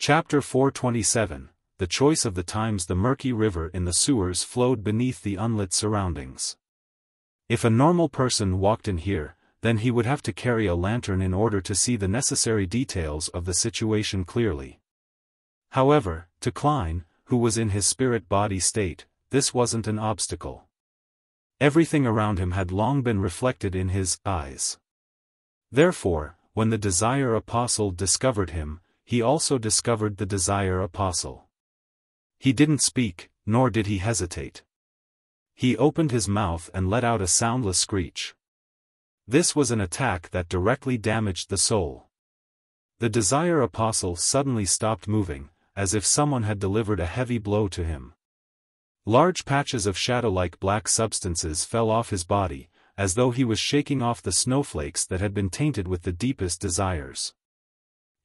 Chapter 427, The Choice of the Times. The murky river in the sewers flowed beneath the unlit surroundings. If a normal person walked in here, then he would have to carry a lantern in order to see the necessary details of the situation clearly. However, to Klein, who was in his spirit-body state, this wasn't an obstacle. Everything around him had long been reflected in his eyes. Therefore, when the Desire Apostle discovered him, he also discovered the Desire Apostle. He didn't speak, nor did he hesitate. He opened his mouth and let out a soundless screech. This was an attack that directly damaged the soul. The Desire Apostle suddenly stopped moving, as if someone had delivered a heavy blow to him. Large patches of shadow-like black substances fell off his body, as though he was shaking off the snowflakes that had been tainted with the deepest desires.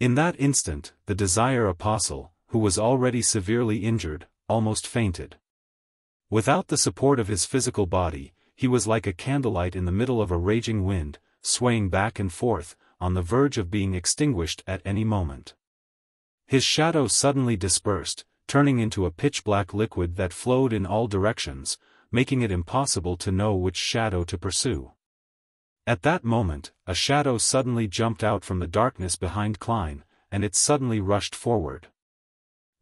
In that instant, the Desire Apostle, who was already severely injured, almost fainted. Without the support of his physical body, he was like a candlelight in the middle of a raging wind, swaying back and forth, on the verge of being extinguished at any moment. His shadow suddenly dispersed, turning into a pitch-black liquid that flowed in all directions, making it impossible to know which shadow to pursue. At that moment, a shadow suddenly jumped out from the darkness behind Klein, and it suddenly rushed forward.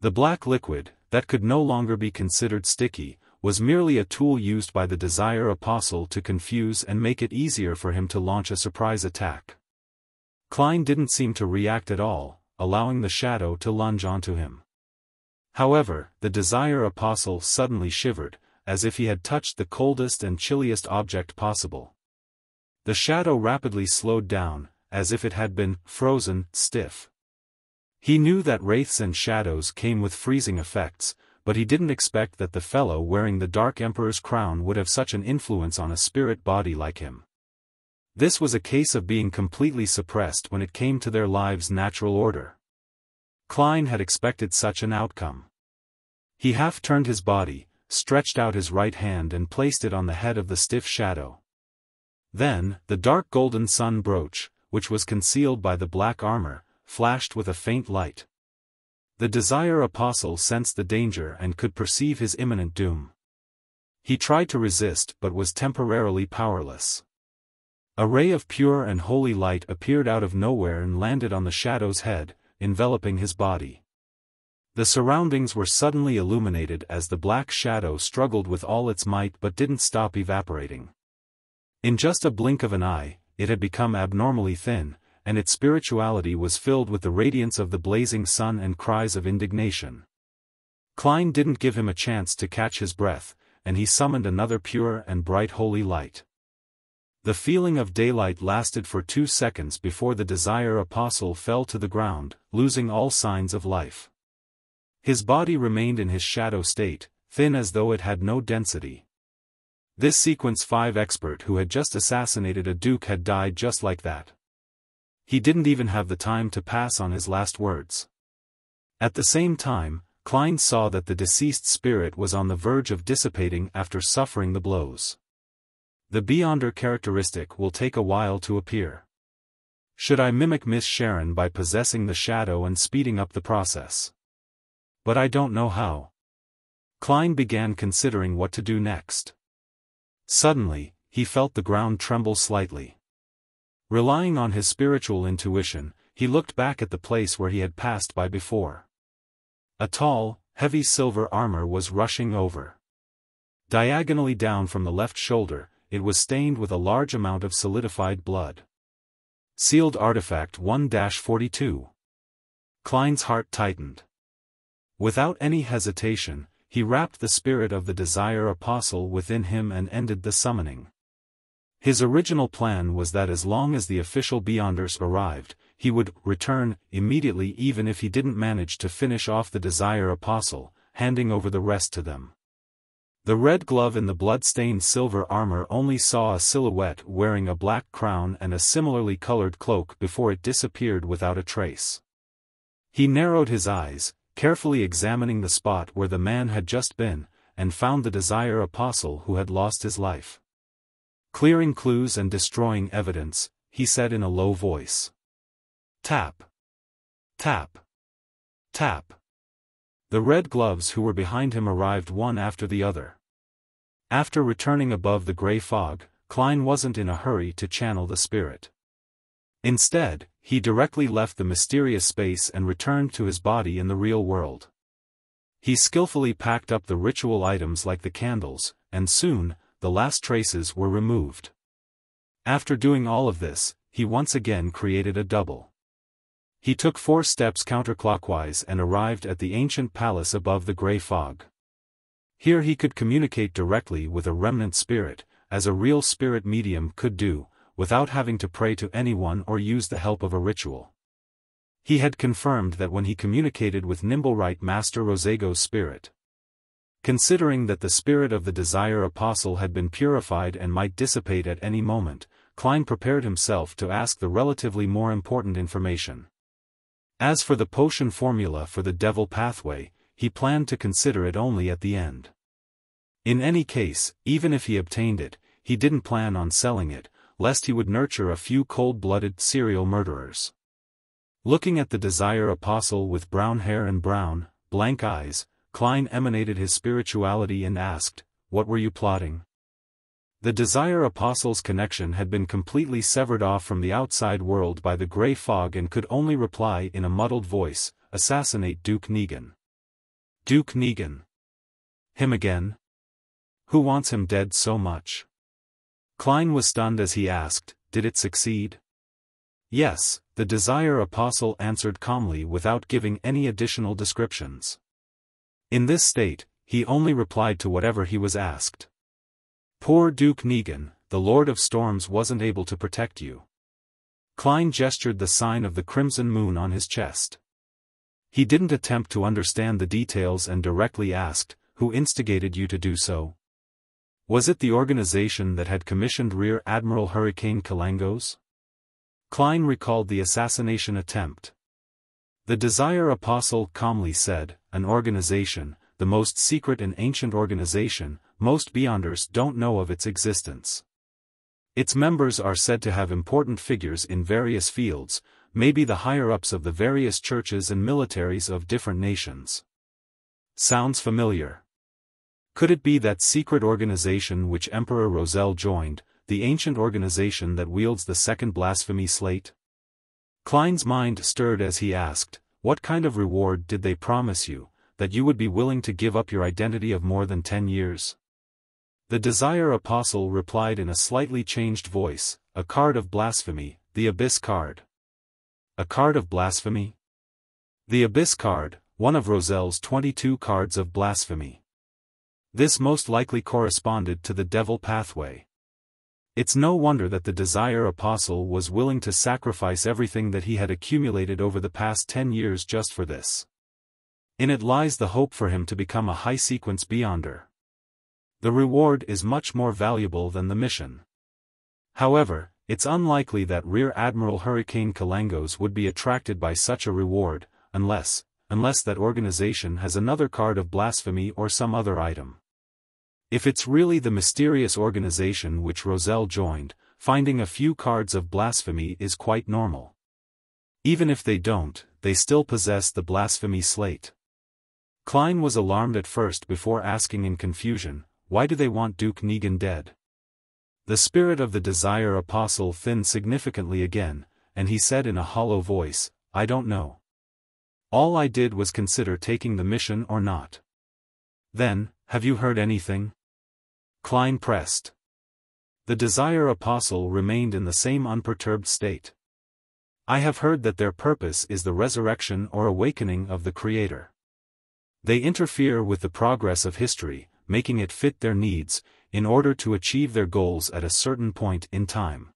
The black liquid, that could no longer be considered sticky, was merely a tool used by the Desire Apostle to confuse and make it easier for him to launch a surprise attack. Klein didn't seem to react at all, allowing the shadow to lunge onto him. However, the Desire Apostle suddenly shivered, as if he had touched the coldest and chilliest object possible. The shadow rapidly slowed down, as if it had been frozen stiff. He knew that wraiths and shadows came with freezing effects, but he didn't expect that the fellow wearing the Dark Emperor's crown would have such an influence on a spirit body like him. This was a case of being completely suppressed when it came to their lives' natural order. Klein had expected such an outcome. He half turned his body, stretched out his right hand and placed it on the head of the stiff shadow. Then, the dark golden sun brooch, which was concealed by the black armor, flashed with a faint light. The Desire Apostle sensed the danger and could perceive his imminent doom. He tried to resist but was temporarily powerless. A ray of pure and holy light appeared out of nowhere and landed on the shadow's head, enveloping his body. The surroundings were suddenly illuminated as the black shadow struggled with all its might but didn't stop evaporating. In just a blink of an eye, it had become abnormally thin, and its spirituality was filled with the radiance of the blazing sun and cries of indignation. Klein didn't give him a chance to catch his breath, and he summoned another pure and bright holy light. The feeling of daylight lasted for 2 seconds before the Desire Apostle fell to the ground, losing all signs of life. His body remained in his shadow state, thin as though it had no density. This Sequence 5 expert who had just assassinated a duke had died just like that. He didn't even have the time to pass on his last words. At the same time, Klein saw that the deceased spirit was on the verge of dissipating after suffering the blows. The Beyonder characteristic will take a while to appear. Should I mimic Miss Sharon by possessing the shadow and speeding up the process? But I don't know how. Klein began considering what to do next. Suddenly, he felt the ground tremble slightly. Relying on his spiritual intuition, he looked back at the place where he had passed by before. A tall, heavy silver armor was rushing over. Diagonally down from the left shoulder, it was stained with a large amount of solidified blood. Sealed Artifact 1-42. Klein's heart tightened. Without any hesitation, he wrapped the spirit of the Desire Apostle within him and ended the summoning. His original plan was that as long as the official Beyonders arrived, he would return immediately even if he didn't manage to finish off the Desire Apostle, handing over the rest to them. The red glove in the blood-stained silver armor only saw a silhouette wearing a black crown and a similarly colored cloak before it disappeared without a trace. He narrowed his eyes, carefully examining the spot where the man had just been, and found the Desire Apostle who had lost his life. Clearing clues and destroying evidence, he said in a low voice. Tap. Tap. Tap. The red gloves who were behind him arrived one after the other. After returning above the gray fog, Klein wasn't in a hurry to channel the spirit. Instead, he directly left the mysterious space and returned to his body in the real world. He skillfully packed up the ritual items like the candles, and soon, the last traces were removed. After doing all of this, he once again created a double. He took 4 steps counterclockwise and arrived at the ancient palace above the gray fog. Here he could communicate directly with a remnant spirit, as a real spirit medium could do, without having to pray to anyone or use the help of a ritual. He had confirmed that when he communicated with Nimblewright Master Rosego's spirit. Considering that the spirit of the Desire Apostle had been purified and might dissipate at any moment, Klein prepared himself to ask the relatively more important information. As for the potion formula for the Devil Pathway, he planned to consider it only at the end. In any case, even if he obtained it, he didn't plan on selling it, lest he would nurture a few cold-blooded serial murderers. Looking at the Desire Apostle with brown hair and brown, blank eyes, Klein emanated his spirituality and asked, "What were you plotting?" The Desire Apostle's connection had been completely severed off from the outside world by the gray fog and could only reply in a muddled voice, "Assassinate Duke Negan." Duke Negan? Him again? Who wants him dead so much? Klein was stunned as he asked, "Did it succeed?" "Yes," the Desire Apostle answered calmly without giving any additional descriptions. In this state, he only replied to whatever he was asked. "Poor Duke Negan, the Lord of Storms wasn't able to protect you." Klein gestured the sign of the crimson moon on his chest. He didn't attempt to understand the details and directly asked, "Who instigated you to do so? Was it the organization that had commissioned Rear Admiral Hurricane Kalangos?" Klein recalled the assassination attempt. The Desire Apostle calmly said, "An organization, the most secret and ancient organization, most Beyonders don't know of its existence. Its members are said to have important figures in various fields, maybe the higher-ups of the various churches and militaries of different nations." Sounds familiar. Could it be that secret organization which Emperor Roselle joined, the ancient organization that wields the second blasphemy slate? Klein's mind stirred as he asked, "What kind of reward did they promise you, that you would be willing to give up your identity of more than 10 years? The Desire Apostle replied in a slightly changed voice, "A card of blasphemy, the Abyss card." A card of blasphemy? The Abyss card, one of Roselle's 22 cards of blasphemy. This most likely corresponded to the Devil Pathway. It's no wonder that the Desire Apostle was willing to sacrifice everything that he had accumulated over the past 10 years just for this. In it lies the hope for him to become a high-sequence Beyonder. The reward is much more valuable than the mission. However, it's unlikely that Rear Admiral Hurricane Kalangos would be attracted by such a reward, unless that organization has another card of blasphemy or some other item. If it's really the mysterious organization which Roselle joined, finding a few cards of blasphemy is quite normal. Even if they don't, they still possess the blasphemy slate. Klein was alarmed at first before asking in confusion, "Why do they want Duke Negan dead?" The spirit of the Desire Apostle thinned significantly again, and he said in a hollow voice, "I don't know. All I did was consider taking the mission or not." "Then, have you heard anything?" Klein pressed. The Desire Apostle remained in the same unperturbed state. "I have heard that their purpose is the resurrection or awakening of the Creator. They interfere with the progress of history, making it fit their needs, in order to achieve their goals at a certain point in time.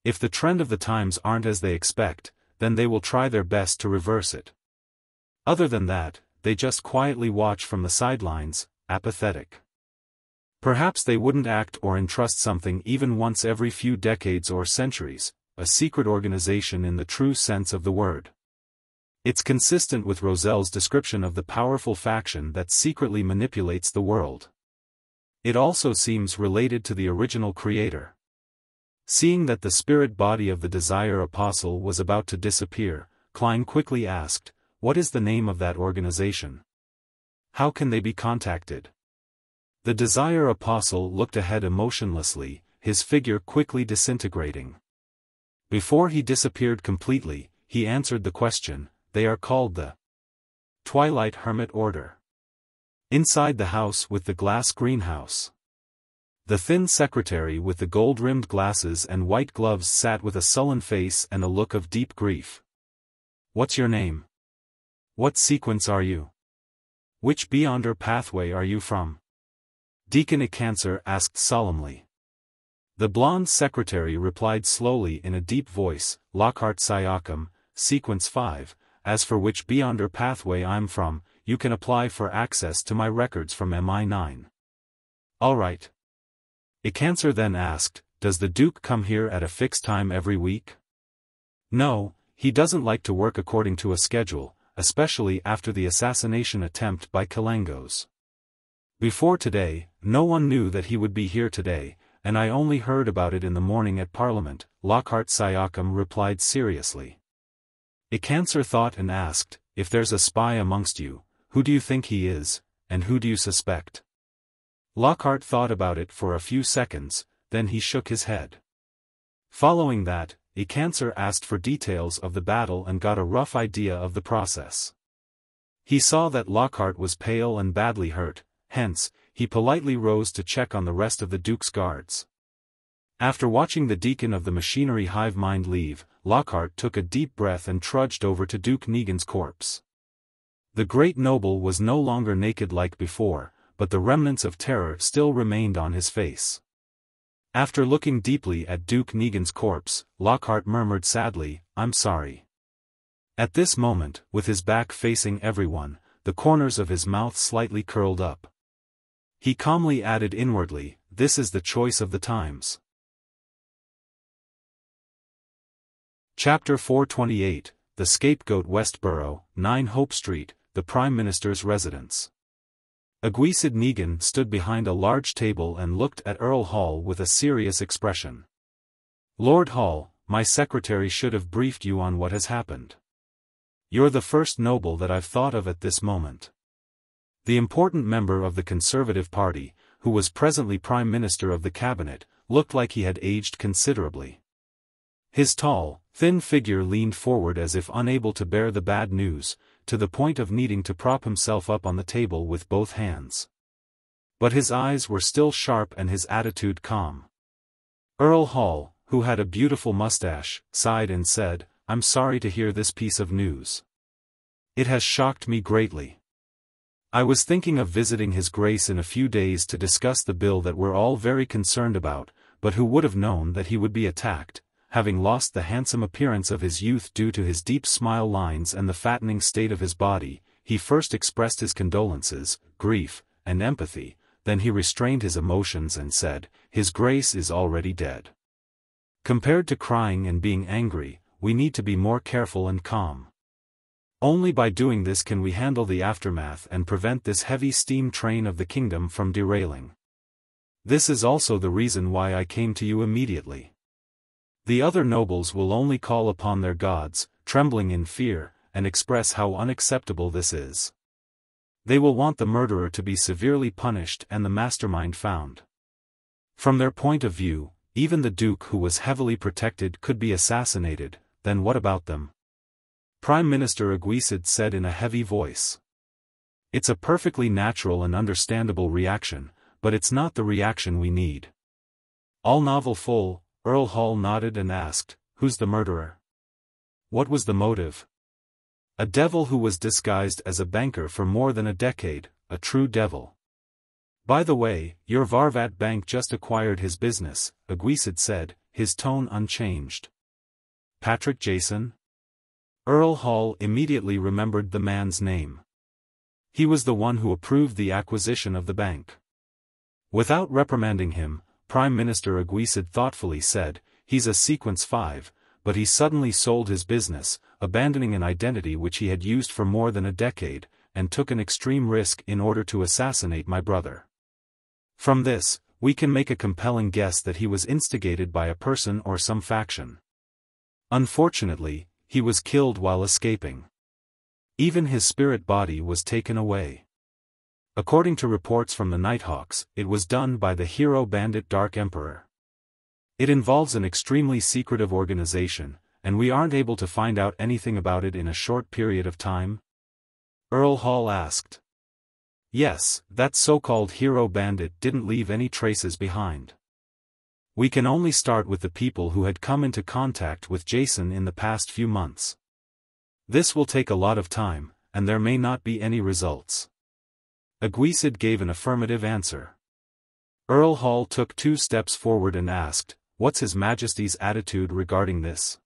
If the trend of the times aren't as they expect, then they will try their best to reverse it. Other than that, they just quietly watch from the sidelines, apathetic. Perhaps they wouldn't act or entrust something even once every few decades or centuries, a secret organization in the true sense of the word. It's consistent with Roselle's description of the powerful faction that secretly manipulates the world. It also seems related to the original creator." Seeing that the spirit body of the Desire Apostle was about to disappear, Klein quickly asked, What is the name of that organization? How can they be contacted? The Desire Apostle looked ahead emotionlessly, his figure quickly disintegrating. Before he disappeared completely, he answered the question. They are called the Twilight Hermit Order. Inside the house with the glass greenhouse. The thin secretary with the gold-rimmed glasses and white gloves sat with a sullen face and a look of deep grief. What's your name? What sequence are you? Which Beyonder pathway are you from? Deacon Icancer asked solemnly. The blonde secretary replied slowly in a deep voice, Lockhart Siakam, Sequence 5, as for which Beyonder pathway I'm from, you can apply for access to my records from MI9. All right. Icancer then asked, does the Duke come here at a fixed time every week? No, he doesn't like to work according to a schedule, especially after the assassination attempt by Kalangos. Before today, no one knew that he would be here today, and I only heard about it in the morning at Parliament, Lockhart Siakam replied seriously. Icancer thought and asked, if there's a spy amongst you, who do you think he is, and who do you suspect? Lockhart thought about it for a few seconds, then he shook his head. Following that, Icancer asked for details of the battle and got a rough idea of the process. He saw that Lockhart was pale and badly hurt, hence, he politely rose to check on the rest of the Duke's guards. After watching the deacon of the machinery hive mind leave, Lockhart took a deep breath and trudged over to Duke Negan's corpse. The great noble was no longer naked like before, but the remnants of terror still remained on his face. After looking deeply at Duke Negan's corpse, Lockhart murmured sadly, I'm sorry. At this moment, with his back facing everyone, the corners of his mouth slightly curled up. He calmly added inwardly, this is the choice of the times. Chapter 428, The Scapegoat Westboro, 9 Hope Street, the Prime Minister's residence. Aguisid Negan stood behind a large table and looked at Earl Hall with a serious expression. Lord Hall, my secretary should have briefed you on what has happened. You're the first noble that I've thought of at this moment. The important member of the Conservative Party, who was presently Prime Minister of the Cabinet, looked like he had aged considerably. His tall, thin figure leaned forward as if unable to bear the bad news, to the point of needing to prop himself up on the table with both hands. But his eyes were still sharp and his attitude calm. Earl Hall, who had a beautiful mustache, sighed and said, I'm sorry to hear this piece of news. It has shocked me greatly. I was thinking of visiting His Grace in a few days to discuss the bill that we're all very concerned about, but who would have known that he would be attacked, having lost the handsome appearance of his youth due to his deep smile lines and the fattening state of his body. He first expressed his condolences, grief, and empathy, then he restrained his emotions and said, His Grace is already dead. Compared to crying and being angry, we need to be more careful and calm. Only by doing this can we handle the aftermath and prevent this heavy steam train of the kingdom from derailing. This is also the reason why I came to you immediately. The other nobles will only call upon their gods, trembling in fear, and express how unacceptable this is. They will want the murderer to be severely punished and the mastermind found. From their point of view, even the Duke who was heavily protected could be assassinated, then what about them? Prime Minister Aguisid said in a heavy voice. It's a perfectly natural and understandable reaction, but it's not the reaction we need. All novel full, Earl Hall nodded and asked, who's the murderer? What was the motive? A devil who was disguised as a banker for more than a decade, a true devil. By the way, your Varvat Bank just acquired his business, Aguisid said, his tone unchanged. Patrick Jason? Earl Hall immediately remembered the man's name. He was the one who approved the acquisition of the bank. Without reprimanding him, Prime Minister Aguisid thoughtfully said, he's a Sequence 5, but he suddenly sold his business, abandoning an identity which he had used for more than a decade, and took an extreme risk in order to assassinate my brother. From this, we can make a compelling guess that he was instigated by a person or some faction. Unfortunately, he was killed while escaping. Even his spirit body was taken away. According to reports from the Nighthawks, it was done by the hero bandit Dark Emperor. It involves an extremely secretive organization, and we aren't able to find out anything about it in a short period of time? Earl Hall asked. Yes, that so-called hero bandit didn't leave any traces behind. We can only start with the people who had come into contact with Jason in the past few months. This will take a lot of time, and there may not be any results. Aguisid gave an affirmative answer. Earl Hall took 2 steps forward and asked, "What's His Majesty's attitude regarding this?"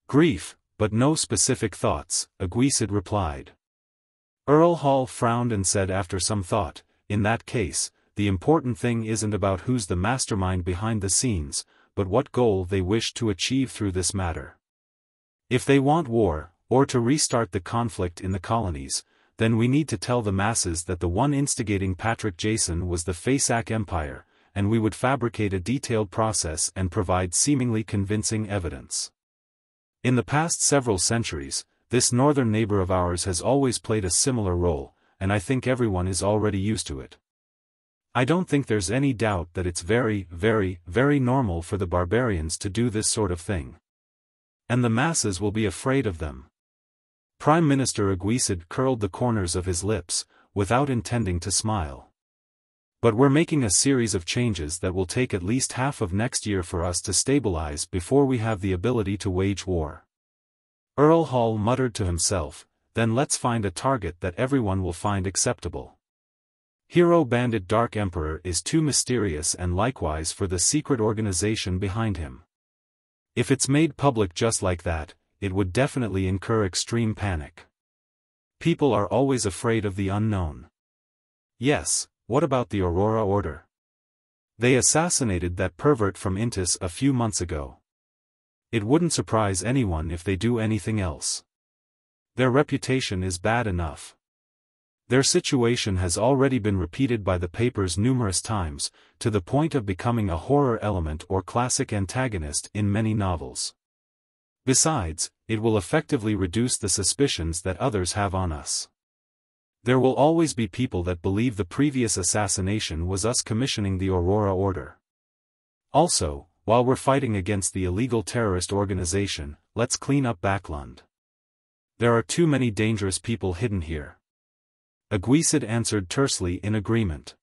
"Grief, but no specific thoughts," Aguisid replied. Earl Hall frowned and said after some thought, "In that case, the important thing isn't about who's the mastermind behind the scenes, but what goal they wish to achieve through this matter. If they want war, or to restart the conflict in the colonies, then we need to tell the masses that the one instigating Patrick Jason was the Faceac Empire, and we would fabricate a detailed process and provide seemingly convincing evidence. In the past several centuries, this northern neighbor of ours has always played a similar role, and I think everyone is already used to it. I don't think there's any doubt that it's very, very, very normal for the barbarians to do this sort of thing. And the masses will be afraid of them." Prime Minister Aguisid curled the corners of his lips, without intending to smile. "But we're making a series of changes that will take at least half of next year for us to stabilize before we have the ability to wage war." Earl Hall muttered to himself, "Then let's find a target that everyone will find acceptable. Hero bandit Dark Emperor is too mysterious, and likewise for the secret organization behind him. If it's made public just like that, it would definitely incur extreme panic. People are always afraid of the unknown. Yes, what about the Aurora Order? They assassinated that pervert from Intis a few months ago. It wouldn't surprise anyone if they do anything else. Their reputation is bad enough. Their situation has already been repeated by the papers numerous times, to the point of becoming a horror element or classic antagonist in many novels. Besides, it will effectively reduce the suspicions that others have on us. There will always be people that believe the previous assassination was us commissioning the Aurora Order. Also, while we're fighting against the illegal terrorist organization, let's clean up Backlund. There are too many dangerous people hidden here." Aguisid answered tersely in agreement.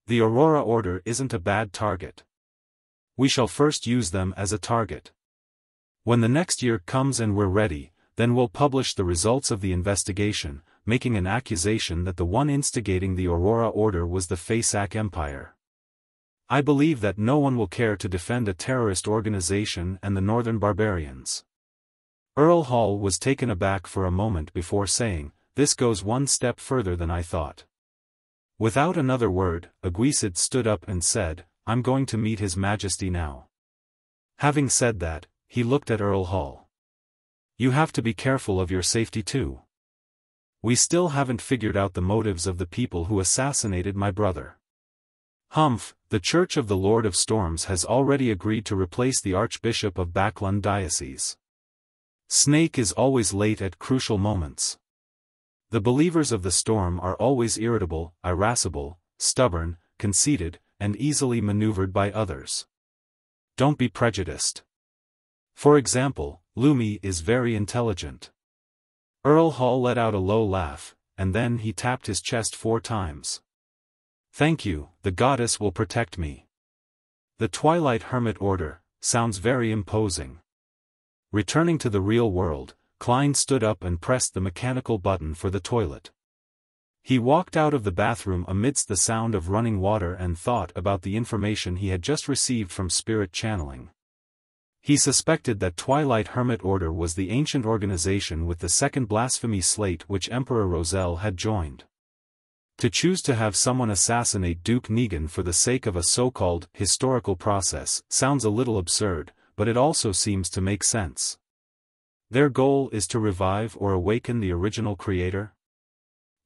"The Aurora Order isn't a bad target. We shall first use them as a target. When the next year comes and we're ready, then we'll publish the results of the investigation, making an accusation that the one instigating the Aurora Order was the Faceac Empire. I believe that no one will care to defend a terrorist organization and the northern barbarians." Earl Hall was taken aback for a moment before saying, "This goes one step further than I thought." Without another word, Aguisid stood up and said, "I'm going to meet His Majesty now." Having said that, he looked at Earl Hall. "You have to be careful of your safety too. We still haven't figured out the motives of the people who assassinated my brother." "Humph, the Church of the Lord of Storms has already agreed to replace the Archbishop of Backlund Diocese. Snake is always late at crucial moments. The believers of the storm are always irritable, irascible, stubborn, conceited, and easily maneuvered by others. Don't be prejudiced. For example, Lumi is very intelligent." Earl Hall let out a low laugh, and then he tapped his chest 4 times. "Thank you, the goddess will protect me. The Twilight Hermit Order sounds very imposing." Returning to the real world, Klein stood up and pressed the mechanical button for the toilet. He walked out of the bathroom amidst the sound of running water and thought about the information he had just received from spirit channeling. He suspected that Twilight Hermit Order was the ancient organization with the second blasphemy slate which Emperor Roselle had joined. To choose to have someone assassinate Duke Negan for the sake of a so-called historical process sounds a little absurd, but it also seems to make sense. Their goal is to revive or awaken the original creator?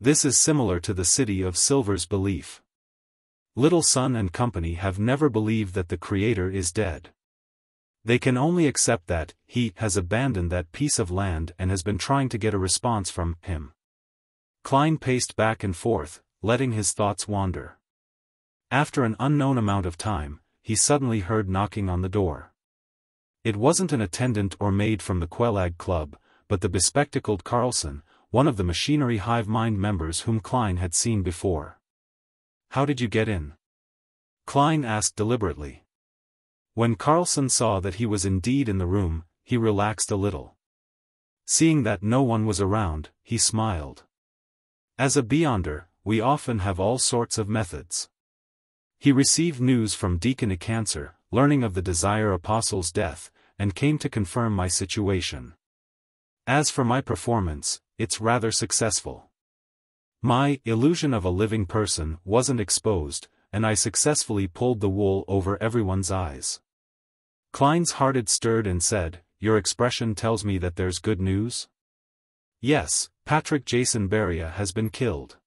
This is similar to the City of Silver's belief. Little Sun and company have never believed that the creator is dead. They can only accept that he has abandoned that piece of land and has been trying to get a response from him. Klein paced back and forth, letting his thoughts wander. After an unknown amount of time, he suddenly heard knocking on the door. It wasn't an attendant or maid from the Quelag Club, but the bespectacled Carlson, one of the machinery hive mind members whom Klein had seen before. "How did you get in?" Klein asked deliberately. When Carlson saw that he was indeed in the room, he relaxed a little. Seeing that no one was around, he smiled. "As a Beyonder, we often have all sorts of methods." He received news from Deacon Icancer, learning of the Desire Apostle's death, and came to confirm my situation. As for my performance, it's rather successful. My illusion of a living person wasn't exposed, and I successfully pulled the wool over everyone's eyes. Klein's heart stirred and said, "Your expression tells me that there's good news?" "Yes, Patrick Jason Beria has been killed.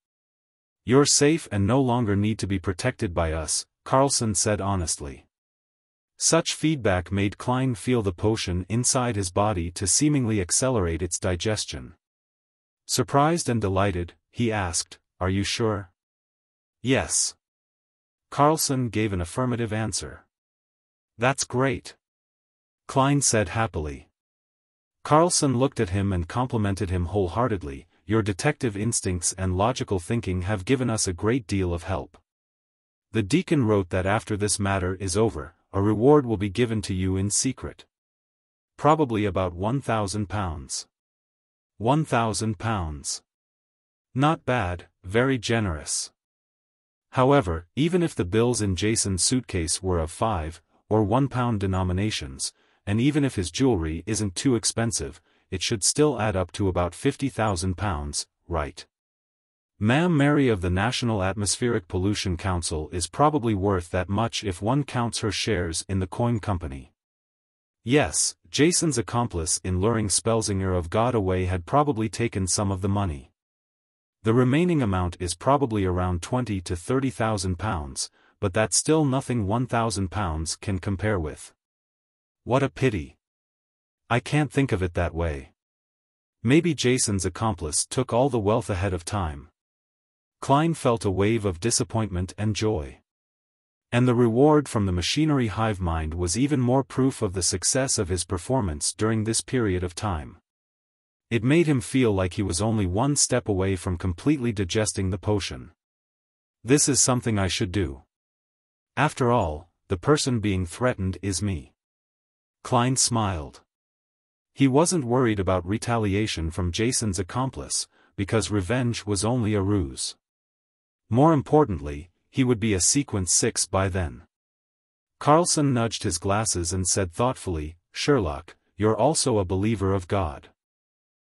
You're safe and no longer need to be protected by us," Carlson said honestly. Such feedback made Klein feel the potion inside his body to seemingly accelerate its digestion. Surprised and delighted, he asked, "Are you sure?" "Yes." Carlson gave an affirmative answer. "That's great," Klein said happily. Carlson looked at him and complimented him wholeheartedly. "Your detective instincts and logical thinking have given us a great deal of help. The deacon wrote that after this matter is over, a reward will be given to you in secret. Probably about £1,000. £1,000. Not bad, very generous. However, even if the bills in Jason's suitcase were of £5 or £1 denominations, and even if his jewelry isn't too expensive, it should still add up to about £50,000, right? Ma'am Mary of the National Atmospheric Pollution Council is probably worth that much if one counts her shares in the coin company. Yes, Jason's accomplice in luring Spelsinger of God away had probably taken some of the money. The remaining amount is probably around £20,000 to £30,000, but that's still nothing £1,000 can compare with. What a pity. I can't think of it that way. Maybe Jason's accomplice took all the wealth ahead of time. Klein felt a wave of disappointment and joy. And the reward from the machinery hive mind was even more proof of the success of his performance during this period of time. It made him feel like he was only one step away from completely digesting the potion. This is something I should do. After all, the person being threatened is me. Klein smiled. He wasn't worried about retaliation from Jason's accomplice, because revenge was only a ruse. More importantly, he would be a Sequence 6 by then. Carlson nudged his glasses and said thoughtfully, "Sherlock, you're also a believer of God.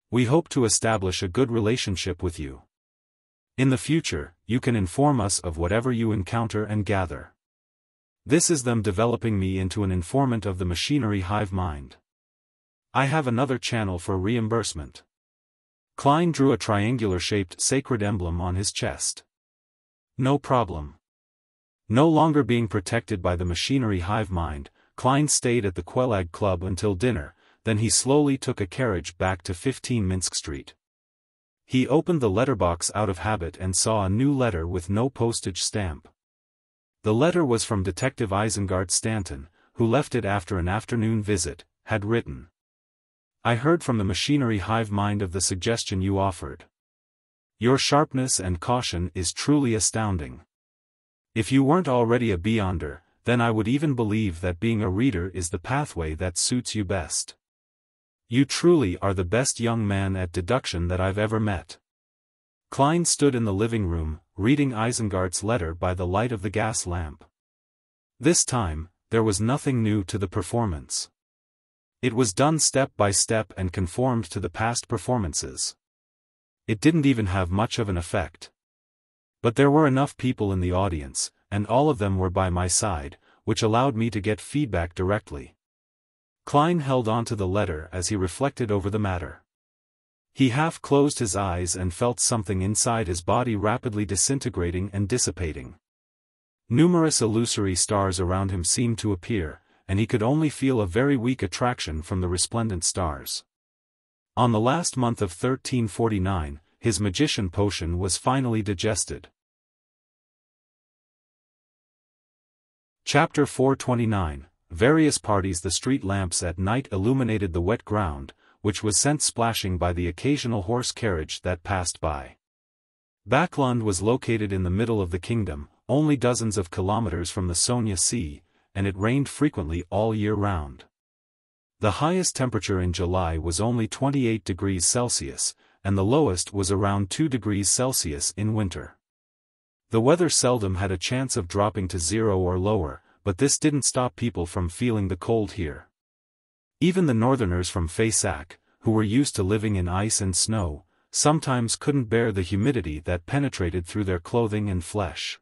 We hope to establish a good relationship with you. In the future, you can inform us of whatever you encounter and gather. This is them developing me into an informant of the machinery hive mind. I have another channel for reimbursement." Klein drew a triangular-shaped sacred emblem on his chest. "No problem." No longer being protected by the machinery hive mind, Klein stayed at the Quelag Club until dinner, then he slowly took a carriage back to 15 Minsk Street. He opened the letterbox out of habit and saw a new letter with no postage stamp. The letter was from Detective Isengard Stanton, who left it after an afternoon visit, had written. "I heard from the machinery hive mind of the suggestion you offered. Your sharpness and caution is truly astounding. If you weren't already a Beyonder, then I would even believe that being a reader is the pathway that suits you best. You truly are the best young man at deduction that I've ever met." Klein stood in the living room, reading Isengard's letter by the light of the gas lamp. This time, there was nothing new to the performance. It was done step by step and conformed to the past performances. It didn't even have much of an effect. But there were enough people in the audience, and all of them were by my side, which allowed me to get feedback directly. Klein held on to the letter as he reflected over the matter. He half closed his eyes and felt something inside his body rapidly disintegrating and dissipating. Numerous illusory stars around him seemed to appear, and he could only feel a very weak attraction from the resplendent stars. On the last month of 1349, his magician potion was finally digested. Chapter 429. Various parties. The street lamps at night illuminated the wet ground, which was sent splashing by the occasional horse carriage that passed by. Backlund was located in the middle of the kingdom, only dozens of kilometers from the Sonia Sea, and it rained frequently all year round. The highest temperature in July was only 28 degrees Celsius, and the lowest was around 2 degrees Celsius in winter. The weather seldom had a chance of dropping to 0 or lower, but this didn't stop people from feeling the cold here. Even the northerners from Faisac, who were used to living in ice and snow, sometimes couldn't bear the humidity that penetrated through their clothing and flesh.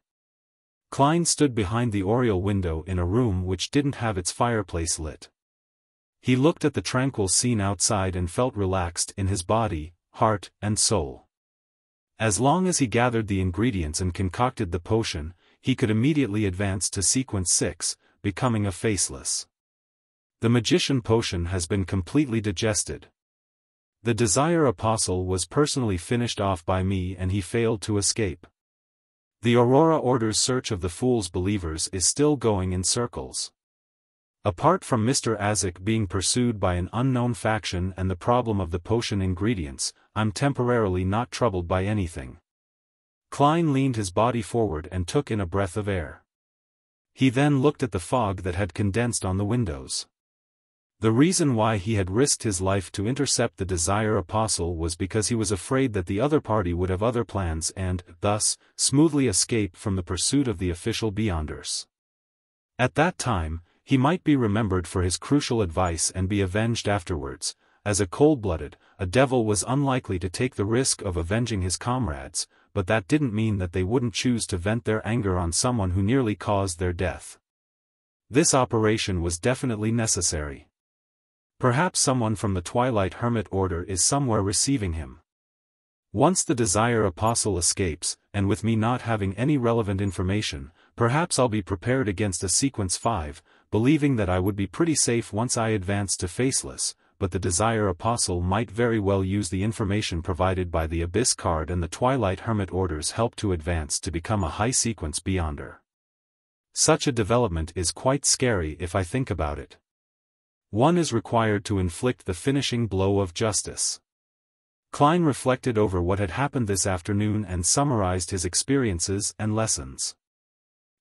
Klein stood behind the oriel window in a room which didn't have its fireplace lit. He looked at the tranquil scene outside and felt relaxed in his body, heart, and soul. As long as he gathered the ingredients and concocted the potion, he could immediately advance to sequence 6, becoming a faceless. The magician potion has been completely digested. The Desire Apostle was personally finished off by me and he failed to escape. The Aurora Order's search of the Fool's Believers is still going in circles. Apart from Mr. Azek being pursued by an unknown faction and the problem of the potion ingredients, I'm temporarily not troubled by anything. Klein leaned his body forward and took in a breath of air. He then looked at the fog that had condensed on the windows. The reason why he had risked his life to intercept the Desire Apostle was because he was afraid that the other party would have other plans and, thus, smoothly escape from the pursuit of the official Beyonders. At that time, he might be remembered for his crucial advice and be avenged afterwards. As a cold-blooded, a devil was unlikely to take the risk of avenging his comrades, but that didn't mean that they wouldn't choose to vent their anger on someone who nearly caused their death. This operation was definitely necessary. Perhaps someone from the Twilight Hermit Order is somewhere receiving him. Once the Desire Apostle escapes, and with me not having any relevant information, perhaps I'll be prepared against a sequence 5, believing that I would be pretty safe once I advanced to Faceless, but the Desire Apostle might very well use the information provided by the Abyss card and the Twilight Hermit Order's help to advance to become a high-sequence Beyonder. Such a development is quite scary if I think about it. One is required to inflict the finishing blow of justice. Klein reflected over what had happened this afternoon and summarized his experiences and lessons.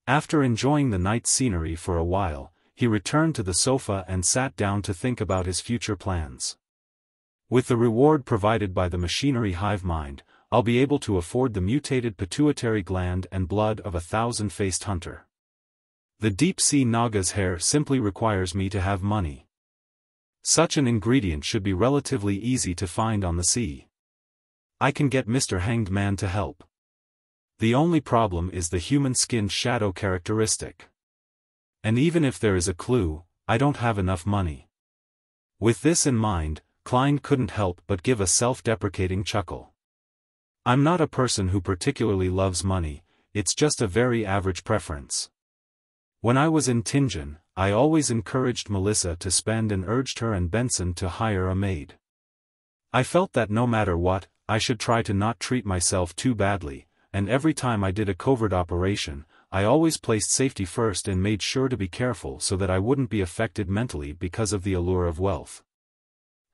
After enjoying the night scenery for a while, he returned to the sofa and sat down to think about his future plans. With the reward provided by the machinery hive mind, I'll be able to afford the mutated pituitary gland and blood of a 1,000-faced hunter. The deep-sea Naga's hair simply requires me to have money. Such an ingredient should be relatively easy to find on the sea. I can get Mr. Hanged Man to help. The only problem is the human-skinned shadow characteristic. And even if there is a clue, I don't have enough money. With this in mind, Klein couldn't help but give a self-deprecating chuckle. I'm not a person who particularly loves money, it's just a very average preference. When I was in Tingen, I always encouraged Melissa to spend and urged her and Benson to hire a maid. I felt that no matter what, I should try to not treat myself too badly, and every time I did a covert operation, I always placed safety first and made sure to be careful so that I wouldn't be affected mentally because of the allure of wealth.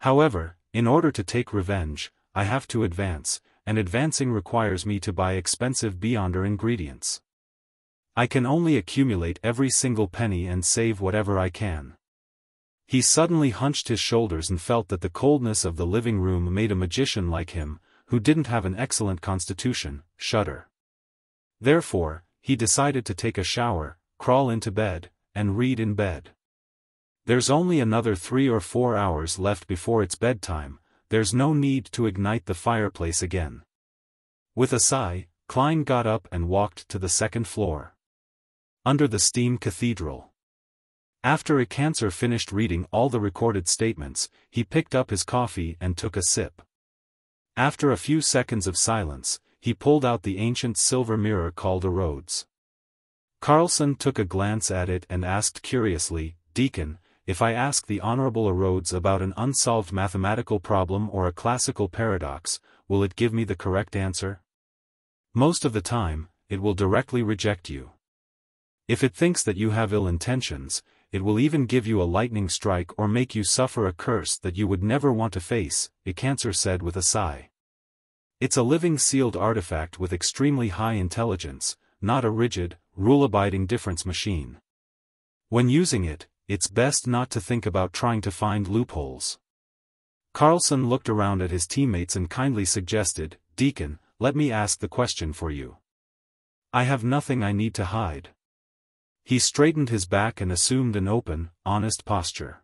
However, in order to take revenge, I have to advance, and advancing requires me to buy expensive Beyonder ingredients. I can only accumulate every single penny and save whatever I can. He suddenly hunched his shoulders and felt that the coldness of the living room made a magician like him, who didn't have an excellent constitution, shudder. Therefore, he decided to take a shower, crawl into bed, and read in bed. There's only another 3 or 4 hours left before it's bedtime, there's no need to ignite the fireplace again. With a sigh, Klein got up and walked to the second floor. Under the steam cathedral. After Icancer finished reading all the recorded statements, he picked up his coffee and took a sip. After a few seconds of silence, he pulled out the ancient silver mirror called a Rhodes. Carlson took a glance at it and asked curiously, Deacon, if I ask the Honorable Rhodes about an unsolved mathematical problem or a classical paradox, will it give me the correct answer? Most of the time, it will directly reject you. If it thinks that you have ill intentions, it will even give you a lightning strike or make you suffer a curse that you would never want to face, Icancer said with a sigh. It's a living sealed artifact with extremely high intelligence, not a rigid, rule-abiding difference machine. When using it, it's best not to think about trying to find loopholes. Carlson looked around at his teammates and kindly suggested, Deacon, let me ask the question for you. I have nothing I need to hide. He straightened his back and assumed an open, honest posture.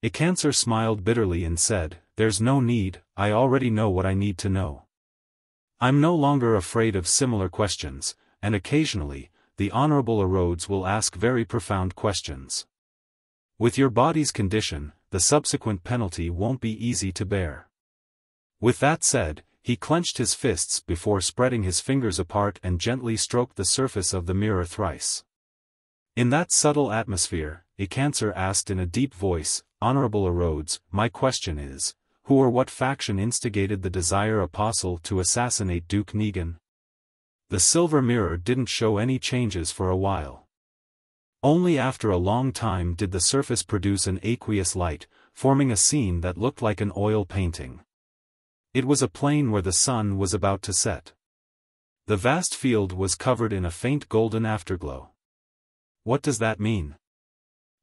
Icancer smiled bitterly and said, There's no need, I already know what I need to know. I'm no longer afraid of similar questions, and occasionally, the Honorable Rhodes will ask very profound questions. With your body's condition, the subsequent penalty won't be easy to bear. With that said, he clenched his fists before spreading his fingers apart and gently stroked the surface of the mirror thrice. In that subtle atmosphere, Icancer asked in a deep voice, Honorable Rhodes, my question is, who or what faction instigated the Desire Apostle to assassinate Duke Negan? The silver mirror didn't show any changes for a while. Only after a long time did the surface produce an aqueous light, forming a scene that looked like an oil painting. It was a plain where the sun was about to set. The vast field was covered in a faint golden afterglow. What does that mean?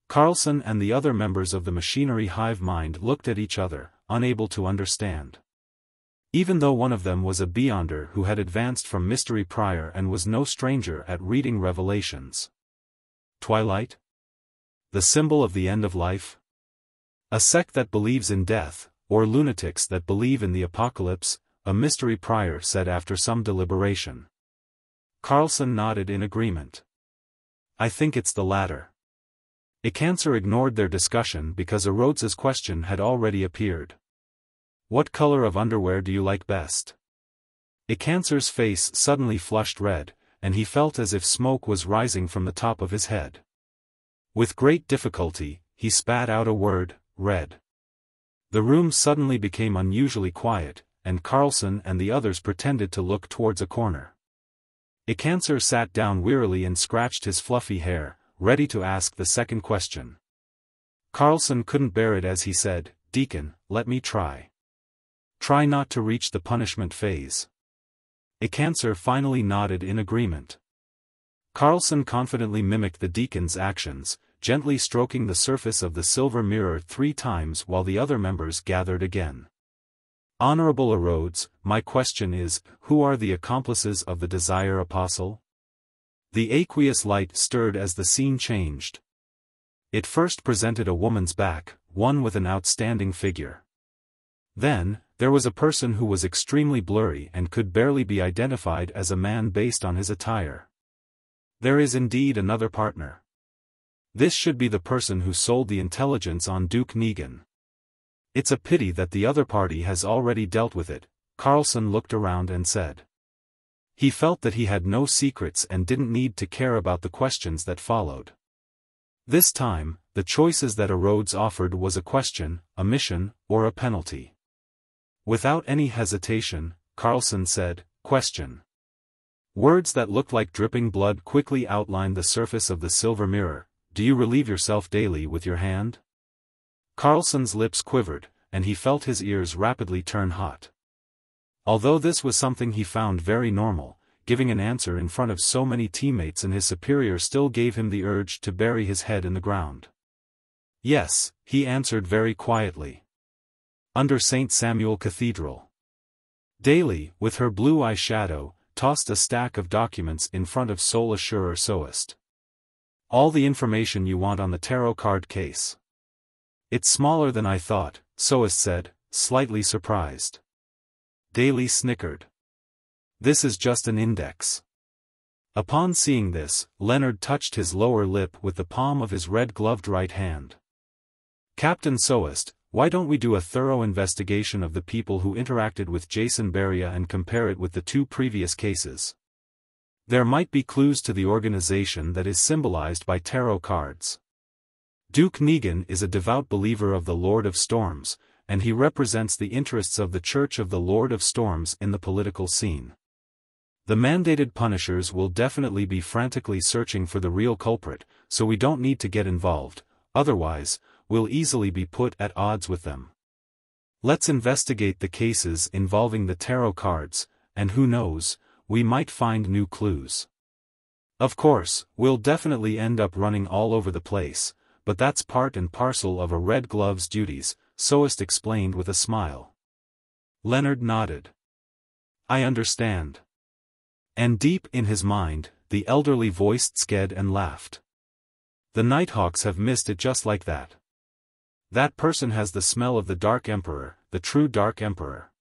Carlson and the other members of the machinery hive mind looked at each other, unable to understand. Even though one of them was a Beyonder who had advanced from Mystery Prior and was no stranger at reading Revelations. Twilight? The symbol of the end of life? A sect that believes in death, or lunatics that believe in the apocalypse, a Mystery Prior said after some deliberation. Carlson nodded in agreement. I think it's the latter. Icancer ignored their discussion because Rhodes's question had already appeared. What color of underwear do you like best? Icancer's face suddenly flushed red, and he felt as if smoke was rising from the top of his head. With great difficulty, he spat out a word, red. The room suddenly became unusually quiet, and Carlson and the others pretended to look towards a corner. Icancer sat down wearily and scratched his fluffy hair, ready to ask the second question. Carlson couldn't bear it as he said, Deacon, let me try. Try not to reach the punishment phase. Icancer finally nodded in agreement. Carlson confidently mimicked the deacon's actions, gently stroking the surface of the silver mirror 3 times while the other members gathered again. Honorable Rhodes, my question is, who are the accomplices of the Desire Apostle? The aqueous light stirred as the scene changed. It first presented a woman's back, one with an outstanding figure. Then, there was a person who was extremely blurry and could barely be identified as a man based on his attire. There is indeed another partner. This should be the person who sold the intelligence on Duke Negan. It's a pity that the other party has already dealt with it, Carlson looked around and said. He felt that he had no secrets and didn't need to care about the questions that followed. This time, the choices that Rhodes offered was a question, a mission, or a penalty. Without any hesitation, Carlson said, question. Words that looked like dripping blood quickly outlined the surface of the silver mirror. Do you relieve yourself daily with your hand? Carlson's lips quivered, and he felt his ears rapidly turn hot. Although this was something he found very normal, giving an answer in front of so many teammates and his superior still gave him the urge to bury his head in the ground. Yes, he answered very quietly. Under St. Samuel Cathedral. Daily, with her blue eyeshadow, tossed a stack of documents in front of Soul Assurer Soist. All the information you want on the tarot card case. It's smaller than I thought, Soist said, slightly surprised. Daly snickered. This is just an index. Upon seeing this, Leonard touched his lower lip with the palm of his red-gloved right hand. Captain Soist, why don't we do a thorough investigation of the people who interacted with Jason Beria and compare it with the 2 previous cases? There might be clues to the organization that is symbolized by tarot cards. Duke Negan is a devout believer of the Lord of Storms, and he represents the interests of the Church of the Lord of Storms in the political scene. The mandated punishers will definitely be frantically searching for the real culprit, so we don't need to get involved, otherwise, we'll easily be put at odds with them. Let's investigate the cases involving the tarot cards, and who knows, we might find new clues. Of course, we'll definitely end up running all over the place, but that's part and parcel of a Red Glove's duties, Soest explained with a smile. Leonard nodded. I understand. And deep in his mind, the elderly voiced Sked and laughed. The Nighthawks have missed it just like that. That person has the smell of the Dark Emperor, the true Dark Emperor.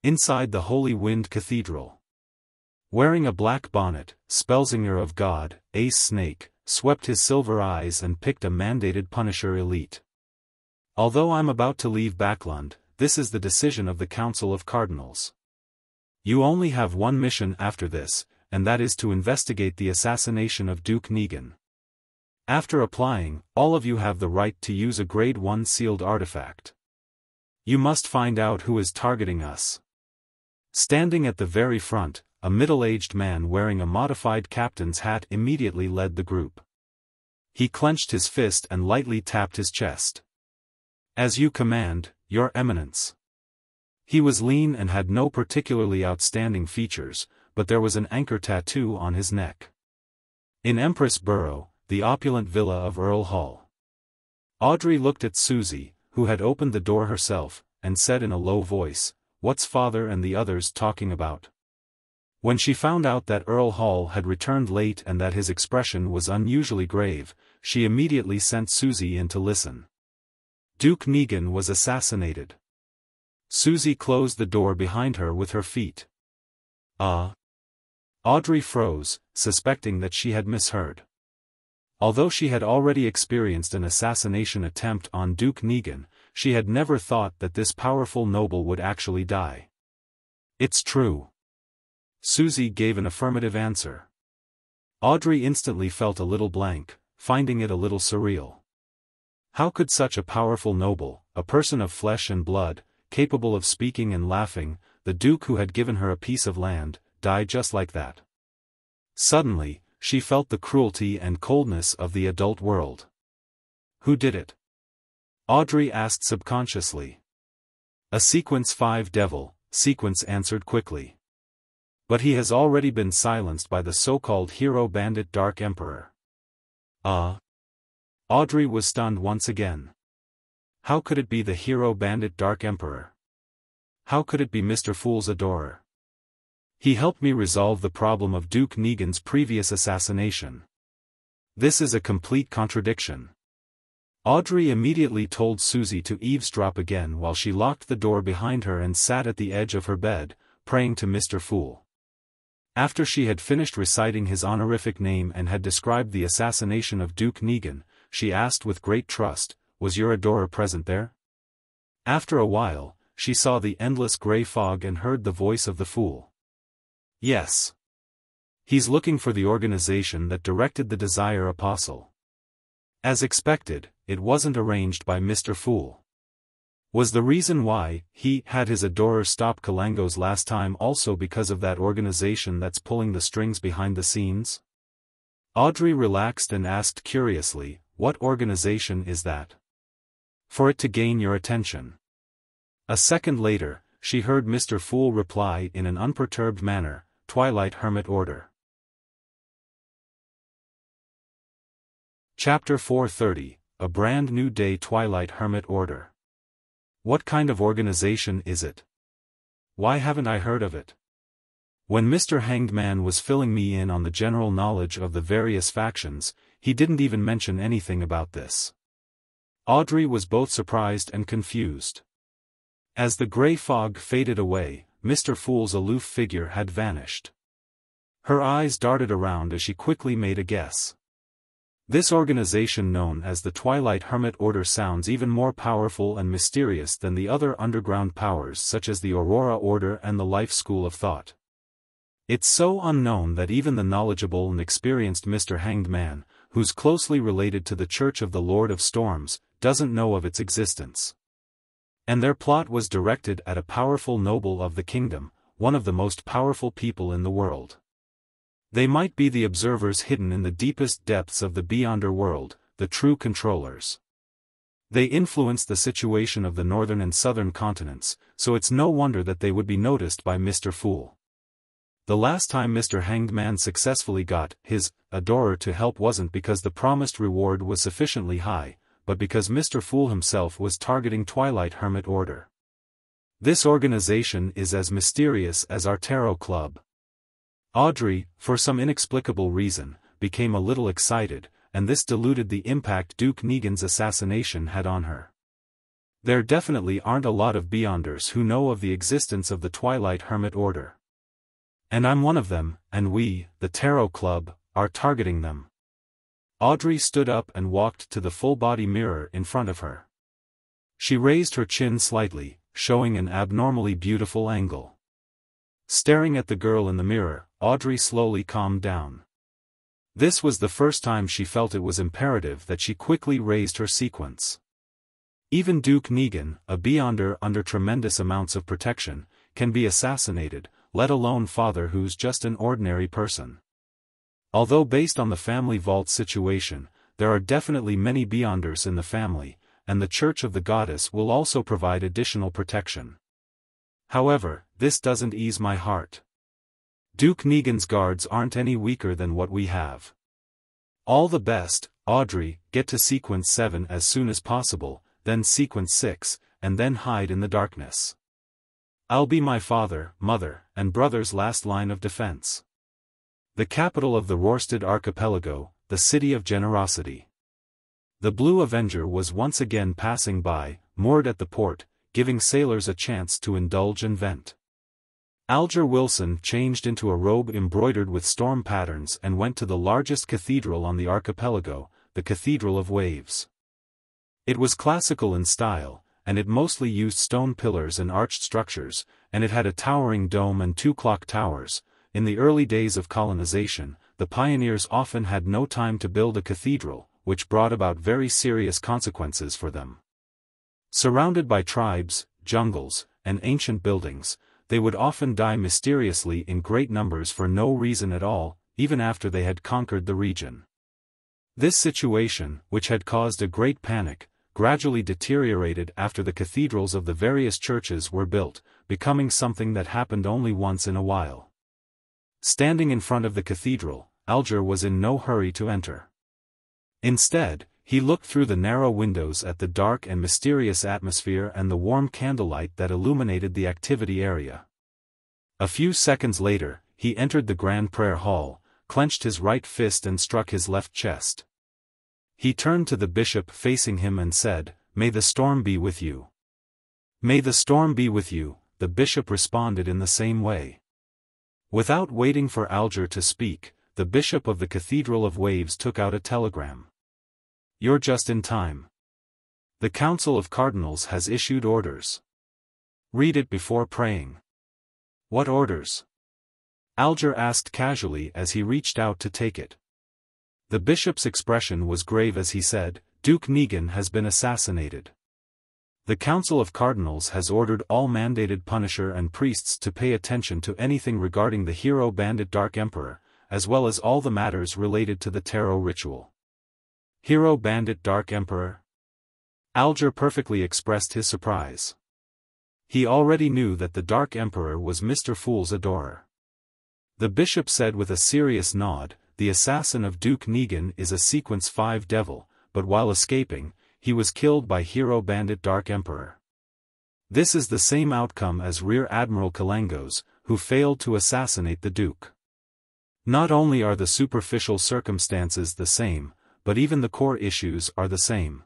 Inside the Holy Wind Cathedral. Wearing a black bonnet, Spellsinger of God, Ace Snake, swept his silver eyes and picked a mandated Punisher elite. Although I'm about to leave Backlund, this is the decision of the Council of Cardinals. You only have one mission after this, and that is to investigate the assassination of Duke Negan. After applying, all of you have the right to use a Grade 1 sealed artifact. You must find out who is targeting us. Standing at the very front, a middle-aged man wearing a modified captain's hat immediately led the group. He clenched his fist and lightly tapped his chest. As you command, Your Eminence. He was lean and had no particularly outstanding features, but there was an anchor tattoo on his neck. In Empress Borough, the opulent villa of Earl Hall. Audrey looked at Susie, who had opened the door herself, and said in a low voice, "What's father and the others talking about?" When she found out that Earl Hall had returned late and that his expression was unusually grave, she immediately sent Susie in to listen. Duke Negan was assassinated. Susie closed the door behind her with her feet. Audrey froze, suspecting that she had misheard. Although she had already experienced an assassination attempt on Duke Negan, she had never thought that this powerful noble would actually die. It's true. Susie gave an affirmative answer. Audrey instantly felt a little blank, finding it a little surreal. How could such a powerful noble, a person of flesh and blood, capable of speaking and laughing, the Duke who had given her a piece of land, die just like that? Suddenly, she felt the cruelty and coldness of the adult world. Who did it? Audrey asked subconsciously. A Sequence 5 devil, Sequence answered quickly. But he has already been silenced by the so-called hero bandit Dark Emperor. Audrey was stunned once again. How could it be the hero bandit Dark Emperor? How could it be Mr. Fool's adorer? He helped me resolve the problem of Duke Negan's previous assassination. This is a complete contradiction. Audrey immediately told Susie to eavesdrop again while she locked the door behind her and sat at the edge of her bed, praying to Mr. Fool. After she had finished reciting his honorific name and had described the assassination of Duke Negan, she asked with great trust, "Was your adorer present there?" After a while, she saw the endless gray fog and heard the voice of the Fool. "Yes. He's looking for the organization that directed the Desire Apostle." As expected, it wasn't arranged by Mr. Fool. Was the reason why he had his adorer stop Kalangos last time also because of that organization that's pulling the strings behind the scenes? Audrey relaxed and asked curiously, "What organization is that?" "For it to gain your attention." A second later, she heard Mr. Fool reply in an unperturbed manner, "Twilight Hermit Order." Chapter 430, A Brand New Day. Twilight Hermit Order. What kind of organization is it? Why haven't I heard of it? When Mr. Hanged Man was filling me in on the general knowledge of the various factions, he didn't even mention anything about this. Audrey was both surprised and confused. As the gray fog faded away, Mr. Fool's aloof figure had vanished. Her eyes darted around as she quickly made a guess. This organization known as the Twilight Hermit Order sounds even more powerful and mysterious than the other underground powers such as the Aurora Order and the Life School of Thought. It's so unknown that even the knowledgeable and experienced Mr. Hanged Man, who's closely related to the Church of the Lord of Storms, doesn't know of its existence. And their plot was directed at a powerful noble of the kingdom, one of the most powerful people in the world. They might be the observers hidden in the deepest depths of the Beyonder world, the true controllers. They influenced the situation of the northern and southern continents, so it's no wonder that they would be noticed by Mr. Fool. The last time Mr. Hanged Man successfully got his adorer to help wasn't because the promised reward was sufficiently high, but because Mr. Fool himself was targeting Twilight Hermit Order. This organization is as mysterious as our tarot club. Audrey, for some inexplicable reason, became a little excited, and this diluted the impact Duke Negan's assassination had on her. There definitely aren't a lot of Beyonders who know of the existence of the Twilight Hermit Order. And I'm one of them, and we, the Tarot Club, are targeting them. Audrey stood up and walked to the full-body mirror in front of her. She raised her chin slightly, showing an abnormally beautiful angle. Staring at the girl in the mirror, Audrey slowly calmed down. This was the first time she felt it was imperative that she quickly raised her sequence. Even Duke Negan, a Beyonder under tremendous amounts of protection, can be assassinated, let alone Father who's just an ordinary person. Although based on the family vault situation, there are definitely many Beyonders in the family, and the Church of the Goddess will also provide additional protection. However, this doesn't ease my heart. Duke Negan's guards aren't any weaker than what we have. All the best, Audrey, get to sequence 7 as soon as possible, then sequence 6, and then hide in the darkness. I'll be my father, mother, and brother's last line of defense. The capital of the Rorstad Archipelago, the City of Generosity. The Blue Avenger was once again passing by, moored at the port, giving sailors a chance to indulge and vent. Alger Wilson changed into a robe embroidered with storm patterns and went to the largest cathedral on the archipelago, the Cathedral of Waves. It was classical in style, and it mostly used stone pillars and arched structures, and it had a towering dome and 2 clock towers. In the early days of colonization, the pioneers often had no time to build a cathedral, which brought about very serious consequences for them. Surrounded by tribes, jungles, and ancient buildings, they would often die mysteriously in great numbers for no reason at all, even after they had conquered the region. This situation, which had caused a great panic, gradually deteriorated after the cathedrals of the various churches were built, becoming something that happened only once in a while. Standing in front of the cathedral, Alger was in no hurry to enter. Instead, he looked through the narrow windows at the dark and mysterious atmosphere and the warm candlelight that illuminated the activity area. A few seconds later, he entered the grand prayer hall, clenched his right fist and struck his left chest. He turned to the bishop facing him and said, "May the storm be with you." "May the storm be with you," the bishop responded in the same way. Without waiting for Alger to speak, the bishop of the Cathedral of Waves took out a telegram. "You're just in time. The Council of Cardinals has issued orders. Read it before praying." "What orders?" Alger asked casually as he reached out to take it. The bishop's expression was grave as he said, "Duke Negan has been assassinated. The Council of Cardinals has ordered all mandated Punisher and priests to pay attention to anything regarding the hero bandit Dark Emperor, as well as all the matters related to the tarot ritual." Hero bandit Dark Emperor? Alger perfectly expressed his surprise. He already knew that the Dark Emperor was Mr. Fool's adorer. The bishop said with a serious nod, "The assassin of Duke Negan is a Sequence 5 devil, but while escaping, he was killed by hero bandit Dark Emperor. This is the same outcome as Rear Admiral Kalangos, who failed to assassinate the Duke. Not only are the superficial circumstances the same, but even the core issues are the same.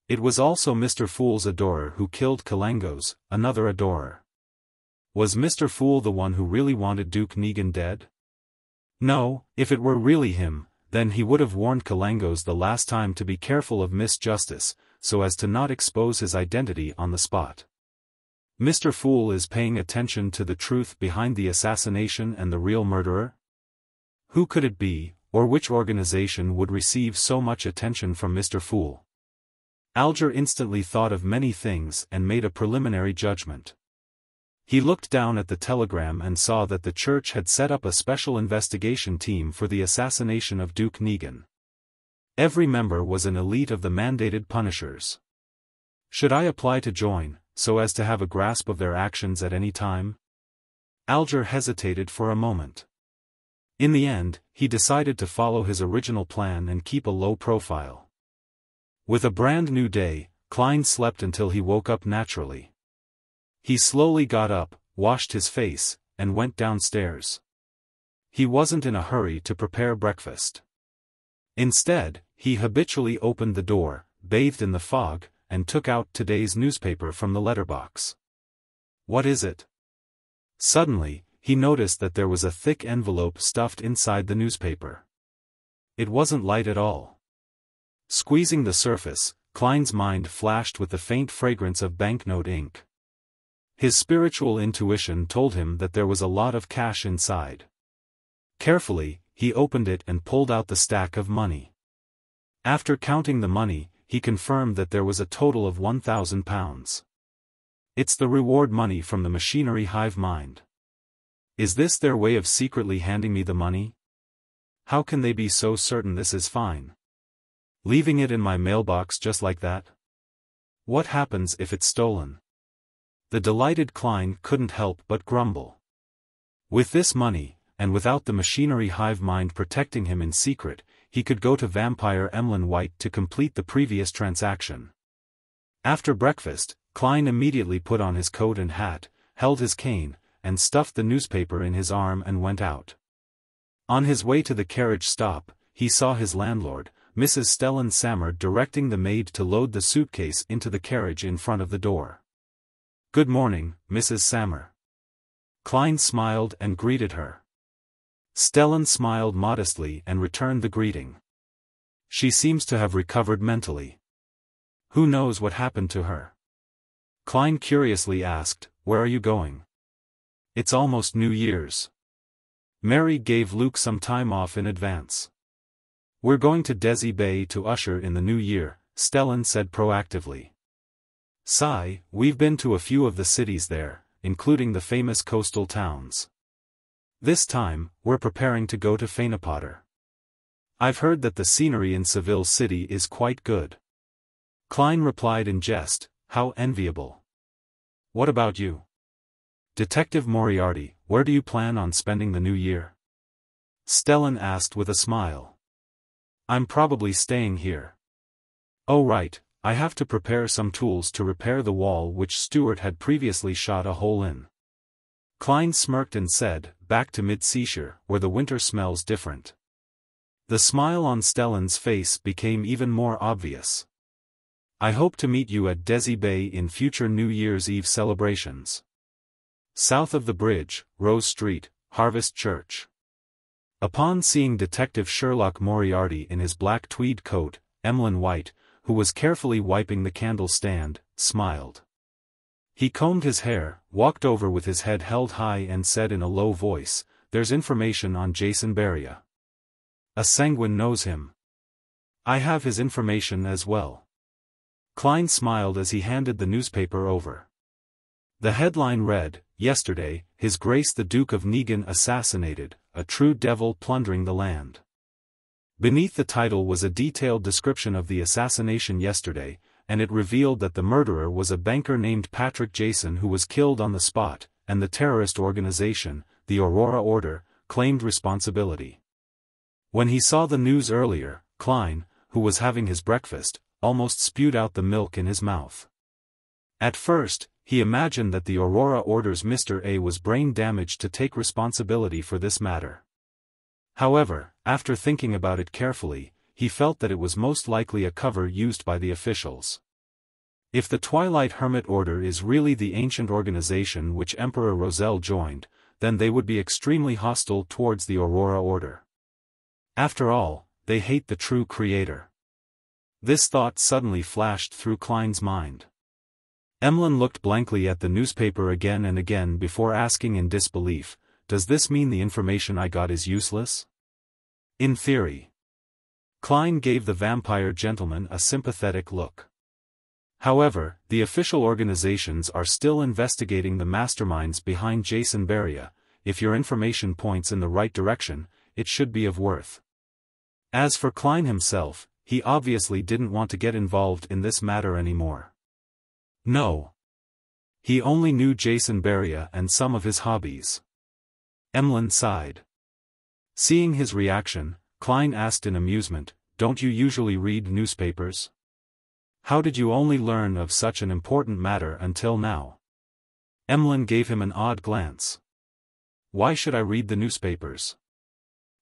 It was also Mr. Fool's adorer who killed Kalangos, another adorer. Was Mr. Fool the one who really wanted Duke Negan dead? No, if it were really him, then he would have warned Kalangos the last time to be careful of Miss Justice, so as to not expose his identity on the spot. Mr. Fool is paying attention to the truth behind the assassination and the real murderer? Who could it be, or which organization would receive so much attention from Mr. Fool. Alger instantly thought of many things and made a preliminary judgment. He looked down at the telegram and saw that the church had set up a special investigation team for the assassination of Duke Negan. Every member was an elite of the mandated punishers. Should I apply to join, so as to have a grasp of their actions at any time? Alger hesitated for a moment. In the end, he decided to follow his original plan and keep a low profile. With a brand new day, Klein slept until he woke up naturally. He slowly got up, washed his face, and went downstairs. He wasn't in a hurry to prepare breakfast. Instead, he habitually opened the door, bathed in the fog, and took out today's newspaper from the letterbox. What is it? Suddenly, he noticed that there was a thick envelope stuffed inside the newspaper. It wasn't light at all. Squeezing the surface, Klein's mind flashed with the faint fragrance of banknote ink. His spiritual intuition told him that there was a lot of cash inside. Carefully, he opened it and pulled out the stack of money. After counting the money, he confirmed that there was a total of £1,000. It's the reward money from the machinery hive mind. Is this their way of secretly handing me the money? How can they be so certain this is fine? Leaving it in my mailbox just like that? What happens if it's stolen? The delighted Klein couldn't help but grumble. With this money, and without the machinery hive mind protecting him in secret, he could go to vampire Emlyn White to complete the previous transaction. After breakfast, Klein immediately put on his coat and hat, held his cane, and stuffed the newspaper in his arm and went out. On his way to the carriage stop, he saw his landlord, Mrs. Stellan Sammer, directing the maid to load the suitcase into the carriage in front of the door. "Good morning, Mrs. Sammer." Klein smiled and greeted her. Stellan smiled modestly and returned the greeting. She seems to have recovered mentally. Who knows what happened to her? Klein curiously asked, "Where are you going?" "It's almost New Year's. Mary gave Luke some time off in advance. We're going to Desi Bay to usher in the new year," Stellan said proactively. "Sigh, we've been to a few of the cities there, including the famous coastal towns. This time, we're preparing to go to Fainapotter. I've heard that the scenery in Seville City is quite good." Klein replied in jest, "How enviable. What about you? Detective Moriarty, where do you plan on spending the new year?" Stellan asked with a smile. "I'm probably staying here." "Oh right, I have to prepare some tools to repair the wall which Stewart had previously shot a hole in." Klein smirked and said, "Back to mid-seashore, where the winter smells different." The smile on Stellan's face became even more obvious. "I hope to meet you at Desi Bay in future New Year's Eve celebrations. South of the bridge, Rose Street, Harvest Church." Upon seeing Detective Sherlock Moriarty in his black tweed coat, Emlyn White, who was carefully wiping the candle stand, smiled. He combed his hair, walked over with his head held high and said in a low voice, "There's information on Jason Beria. A sanguine knows him. I have his information as well." Klein smiled as he handed the newspaper over. The headline read, "Yesterday, His Grace the Duke of Negan assassinated, a true devil plundering the land." Beneath the title was a detailed description of the assassination yesterday, and it revealed that the murderer was a banker named Patrick Jason who was killed on the spot, and the terrorist organization, the Aurora Order, claimed responsibility. When he saw the news earlier, Klein, who was having his breakfast, almost spewed out the milk in his mouth. At first, he imagined that the Aurora Order's Mr. A was brain damaged to take responsibility for this matter. However, after thinking about it carefully, he felt that it was most likely a cover used by the officials. If the Twilight Hermit Order is really the ancient organization which Emperor Roselle joined, then they would be extremely hostile towards the Aurora Order. After all, they hate the true creator. This thought suddenly flashed through Klein's mind. Emlyn looked blankly at the newspaper again and again before asking in disbelief, "Does this mean the information I got is useless?" In theory. Klein gave the vampire gentleman a sympathetic look. However, the official organizations are still investigating the masterminds behind Jason Beria. If your information points in the right direction, it should be of worth. As for Klein himself, he obviously didn't want to get involved in this matter anymore. No. He only knew Jason Beria and some of his hobbies. Emlyn sighed. Seeing his reaction, Klein asked in amusement, "Don't you usually read newspapers? How did you only learn of such an important matter until now?" Emlyn gave him an odd glance. "Why should I read the newspapers?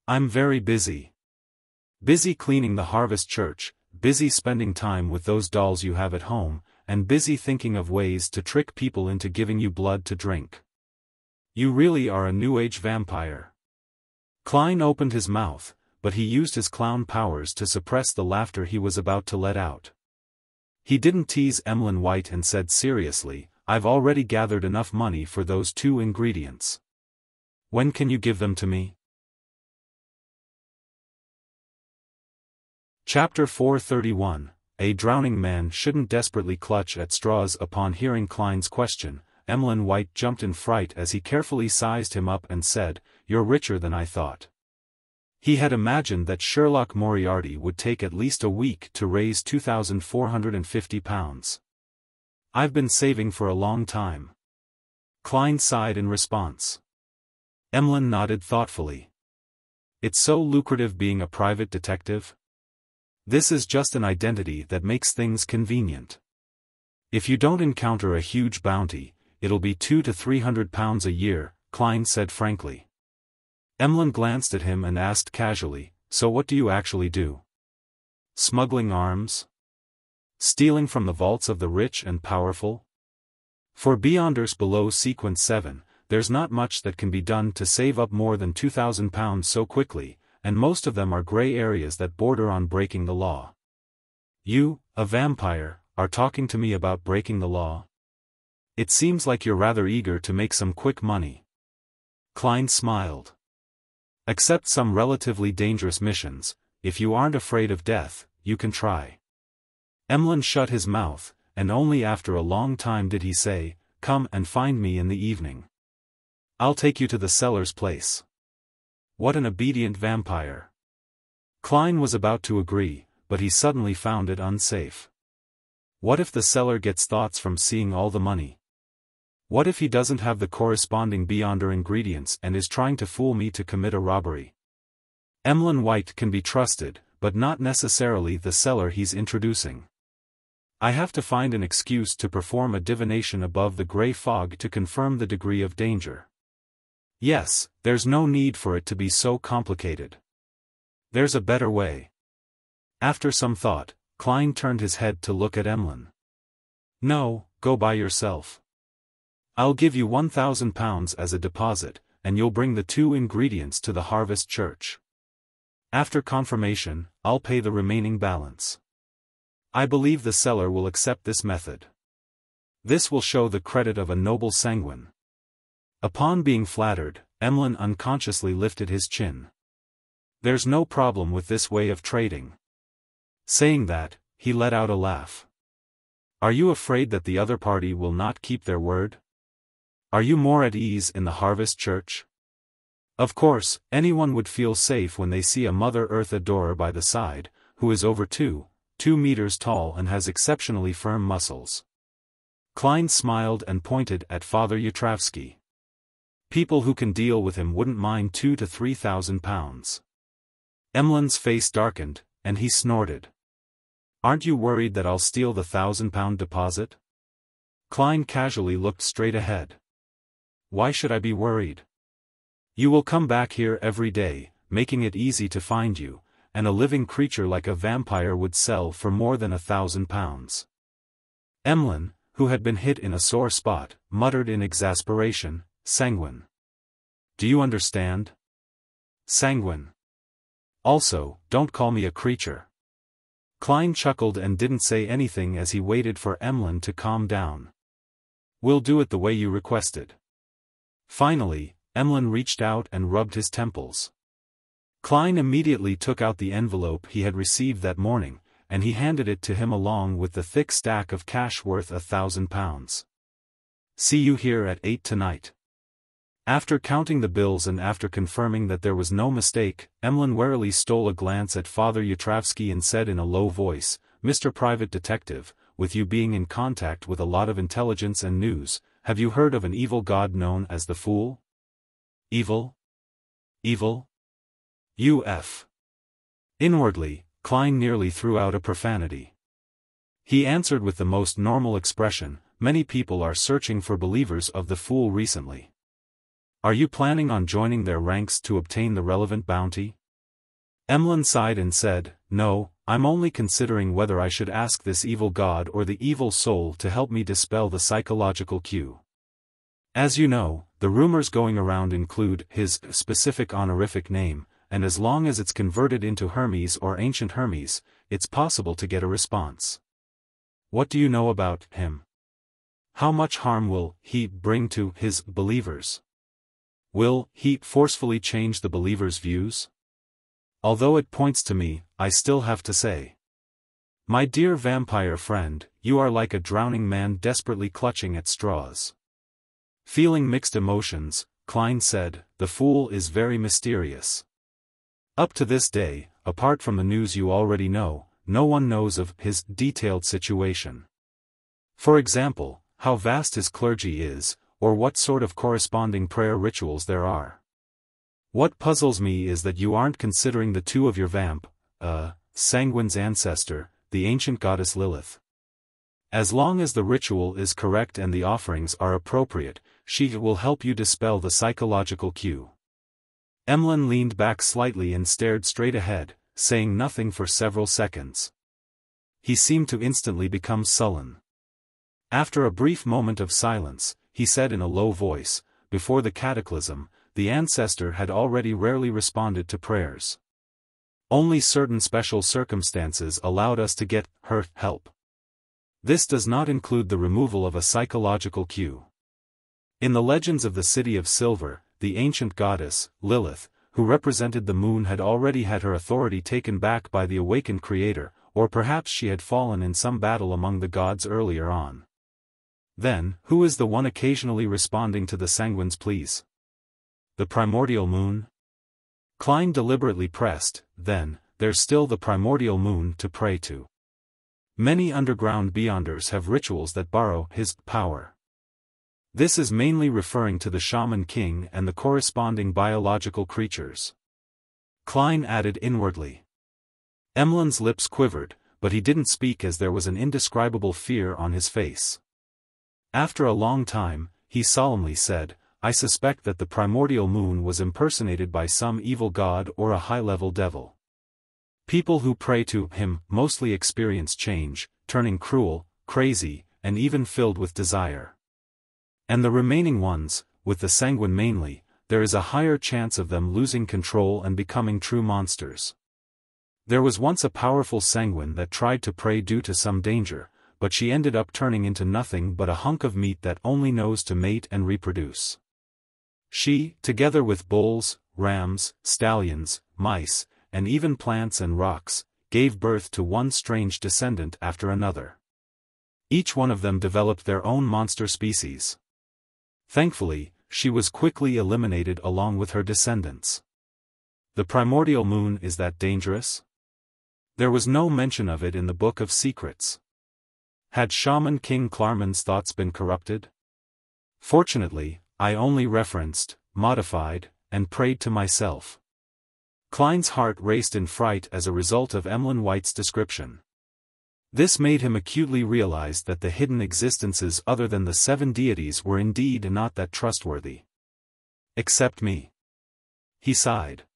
I'm very busy. Busy cleaning the Harvest Church, busy spending time with those dolls you have at home, and busy thinking of ways to trick people into giving you blood to drink. You really are a New Age vampire." Klein opened his mouth, but he used his clown powers to suppress the laughter he was about to let out. He didn't tease Emlyn White and said seriously, "I've already gathered enough money for those 2 ingredients. When can you give them to me?" Chapter 431. A drowning man shouldn't desperately clutch at straws. Upon hearing Klein's question, Emlyn White jumped in fright as he carefully sized him up and said, "You're richer than I thought." He had imagined that Sherlock Moriarty would take at least a week to raise £2,450. "I've been saving for a long time." Klein sighed in response. Emlyn nodded thoughtfully. "It's so lucrative being a private detective. This is just an identity that makes things convenient. If you don't encounter a huge bounty, it'll be £200 to £300 a year," Klein said frankly. Emlyn glanced at him and asked casually, "So what do you actually do? Smuggling arms? Stealing from the vaults of the rich and powerful?" For Beyonders below Sequence 7, there's not much that can be done to save up more than £2,000 so quickly, and most of them are grey areas that border on breaking the law. "You, a vampire, are talking to me about breaking the law? It seems like you're rather eager to make some quick money." Klein smiled. "Except some relatively dangerous missions, if you aren't afraid of death, you can try." Emlyn shut his mouth, and only after a long time did he say, "Come and find me in the evening. I'll take you to the Seller's place." What an obedient vampire. Klein was about to agree, but he suddenly found it unsafe. What if the Seller gets thoughts from seeing all the money? What if he doesn't have the corresponding Beyonder ingredients and is trying to fool me to commit a robbery? Emlyn White can be trusted, but not necessarily the Seller he's introducing. I have to find an excuse to perform a divination above the grey fog to confirm the degree of danger. Yes, there's no need for it to be so complicated. There's a better way. After some thought, Klein turned his head to look at Emlyn. "No, go by yourself. I'll give you £1,000 as a deposit, and you'll bring the 2 ingredients to the Harvest Church. After confirmation, I'll pay the remaining balance. I believe the Seller will accept this method. This will show the credit of a noble sanguine." Upon being flattered, Emlyn unconsciously lifted his chin. "There's no problem with this way of trading." Saying that, he let out a laugh. "Are you afraid that the other party will not keep their word? Are you more at ease in the Harvest Church? Of course, anyone would feel safe when they see a Mother Earth adorer by the side, who is over 2 meters tall and has exceptionally firm muscles." Klein smiled and pointed at Father Yatravsky. "People who can deal with him wouldn't mind £2,000 to £3,000. Emlyn's face darkened, and he snorted. "Aren't you worried that I'll steal the £1,000 deposit?" Klein casually looked straight ahead. "Why should I be worried? You will come back here every day, making it easy to find you, and a living creature like a vampire would sell for more than £1,000. Emlyn, who had been hit in a sore spot, muttered in exasperation, "Sanguine. Do you understand? Sanguine. Also, don't call me a creature." Klein chuckled and didn't say anything as he waited for Emlyn to calm down. "We'll do it the way you requested." Finally, Emlyn reached out and rubbed his temples. Klein immediately took out the envelope he had received that morning, and he handed it to him along with the thick stack of cash worth £1,000. See you here at 8 tonight. After counting the bills and after confirming that there was no mistake, Emlyn warily stole a glance at Father Yatravsky and said in a low voice, "Mr. Private Detective, with you being in contact with a lot of intelligence and news, have you heard of an evil god known as the Fool?" Evil? Evil? UF. Inwardly, Klein nearly threw out a profanity. He answered with the most normal expression, "Many people are searching for believers of the Fool recently. Are you planning on joining their ranks to obtain the relevant bounty?" Emlyn sighed and said, "No, I'm only considering whether I should ask this evil god or the evil soul to help me dispel the psychological cue. As you know, the rumors going around include his specific honorific name, and as long as it's converted into Hermes or Ancient Hermes, it's possible to get a response. What do you know about him? How much harm will he bring to his believers? Will he forcefully change the believers' views? Although it points to me, I still have to say. My dear vampire friend, you are like a drowning man desperately clutching at straws." Feeling mixed emotions, Klein said, "The Fool is very mysterious. Up to this day, apart from the news you already know, no one knows of his detailed situation. For example, how vast his clergy is, or what sort of corresponding prayer rituals there are. What puzzles me is that you aren't considering the two of your sanguine's ancestor, the ancient goddess Lilith. As long as the ritual is correct and the offerings are appropriate, she will help you dispel the psychological cue." Emlyn leaned back slightly and stared straight ahead, saying nothing for several seconds. He seemed to instantly become sullen. After a brief moment of silence, he said in a low voice, "Before the cataclysm, the ancestor had already rarely responded to prayers. Only certain special circumstances allowed us to get her help. This does not include the removal of a psychological cue. In the legends of the City of Silver, the ancient goddess, Lilith, who represented the moon, had already had her authority taken back by the awakened creator, or perhaps she had fallen in some battle among the gods earlier on. Then, who is the one occasionally responding to the sanguine's pleas? The primordial moon?" Klein deliberately pressed, "Then, there's still the primordial moon to pray to. Many underground beyonders have rituals that borrow his power. This is mainly referring to the shaman king and the corresponding biological creatures." Klein added inwardly. Emlyn's lips quivered, but he didn't speak as there was an indescribable fear on his face. After a long time, he solemnly said, "I suspect that the primordial moon was impersonated by some evil god or a high-level devil. People who pray to him mostly experience change, turning cruel, crazy, and even filled with desire. And the remaining ones, with the sanguine mainly, there is a higher chance of them losing control and becoming true monsters. There was once a powerful sanguine that tried to pray due to some danger, but she ended up turning into nothing but a hunk of meat that only knows to mate and reproduce. She, together with bulls, rams, stallions, mice, and even plants and rocks, gave birth to one strange descendant after another. Each one of them developed their own monster species. Thankfully, she was quickly eliminated along with her descendants. The primordial moon is that dangerous? There was no mention of it in the Book of Secrets. Had Shaman King Klarman's thoughts been corrupted? Fortunately, I only referenced, modified, and prayed to myself." Klein's heart raced in fright as a result of Emlyn White's description. This made him acutely realize that the hidden existences other than the 7 deities were indeed not that trustworthy. "Except me." He sighed.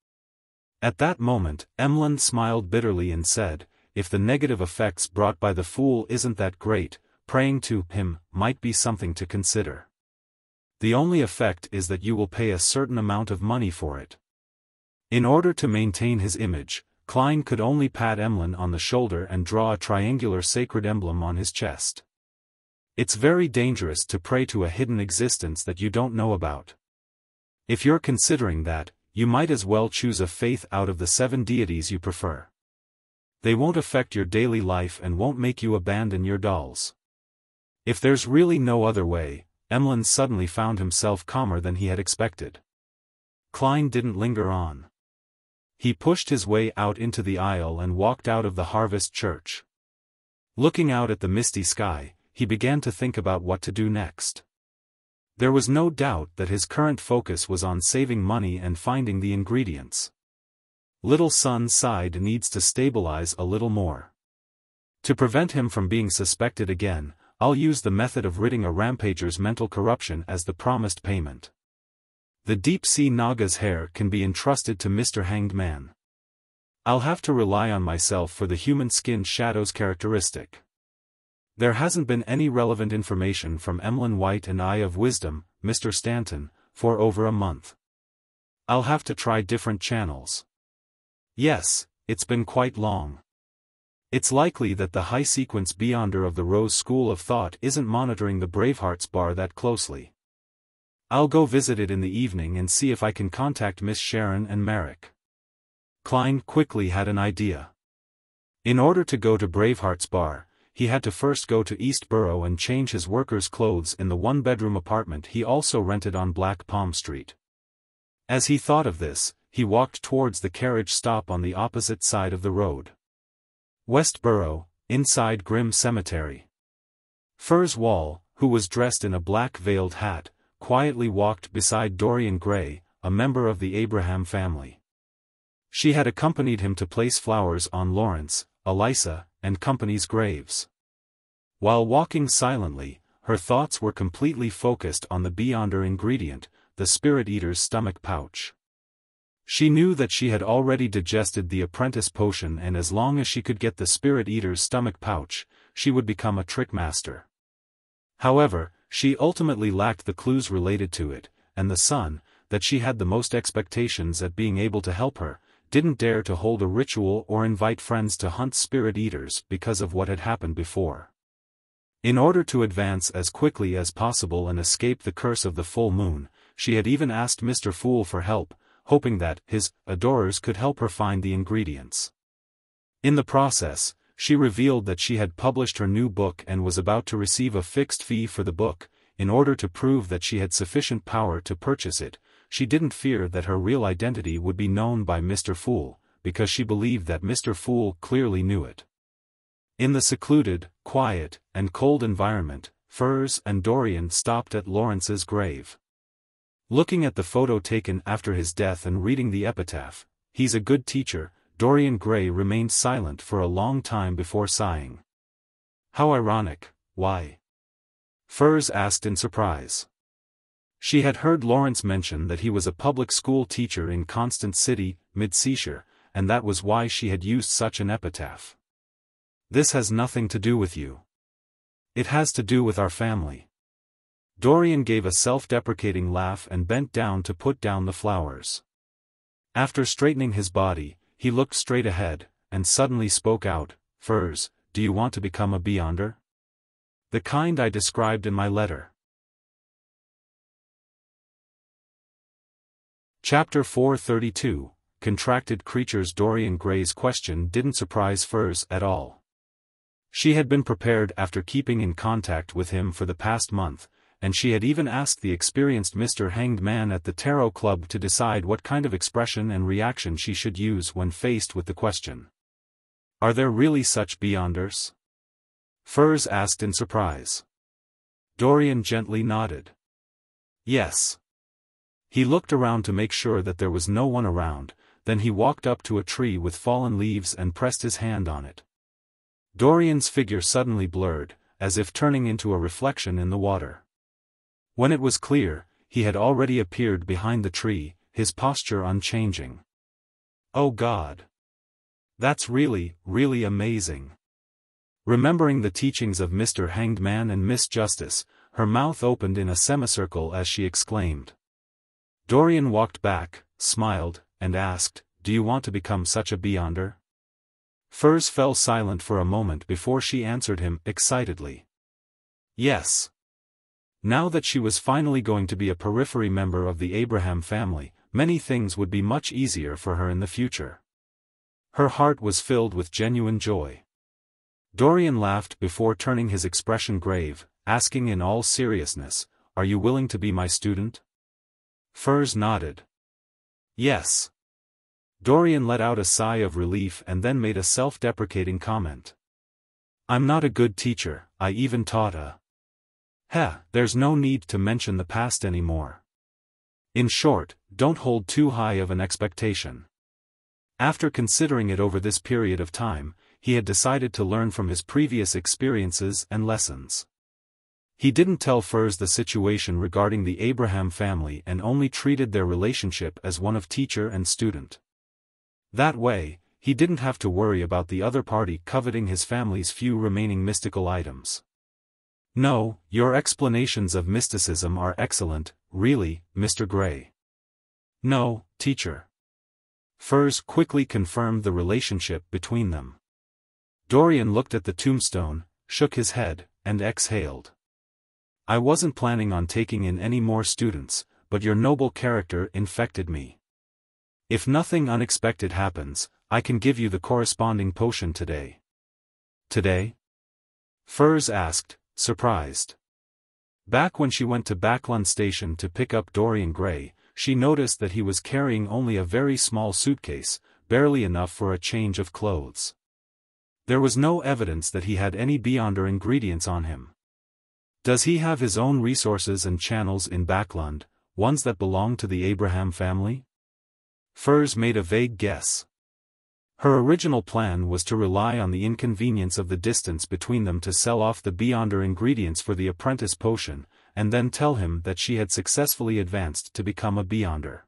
At that moment, Emlyn smiled bitterly and said, "If the negative effects brought by the Fool isn't that great, praying to him might be something to consider. The only effect is that you will pay a certain amount of money for it." In order to maintain his image, Klein could only pat Emlyn on the shoulder and draw a triangular sacred emblem on his chest. "It's very dangerous to pray to a hidden existence that you don't know about. If you're considering that, you might as well choose a faith out of the 7 deities you prefer. They won't affect your daily life and won't make you abandon your dolls. If there's really no other way, Emlyn suddenly found himself calmer than he had expected. Klein didn't linger on. He pushed his way out into the aisle and walked out of the Harvest Church. Looking out at the misty sky, he began to think about what to do next. There was no doubt that his current focus was on saving money and finding the ingredients. Little Son's side needs to stabilize a little more. To prevent him from being suspected again, I'll use the method of ridding a rampager's mental corruption as the promised payment. The deep-sea Naga's hair can be entrusted to Mr. Hanged Man. I'll have to rely on myself for the human skin shadows characteristic. There hasn't been any relevant information from Emlyn White and Eye of Wisdom, Mr. Stanton, for over a month. I'll have to try different channels. Yes, it's been quite long. It's likely that the high-sequence Beyonder of the Rose School of Thought isn't monitoring the Bravehearts bar that closely. I'll go visit it in the evening and see if I can contact Miss Sharon and Merrick. Klein quickly had an idea. In order to go to Braveheart's bar, he had to first go to East Borough and change his workers' clothes in the one-bedroom apartment he also rented on Black Palm Street. As he thought of this, he walked towards the carriage stop on the opposite side of the road. West Borough, inside Grim Cemetery. Furs Wall, who was dressed in a black veiled hat, quietly walked beside Dorian Gray, a member of the Abraham family. She had accompanied him to place flowers on Lawrence, Elisa, and Company's graves. While walking silently, her thoughts were completely focused on the Beyonder ingredient, the Spirit Eater's stomach pouch. She knew that she had already digested the apprentice potion, and as long as she could get the Spirit Eater's stomach pouch, she would become a trick master. However, she ultimately lacked the clues related to it, and the son, that she had the most expectations at being able to help her, didn't dare to hold a ritual or invite friends to hunt Spirit Eaters because of what had happened before. In order to advance as quickly as possible and escape the curse of the full moon, she had even asked Mr. Fool for help, hoping that his adorers could help her find the ingredients. In the process, she revealed that she had published her new book and was about to receive a fixed fee for the book. In order to prove that she had sufficient power to purchase it, she didn't fear that her real identity would be known by Mr. Fool, because she believed that Mr. Fool clearly knew it. In the secluded, quiet, and cold environment, Furs and Dorian stopped at Lawrence's grave. Looking at the photo taken after his death and reading the epitaph, "He's a good teacher," Dorian Gray remained silent for a long time before sighing. "How ironic, why?" Furs asked in surprise. She had heard Lawrence mention that he was a public school teacher in Constant City, Mid-Seashire, and that was why she had used such an epitaph. "This has nothing to do with you. It has to do with our family." Dorian gave a self-deprecating laugh and bent down to put down the flowers. After straightening his body, he looked straight ahead, and suddenly spoke out, "Furs, do you want to become a Beyonder? The kind I described in my letter." Chapter 432, Contracted Creatures. Dorian Gray's question didn't surprise Furs at all. She had been prepared after keeping in contact with him for the past month, and she had even asked the experienced Mr. Hanged Man at the Tarot Club to decide what kind of expression and reaction she should use when faced with the question. "Are there really such Beyonders?" Furs asked in surprise. Dorian gently nodded. "Yes." He looked around to make sure that there was no one around, then he walked up to a tree with fallen leaves and pressed his hand on it. Dorian's figure suddenly blurred, as if turning into a reflection in the water. When it was clear, he had already appeared behind the tree, his posture unchanging. "Oh God! That's really, really amazing." Remembering the teachings of Mr. Hanged Man and Miss Justice, her mouth opened in a semicircle as she exclaimed. Dorian walked back, smiled, and asked, "Do you want to become such a Beyonder?" Furs fell silent for a moment before she answered him excitedly. "Yes." Now that she was finally going to be a periphery member of the Abraham family, many things would be much easier for her in the future. Her heart was filled with genuine joy. Dorian laughed before turning his expression grave, asking in all seriousness, "Are you willing to be my student?" Furs nodded. "Yes." Dorian let out a sigh of relief and then made a self-deprecating comment. "I'm not a good teacher, I even taught a..." There's no need to mention the past anymore. In short, don't hold too high of an expectation. After considering it over this period of time, he had decided to learn from his previous experiences and lessons. He didn't tell Furs the situation regarding the Abraham family and only treated their relationship as one of teacher and student. That way, he didn't have to worry about the other party coveting his family's few remaining mystical items. "No, your explanations of mysticism are excellent, really, Mr. Gray." "No, teacher." Furs quickly confirmed the relationship between them. Dorian looked at the tombstone, shook his head, and exhaled. "I wasn't planning on taking in any more students, but your noble character infected me. If nothing unexpected happens, I can give you the corresponding potion today." "Today?" Furs asked, surprised. Back when she went to Backlund Station to pick up Dorian Gray, she noticed that he was carrying only a very small suitcase, barely enough for a change of clothes. There was no evidence that he had any Beyonder ingredients on him. Does he have his own resources and channels in Backlund, ones that belong to the Abraham family? Furs made a vague guess. Her original plan was to rely on the inconvenience of the distance between them to sell off the Beyonder ingredients for the apprentice potion, and then tell him that she had successfully advanced to become a Beyonder.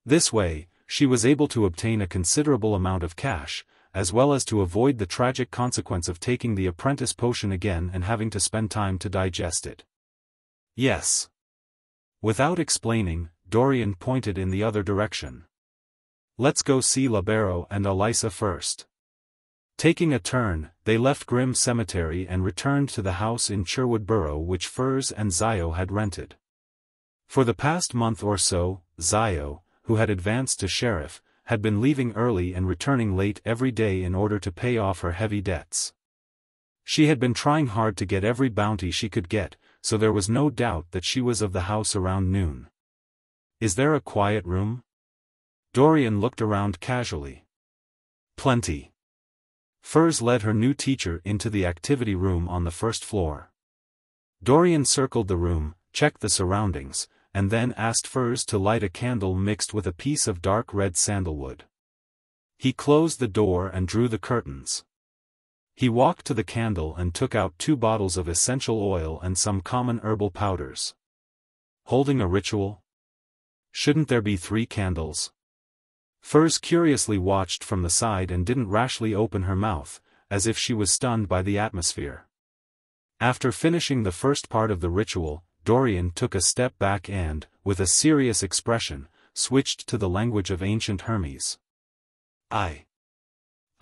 This way, she was able to obtain a considerable amount of cash, as well as to avoid the tragic consequence of taking the apprentice potion again and having to spend time to digest it. "Yes." Without explaining, Dorian pointed in the other direction. "Let's go see Libero and Elisa first." Taking a turn, they left Grim Cemetery and returned to the house in Sherwood Borough which Furs and Zio had rented. For the past month or so, Zio, who had advanced to sheriff, had been leaving early and returning late every day in order to pay off her heavy debts. She had been trying hard to get every bounty she could get, so there was no doubt that she was of the house around noon. "Is there a quiet room?" Dorian looked around casually. "Plenty." Furs led her new teacher into the activity room on the first floor. Dorian circled the room, checked the surroundings, and then asked Furs to light a candle mixed with a piece of dark red sandalwood. He closed the door and drew the curtains. He walked to the candle and took out 2 bottles of essential oil and some common herbal powders. Holding a ritual? Shouldn't there be 3 candles? Furs curiously watched from the side and didn't rashly open her mouth, as if she was stunned by the atmosphere. After finishing the first part of the ritual, Dorian took a step back and, with a serious expression, switched to the language of ancient Hermes. I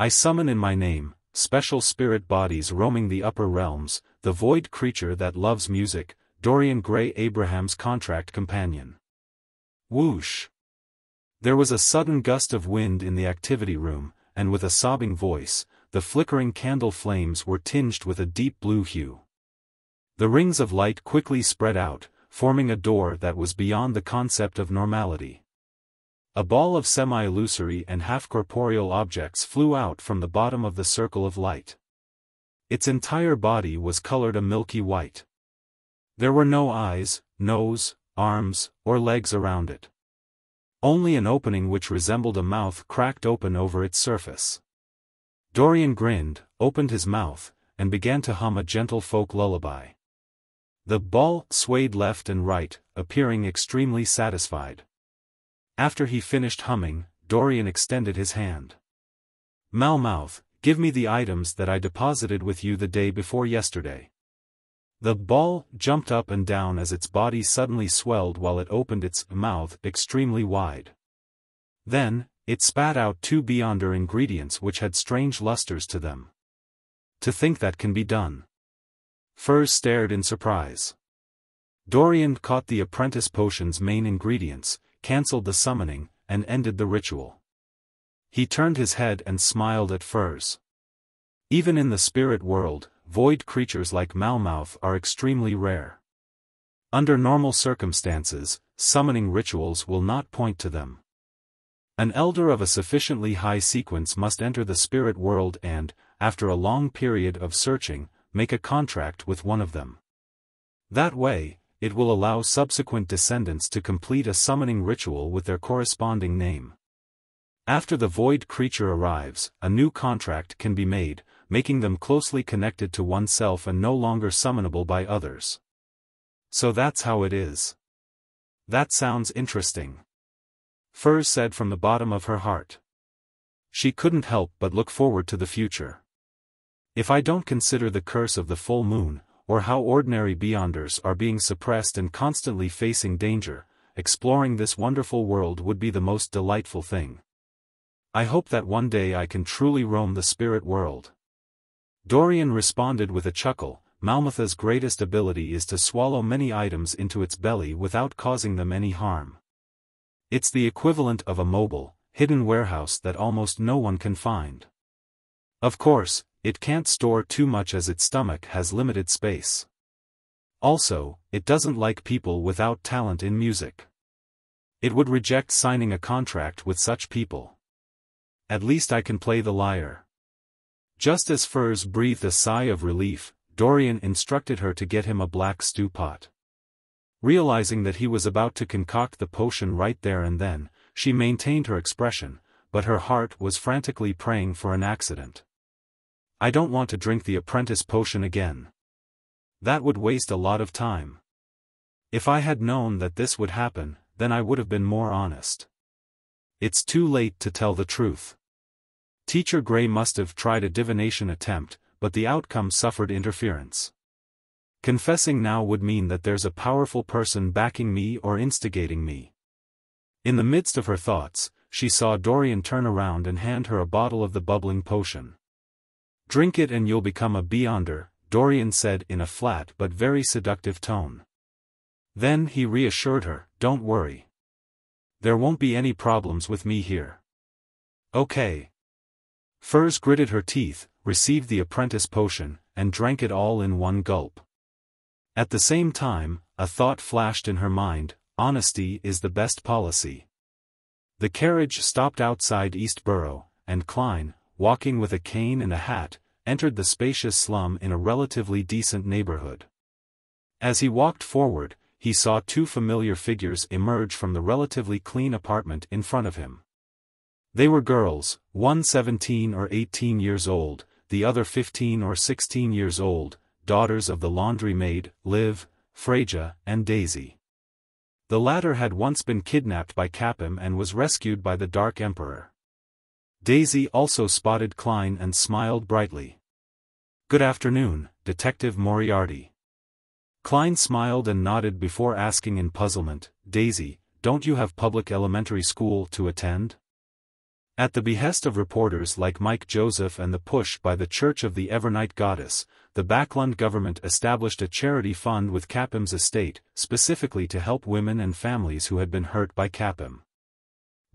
summon in my name, special spirit bodies roaming the upper realms, the void creature that loves music, Dorian Gray, Abraham's contract companion." Whoosh! There was a sudden gust of wind in the activity room, and with a sobbing voice, the flickering candle flames were tinged with a deep blue hue. The rings of light quickly spread out, forming a door that was beyond the concept of normality. A ball of semi-illusory and half-corporeal objects flew out from the bottom of the circle of light. Its entire body was colored a milky white. There were no eyes, nose, arms, or legs around it. Only an opening which resembled a mouth cracked open over its surface. Dorian grinned, opened his mouth, and began to hum a gentle folk lullaby. The ball swayed left and right, appearing extremely satisfied. After he finished humming, Dorian extended his hand. "Malmouth, give me the items that I deposited with you the day before yesterday." The ball jumped up and down as its body suddenly swelled while it opened its mouth extremely wide. Then, it spat out 2 Beyonder ingredients which had strange lusters to them. "To think that can be done." Furs stared in surprise. Dorian caught the apprentice potion's main ingredients, cancelled the summoning, and ended the ritual. He turned his head and smiled at Furs. Even in the spirit world, void creatures like Malmouth are extremely rare. Under normal circumstances, summoning rituals will not point to them. An elder of a sufficiently high sequence must enter the spirit world and, after a long period of searching, make a contract with one of them. That way, it will allow subsequent descendants to complete a summoning ritual with their corresponding name. After the void creature arrives, a new contract can be made, making them closely connected to oneself and no longer summonable by others. So that's how it is. That sounds interesting. Furs said from the bottom of her heart. She couldn't help but look forward to the future. If I don't consider the curse of the full moon, or how ordinary beyonders are being suppressed and constantly facing danger, exploring this wonderful world would be the most delightful thing. I hope that one day I can truly roam the spirit world. Dorian responded with a chuckle. Malmutha's greatest ability is to swallow many items into its belly without causing them any harm. It's the equivalent of a mobile, hidden warehouse that almost no one can find. Of course, it can't store too much as its stomach has limited space. Also, it doesn't like people without talent in music. It would reject signing a contract with such people. At least I can play the lyre. Just as Furs breathed a sigh of relief, Dorian instructed her to get him a black stew pot. Realizing that he was about to concoct the potion right there and then, she maintained her expression, but her heart was frantically praying for an accident. I don't want to drink the apprentice potion again. That would waste a lot of time. If I had known that this would happen, then I would have been more honest. It's too late to tell the truth. Teacher Gray must have tried a divination attempt, but the outcome suffered interference. Confessing now would mean that there's a powerful person backing me or instigating me. In the midst of her thoughts, she saw Dorian turn around and hand her a bottle of the bubbling potion. Drink it and you'll become a beyonder, Dorian said in a flat but very seductive tone. Then he reassured her, don't worry. There won't be any problems with me here. Okay. Furs gritted her teeth, received the apprentice potion, and drank it all in one gulp. At the same time, a thought flashed in her mind: honesty is the best policy. The carriage stopped outside East Borough, and Klein, walking with a cane and a hat, entered the spacious slum in a relatively decent neighborhood. As he walked forward, he saw two familiar figures emerge from the relatively clean apartment in front of him. They were girls, one 17 or 18 years old, the other 15 or 16 years old, daughters of the laundry maid, Liv, Freja, and Daisy. The latter had once been kidnapped by Capim and was rescued by the Dark Emperor. Daisy also spotted Klein and smiled brightly. Good afternoon, Detective Moriarty. Klein smiled and nodded before asking in puzzlement, Daisy, don't you have public elementary school to attend? At the behest of reporters like Mike Joseph and the push by the Church of the Evernight Goddess, the Backlund government established a charity fund with Capim's estate, specifically to help women and families who had been hurt by Capim.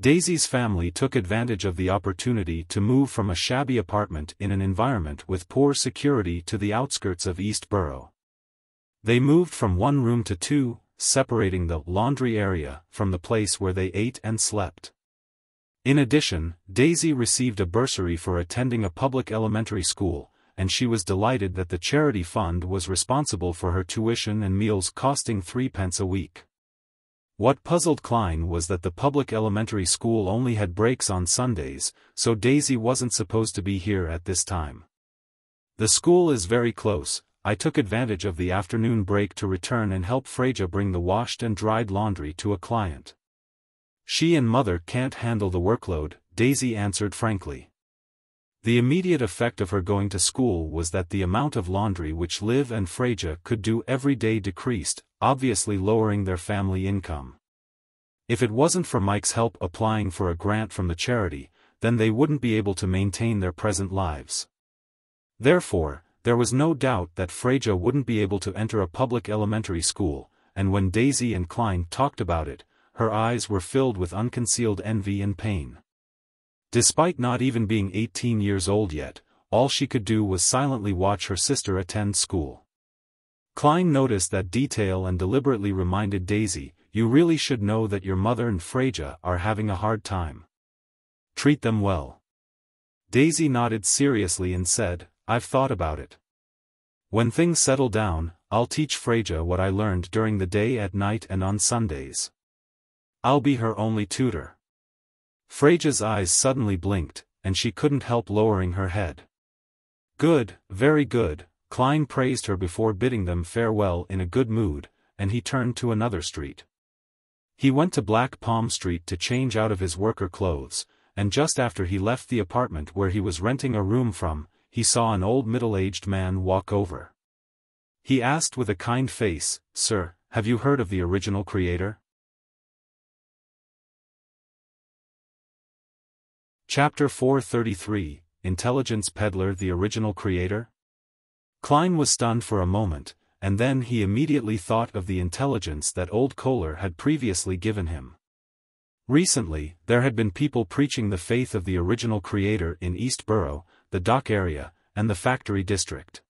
Daisy's family took advantage of the opportunity to move from a shabby apartment in an environment with poor security to the outskirts of East Borough. They moved from one room to two, separating the laundry area from the place where they ate and slept. In addition, Daisy received a bursary for attending a public elementary school, and she was delighted that the charity fund was responsible for her tuition and meals costing 3 pence a week. What puzzled Klein was that the public elementary school only had breaks on Sundays, so Daisy wasn't supposed to be here at this time. The school is very close. I took advantage of the afternoon break to return and help Freja bring the washed and dried laundry to a client. She and Mother can't handle the workload, Daisy answered frankly. The immediate effect of her going to school was that the amount of laundry which Liv and Freja could do every day decreased, obviously lowering their family income. If it wasn't for Mike's help applying for a grant from the charity, then they wouldn't be able to maintain their present lives. Therefore, there was no doubt that Freja wouldn't be able to enter a public elementary school, and when Daisy and Klein talked about it, her eyes were filled with unconcealed envy and pain. Despite not even being 18 years old yet, all she could do was silently watch her sister attend school. Klein noticed that detail and deliberately reminded Daisy, "You really should know that your mother and Freyja are having a hard time. Treat them well." Daisy nodded seriously and said, "I've thought about it. When things settle down, I'll teach Freyja what I learned during the day, at night and on Sundays. I'll be her only tutor." Freyja's eyes suddenly blinked, and she couldn't help lowering her head. "Good, very good," Klein praised her before bidding them farewell in a good mood, and he turned to another street. He went to Black Palm Street to change out of his worker clothes, and just after he left the apartment where he was renting a room from, he saw an old middle-aged man walk over. He asked with a kind face, "Sir, have you heard of the original creator?" Chapter 433, Intelligence Peddler, the original creator? Klein was stunned for a moment, and then he immediately thought of the intelligence that old Kohler had previously given him. Recently, there had been people preaching the faith of the original creator in East Borough, the dock area, and the factory district.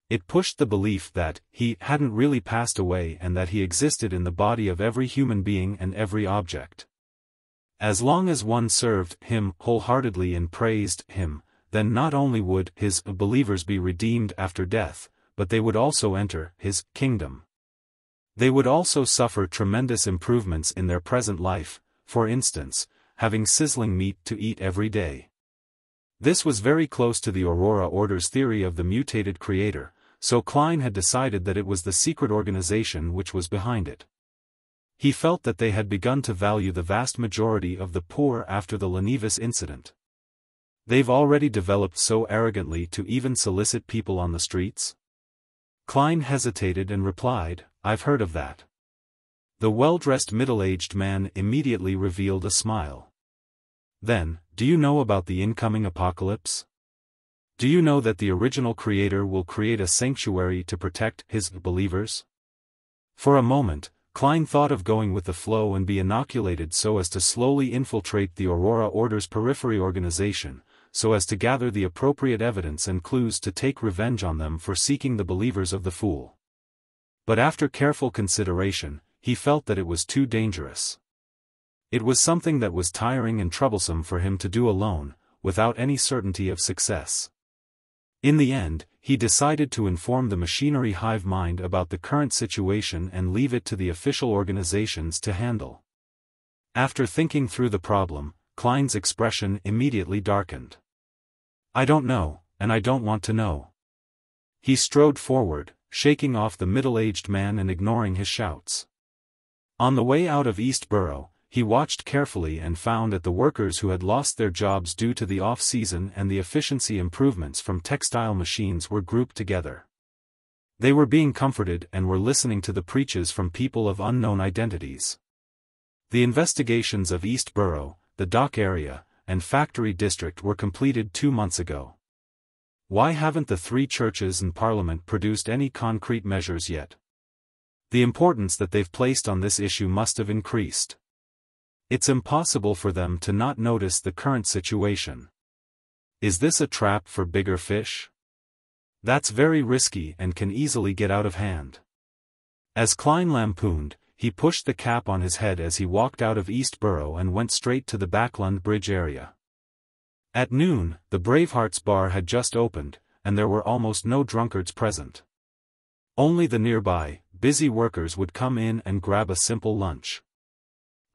It pushed the belief that he hadn't really passed away and that he existed in the body of every human being and every object. As long as one served him wholeheartedly and praised him, then not only would his believers be redeemed after death, but they would also enter his kingdom. They would also suffer tremendous improvements in their present life, for instance, having sizzling meat to eat every day. This was very close to the Aurora Order's theory of the mutated creator, so Klein had decided that it was the secret organization which was behind it. He felt that they had begun to value the vast majority of the poor after the Lenivus incident. They've already developed so arrogantly to even solicit people on the streets? Klein hesitated and replied, "I've heard of that." The well-dressed middle-aged man immediately revealed a smile. "Then, do you know about the incoming apocalypse? Do you know that the original creator will create a sanctuary to protect his believers?" For a moment, Klein thought of going with the flow and be inoculated so as to slowly infiltrate the Aurora Order's periphery organization, so as to gather the appropriate evidence and clues to take revenge on them for seeking the believers of the fool. But after careful consideration, he felt that it was too dangerous. It was something that was tiring and troublesome for him to do alone, without any certainty of success. In the end, he decided to inform the machinery hive mind about the current situation and leave it to the official organizations to handle. After thinking through the problem, Klein's expression immediately darkened. "I don't know, and I don't want to know." He strode forward, shaking off the middle-aged man and ignoring his shouts. On the way out of East Borough, he watched carefully and found that the workers who had lost their jobs due to the off-season and the efficiency improvements from textile machines were grouped together. They were being comforted and were listening to the preaches from people of unknown identities. The investigations of East Borough, the dock area, and factory district were completed 2 months ago. Why haven't the 3 churches and Parliament produced any concrete measures yet? The importance that they've placed on this issue must have increased. It's impossible for them to not notice the current situation. Is this a trap for bigger fish? That's very risky and can easily get out of hand. As Klein lampooned, he pushed the cap on his head as he walked out of East Borough and went straight to the Backland Bridge area. At noon, the Bravehearts bar had just opened, and there were almost no drunkards present. Only the nearby, busy workers would come in and grab a simple lunch.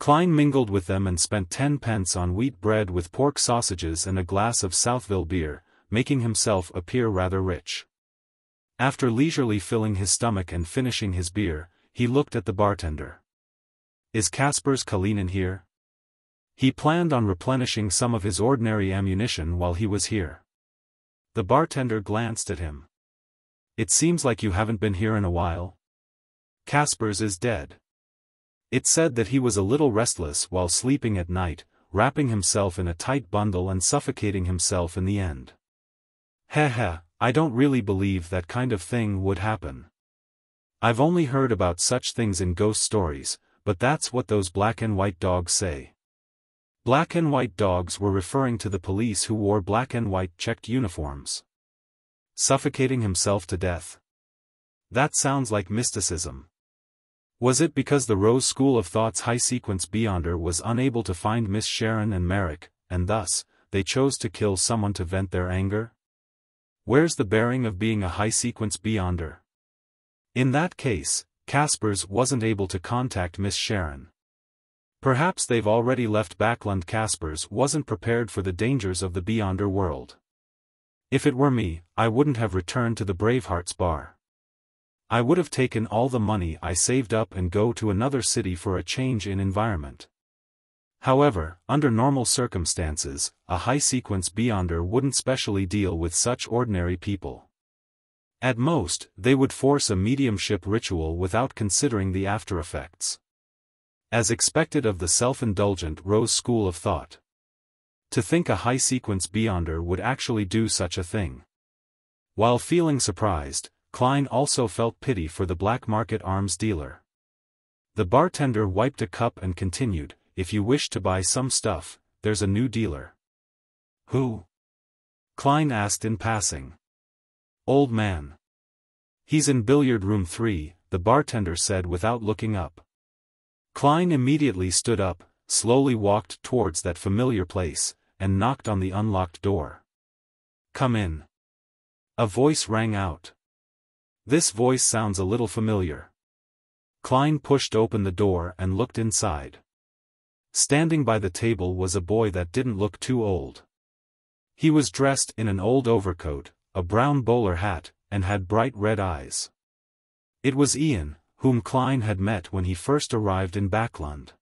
Klein mingled with them and spent 10 pence on wheat bread with pork sausages and a glass of Southville beer, making himself appear rather rich. After leisurely filling his stomach and finishing his beer, he looked at the bartender. "Is Kasper's Kalinin here?" He planned on replenishing some of his ordinary ammunition while he was here. The bartender glanced at him. "It seems like you haven't been here in a while." "Kasper's is dead." It said that he was a little restless while sleeping at night, wrapping himself in a tight bundle and suffocating himself in the end. Heh, I don't really believe that kind of thing would happen. I've only heard about such things in ghost stories, but that's what those black and white dogs say. Black and white dogs were referring to the police who wore black and white checked uniforms. Suffocating himself to death. That sounds like mysticism. Was it because the Rose School of Thought's high-sequence Beyonder was unable to find Miss Sharon and Merrick, and thus, they chose to kill someone to vent their anger? Where's the bearing of being a high-sequence Beyonder? In that case, Caspers wasn't able to contact Miss Sharon. Perhaps they've already left Backlund. Caspers wasn't prepared for the dangers of the Beyonder world. If it were me, I wouldn't have returned to the Bravehearts bar. I would have taken all the money I saved up and go to another city for a change in environment. However, under normal circumstances, a high-sequence Beyonder wouldn't specially deal with such ordinary people. At most, they would force a mediumship ritual without considering the aftereffects. As expected of the self-indulgent Rose School of Thought. To think a high-sequence Beyonder would actually do such a thing. While feeling surprised, Klein also felt pity for the black market arms dealer. The bartender wiped a cup and continued, "If you wish to buy some stuff, there's a new dealer." "Who?" Klein asked in passing. "Old man. He's in billiard room 3, the bartender said without looking up. Klein immediately stood up, slowly walked towards that familiar place, and knocked on the unlocked door. "Come in." A voice rang out. This voice sounds a little familiar. Klein pushed open the door and looked inside. Standing by the table was a boy that didn't look too old. He was dressed in an old overcoat, a brown bowler hat, and had bright red eyes. It was Ian, whom Klein had met when he first arrived in Backlund.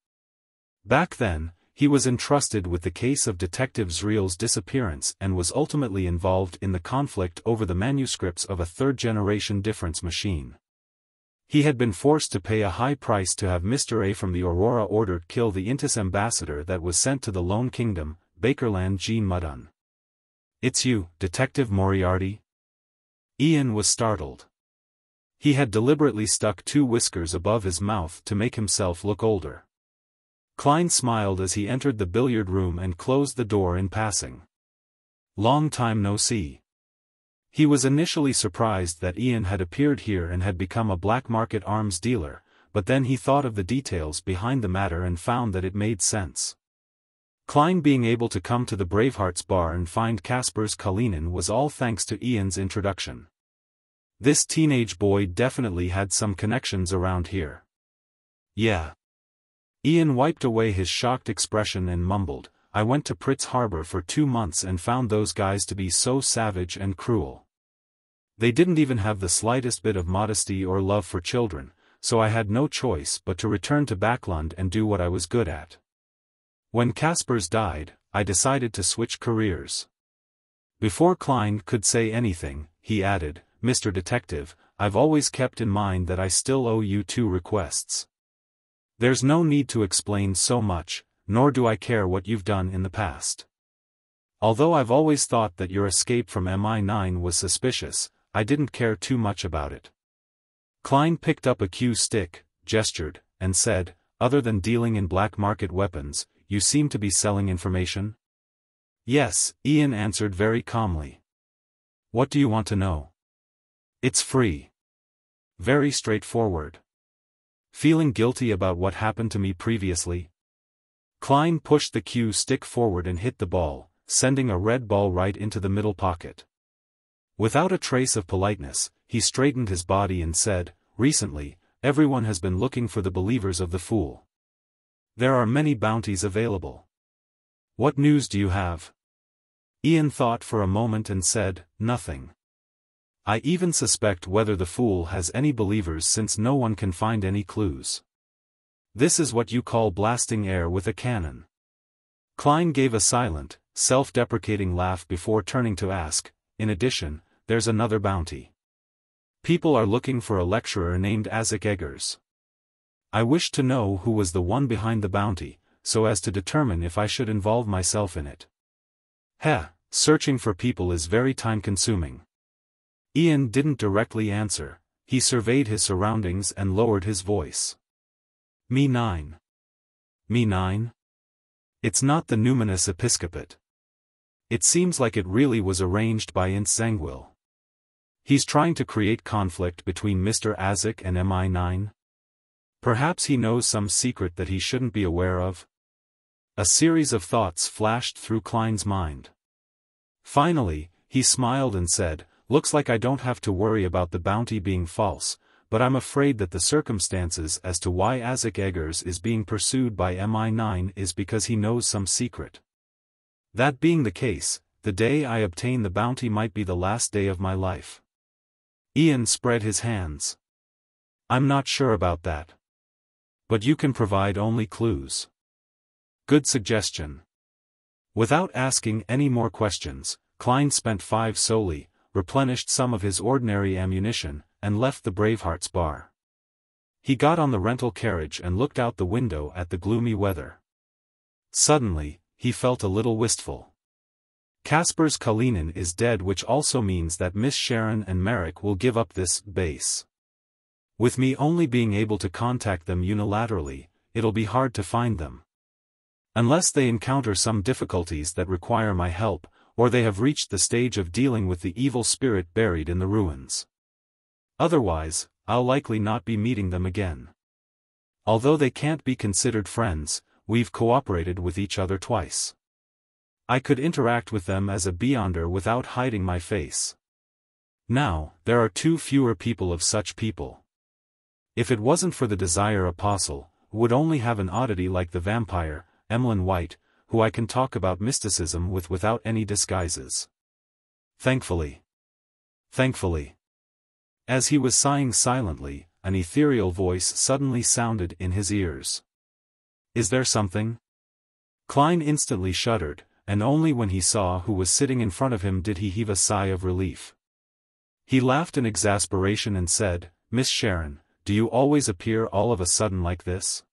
Back then, he was entrusted with the case of Detective Zreel's disappearance and was ultimately involved in the conflict over the manuscripts of a third-generation difference machine. He had been forced to pay a high price to have Mr. A from the Aurora ordered kill the Intis ambassador that was sent to the Lone Kingdom, Bakerland Jean Mudun. "It's you, Detective Moriarty?" Ian was startled. He had deliberately stuck 2 whiskers above his mouth to make himself look older. Klein smiled as he entered the billiard room and closed the door in passing. "Long time no see." He was initially surprised that Ian had appeared here and had become a black market arms dealer, but then he thought of the details behind the matter and found that it made sense. Klein being able to come to the Bravehearts bar and find Caspers Kalinin was all thanks to Ian's introduction. This teenage boy definitely had some connections around here. "Yeah." Ian wiped away his shocked expression and mumbled, "I went to Pritz Harbor for 2 months and found those guys to be so savage and cruel. They didn't even have the slightest bit of modesty or love for children, so I had no choice but to return to Backlund and do what I was good at. When Caspers died, I decided to switch careers." Before Klein could say anything, he added, "Mr. Detective, I've always kept in mind that I still owe you 2 requests. There's no need to explain so much, nor do I care what you've done in the past. Although I've always thought that your escape from MI9 was suspicious, I didn't care too much about it." Klein picked up a cue stick, gestured, and said, "Other than dealing in black market weapons, you seem to be selling information?" "Yes," Ian answered very calmly. "What do you want to know?" "It's free. Very straightforward. Feeling guilty about what happened to me previously?" Klein pushed the cue stick forward and hit the ball, sending a red ball right into the middle pocket. Without a trace of politeness, he straightened his body and said, "Recently, everyone has been looking for the believers of the Fool. There are many bounties available. What news do you have?" Ian thought for a moment and said, "Nothing. I even suspect whether the Fool has any believers since no one can find any clues. This is what you call blasting air with a cannon." Klein gave a silent, self-deprecating laugh before turning to ask, "In addition, there's another bounty. People are looking for a lecturer named Isaac Eggers. I wish to know who was the one behind the bounty, so as to determine if I should involve myself in it. Searching for people is very time-consuming." Ian didn't directly answer, he surveyed his surroundings and lowered his voice. Me 9. Me 9? It's not the numinous episcopate. It seems like it really was arranged by Ince Zangwill. He's trying to create conflict between Mr. Azek and MI9? Perhaps he knows some secret that he shouldn't be aware of? A series of thoughts flashed through Klein's mind. Finally, he smiled and said, "Looks like I don't have to worry about the bounty being false, but I'm afraid that the circumstances as to why Azek Eggers is being pursued by MI9 is because he knows some secret. That being the case, the day I obtain the bounty might be the last day of my life." Ian spread his hands. "I'm not sure about that. But you can provide only clues." "Good suggestion." Without asking any more questions, Klein spent 5 solely, replenished some of his ordinary ammunition, and left the Bravehearts bar. He got on the rental carriage and looked out the window at the gloomy weather. Suddenly, he felt a little wistful. Casper's Kalinin is dead, which also means that Miss Sharon and Merrick will give up this base. With me only being able to contact them unilaterally, it'll be hard to find them. Unless they encounter some difficulties that require my help, or they have reached the stage of dealing with the evil spirit buried in the ruins. Otherwise, I'll likely not be meeting them again. Although they can't be considered friends, we've cooperated with each other twice. I could interact with them as a Beyonder without hiding my face. Now, there are 2 fewer people of such people. If it wasn't for the Desire Apostle, who would only have an oddity like the vampire, Emlyn White, who I can talk about mysticism with without any disguises. Thankfully. As he was sighing silently, an ethereal voice suddenly sounded in his ears. "Is there something?" Klein instantly shuddered, and only when he saw who was sitting in front of him did he heave a sigh of relief. He laughed in exasperation and said, "Miss Sharon, do you always appear all of a sudden like this?"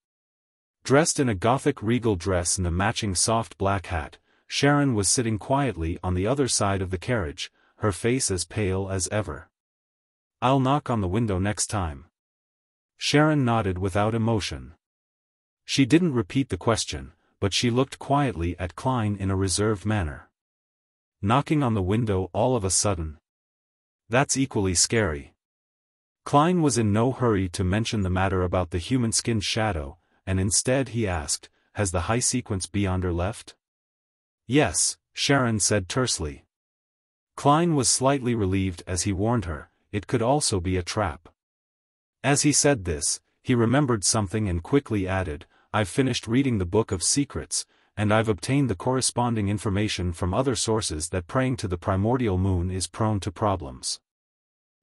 Dressed in a Gothic regal dress and a matching soft black hat, Sharon was sitting quietly on the other side of the carriage, her face as pale as ever. "I'll knock on the window next time." Sharon nodded without emotion. She didn't repeat the question, but she looked quietly at Klein in a reserved manner. Knocking on the window all of a sudden? That's equally scary. Klein was in no hurry to mention the matter about the human-skinned shadow, and instead he asked, "Has the high-sequence Beyonder left?" "Yes," Sharon said tersely. Klein was slightly relieved as he warned her, it could also be a trap. As he said this, he remembered something and quickly added, "I've finished reading the Book of Secrets, and I've obtained the corresponding information from other sources that praying to the primordial moon is prone to problems.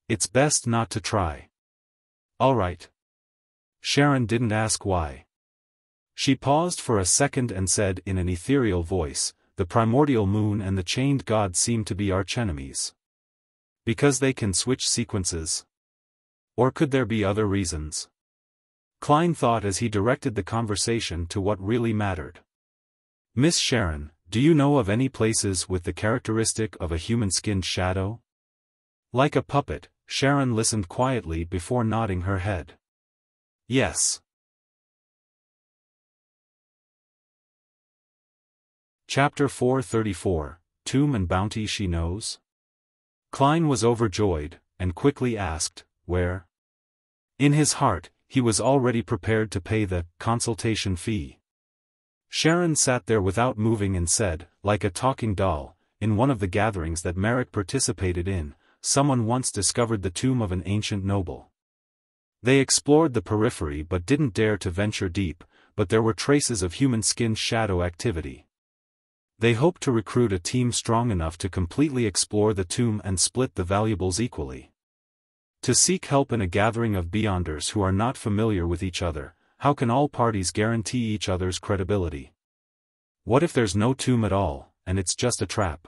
It's best not to try." "All right." Sharon didn't ask why. She paused for a second and said in an ethereal voice, "The primordial moon and the chained god seem to be archenemies. Because they can switch sequences? Or could there be other reasons?" Klein thought as he directed the conversation to what really mattered. "Miss Sharon, do you know of any places with the characteristic of a human-skinned shadow?" Like a puppet, Sharon listened quietly before nodding her head. "Yes." Chapter 434, Tomb and Bounty She Knows? Klein was overjoyed, and quickly asked, "Where?" In his heart, he was already prepared to pay the consultation fee. Sharon sat there without moving and said, like a talking doll, "In one of the gatherings that Merrick participated in, someone once discovered the tomb of an ancient noble. They explored the periphery but didn't dare to venture deep, but there were traces of human-skinned shadow activity. They hoped to recruit a team strong enough to completely explore the tomb and split the valuables equally. To seek help in a gathering of Beyonders who are not familiar with each other, how can all parties guarantee each other's credibility? What if there's no tomb at all, and it's just a trap?"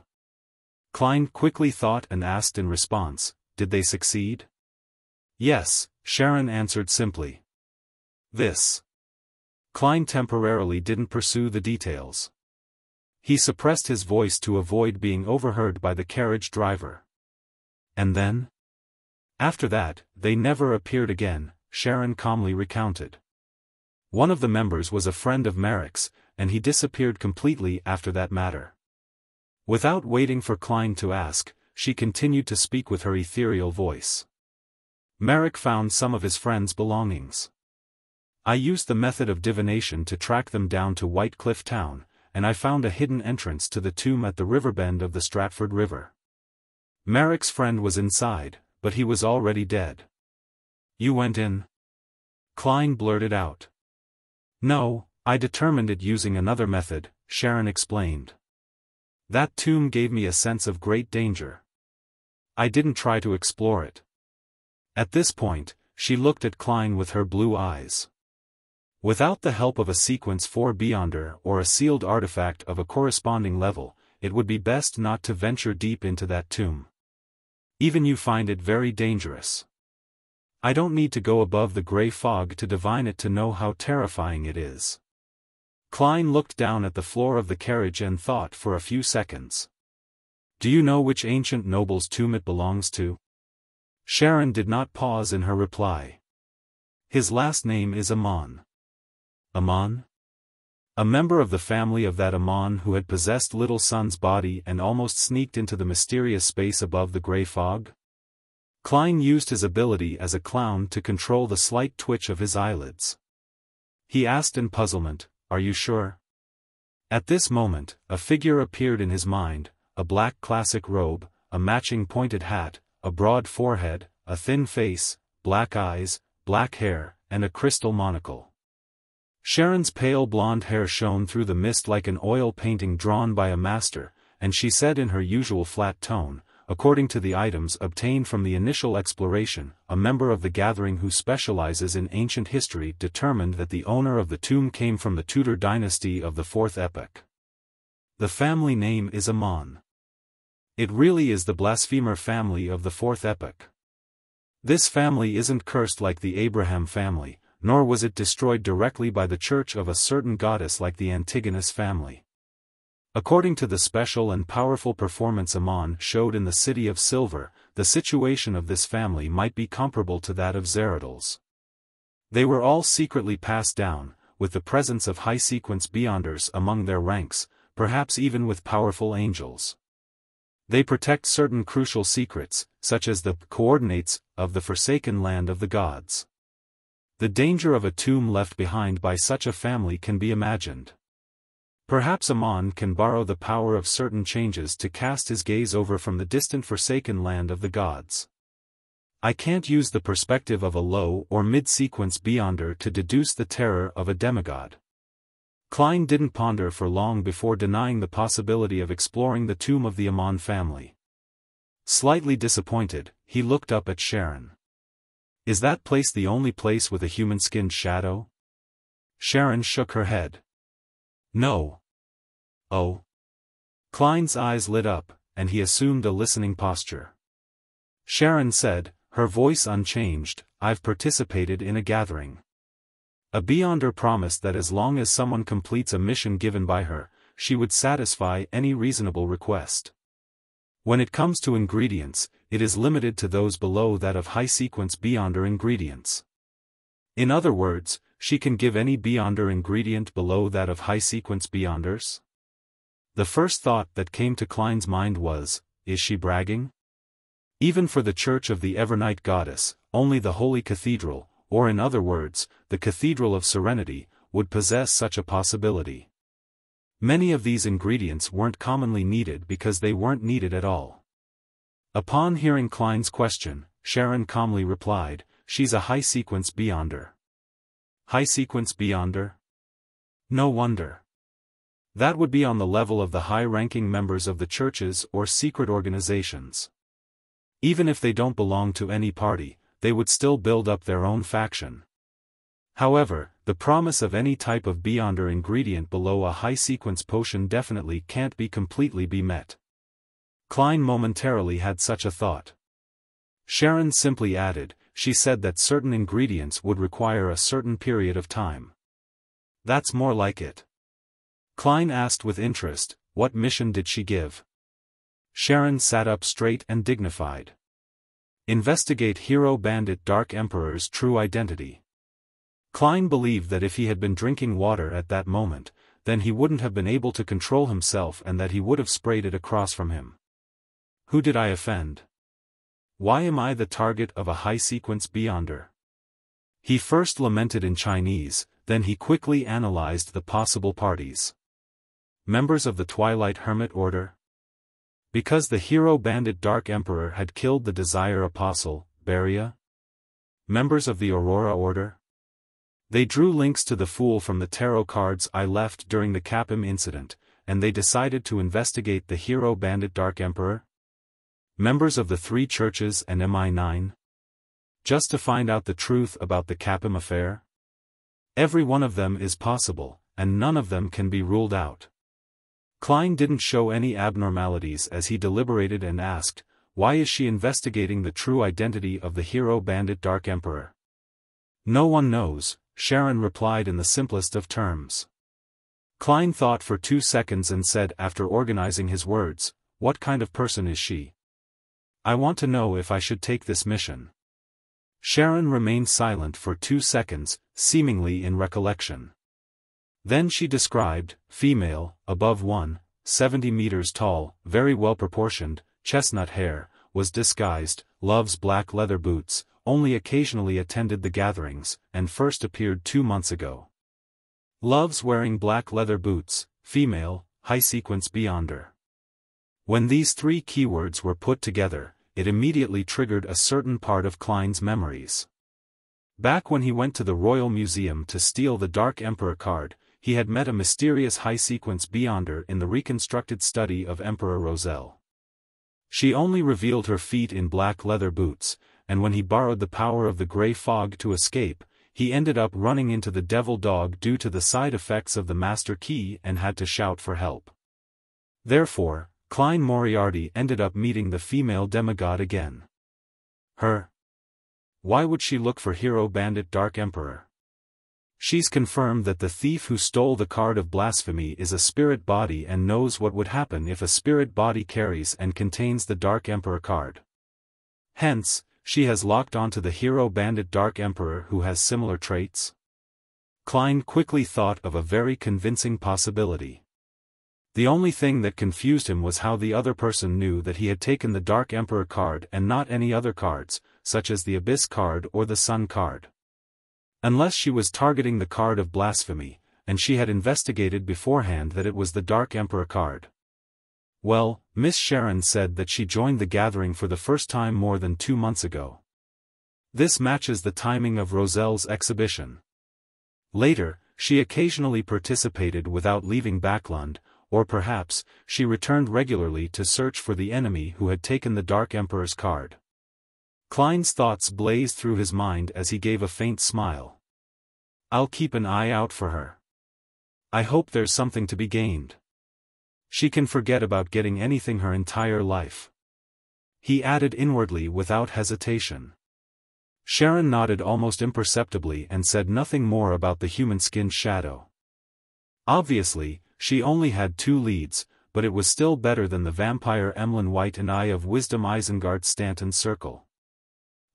Klein quickly thought and asked in response, "Did they succeed?" "Yes," Sharon answered simply. "This." Klein temporarily didn't pursue the details. He suppressed his voice to avoid being overheard by the carriage driver. "And then?" "After that, they never appeared again," Sharon calmly recounted. One of the members was a friend of Merrick's, and he disappeared completely after that matter. Without waiting for Klein to ask, she continued to speak with her ethereal voice. Merrick found some of his friends' belongings. I used the method of divination to track them down to White Cliff Town, and I found a hidden entrance to the tomb at the riverbend of the Stratford River. Merrick's friend was inside, but he was already dead. You went in? Klein blurted out. No, I determined it using another method, Sharon explained. That tomb gave me a sense of great danger. I didn't try to explore it. At this point, she looked at Klein with her blue eyes. Without the help of a Sequence 4 Beyonder or a sealed artifact of a corresponding level, it would be best not to venture deep into that tomb. Even you find it very dangerous. I don't need to go above the gray fog to divine it to know how terrifying it is. Klein looked down at the floor of the carriage and thought for a few seconds. Do you know which ancient noble's tomb it belongs to? Sharon did not pause in her reply. His last name is Amon. Amon? A member of the family of that Amon who had possessed Little Son's body and almost sneaked into the mysterious space above the gray fog? Klein used his ability as a clown to control the slight twitch of his eyelids. He asked in puzzlement, Are you sure? At this moment, a figure appeared in his mind, a black classic robe, a matching pointed hat, a broad forehead, a thin face, black eyes, black hair, and a crystal monocle. Sharon's pale blonde hair shone through the mist like an oil painting drawn by a master, and she said in her usual flat tone, according to the items obtained from the initial exploration, a member of the gathering who specializes in ancient history determined that the owner of the tomb came from the Tudor dynasty of the 4th epoch. The family name is Amon. It really is the blasphemer family of the 4th epoch. This family isn't cursed like the Abraham family, nor was it destroyed directly by the church of a certain goddess like the Antigonus family. According to the special and powerful performance Amon showed in the City of Silver, the situation of this family might be comparable to that of Zeradol's. They were all secretly passed down, with the presence of high-sequence Beyonders among their ranks, perhaps even with powerful angels. They protect certain crucial secrets, such as the coordinates of the forsaken land of the gods. The danger of a tomb left behind by such a family can be imagined. Perhaps Amon can borrow the power of certain changes to cast his gaze over from the distant forsaken land of the gods. I can't use the perspective of a low or mid-sequence Beyonder to deduce the terror of a demigod. Klein didn't ponder for long before denying the possibility of exploring the tomb of the Amon family. Slightly disappointed, he looked up at Sharon. Is that place the only place with a human-skinned shadow? Sharon shook her head. No. Oh. Klein's eyes lit up, and he assumed a listening posture. Sharon said, her voice unchanged, I've participated in a gathering. A Beyonder promised that as long as someone completes a mission given by her, she would satisfy any reasonable request. When it comes to ingredients, it is limited to those below that of high-sequence Beyonder ingredients. In other words, she can give any Beyonder ingredient below that of high-sequence Beyonders? The first thought that came to Klein's mind was, is she bragging? Even for the Church of the Evernight Goddess, only the Holy Cathedral, or in other words, the Cathedral of Serenity, would possess such a possibility. Many of these ingredients weren't commonly needed because they weren't needed at all. Upon hearing Klein's question, Sharon calmly replied, she's a high-sequence Beyonder. High-sequence Beyonder? No wonder. That would be on the level of the high-ranking members of the churches or secret organizations. Even if they don't belong to any party, they would still build up their own faction. However, the promise of any type of Beyonder ingredient below a high-sequence potion definitely can't be completely met. Klein momentarily had such a thought. Sharon simply added, she said that certain ingredients would require a certain period of time. That's more like it. Klein asked with interest, what mission did she give? Sharon sat up straight and dignified. Investigate Hero Bandit Dark Emperor's true identity. Klein believed that if he had been drinking water at that moment, then he wouldn't have been able to control himself and that he would have sprayed it across from him. Who did I offend? Why am I the target of a high-sequence beyonder? He first lamented in Chinese, then he quickly analyzed the possible parties. Members of the Twilight Hermit Order? Because the hero bandit Dark Emperor had killed the Desire Apostle, Beria? Members of the Aurora Order? They drew links to the Fool from the tarot cards I left during the Capim incident, and they decided to investigate the hero bandit Dark Emperor? Members of the Three Churches and MI9? Just to find out the truth about the Capim affair? Every one of them is possible, and none of them can be ruled out. Klein didn't show any abnormalities as he deliberated and asked, why is she investigating the true identity of the hero bandit Dark Emperor? No one knows, Sharon replied in the simplest of terms. Klein thought for 2 seconds and said after organizing his words, what kind of person is she? I want to know if I should take this mission. Sharon remained silent for 2 seconds, seemingly in recollection. Then she described, female, above 170 meters tall, very well proportioned, chestnut hair, was disguised, loves black leather boots, only occasionally attended the gatherings, and first appeared 2 months ago. Loves wearing black leather boots, female, high-sequence beyonder. When these 3 keywords were put together, it immediately triggered a certain part of Klein's memories. Back when he went to the Royal Museum to steal the Dark Emperor card, he had met a mysterious high-sequence beyonder in the reconstructed study of Emperor Roselle. She only revealed her feet in black leather boots, and when he borrowed the power of the grey fog to escape, he ended up running into the devil dog due to the side effects of the master key and had to shout for help. Therefore, Klein Moriarty ended up meeting the female demigod again. Her. Why would she look for hero bandit Dark Emperor? She's confirmed that the thief who stole the card of blasphemy is a spirit body and knows what would happen if a spirit body carries and contains the Dark Emperor card. Hence, she has locked onto the hero bandit Dark Emperor who has similar traits. Klein quickly thought of a very convincing possibility. The only thing that confused him was how the other person knew that he had taken the Dark Emperor card and not any other cards, such as the Abyss card or the Sun card. Unless she was targeting the card of blasphemy, and she had investigated beforehand that it was the Dark Emperor card. Well, Miss Sharon said that she joined the gathering for the first time more than 2 months ago. This matches the timing of Roselle's exhibition. Later, she occasionally participated without leaving Backlund, or perhaps, she returned regularly to search for the enemy who had taken the Dark Emperor's card. Klein's thoughts blazed through his mind as he gave a faint smile. I'll keep an eye out for her. I hope there's something to be gained. She can forget about getting anything her entire life. He added inwardly without hesitation. Sharon nodded almost imperceptibly and said nothing more about the human-skinned shadow. Obviously, she only had 2 leads, but it was still better than the vampire Emlyn White and Eye of Wisdom Isengard Stanton Circle.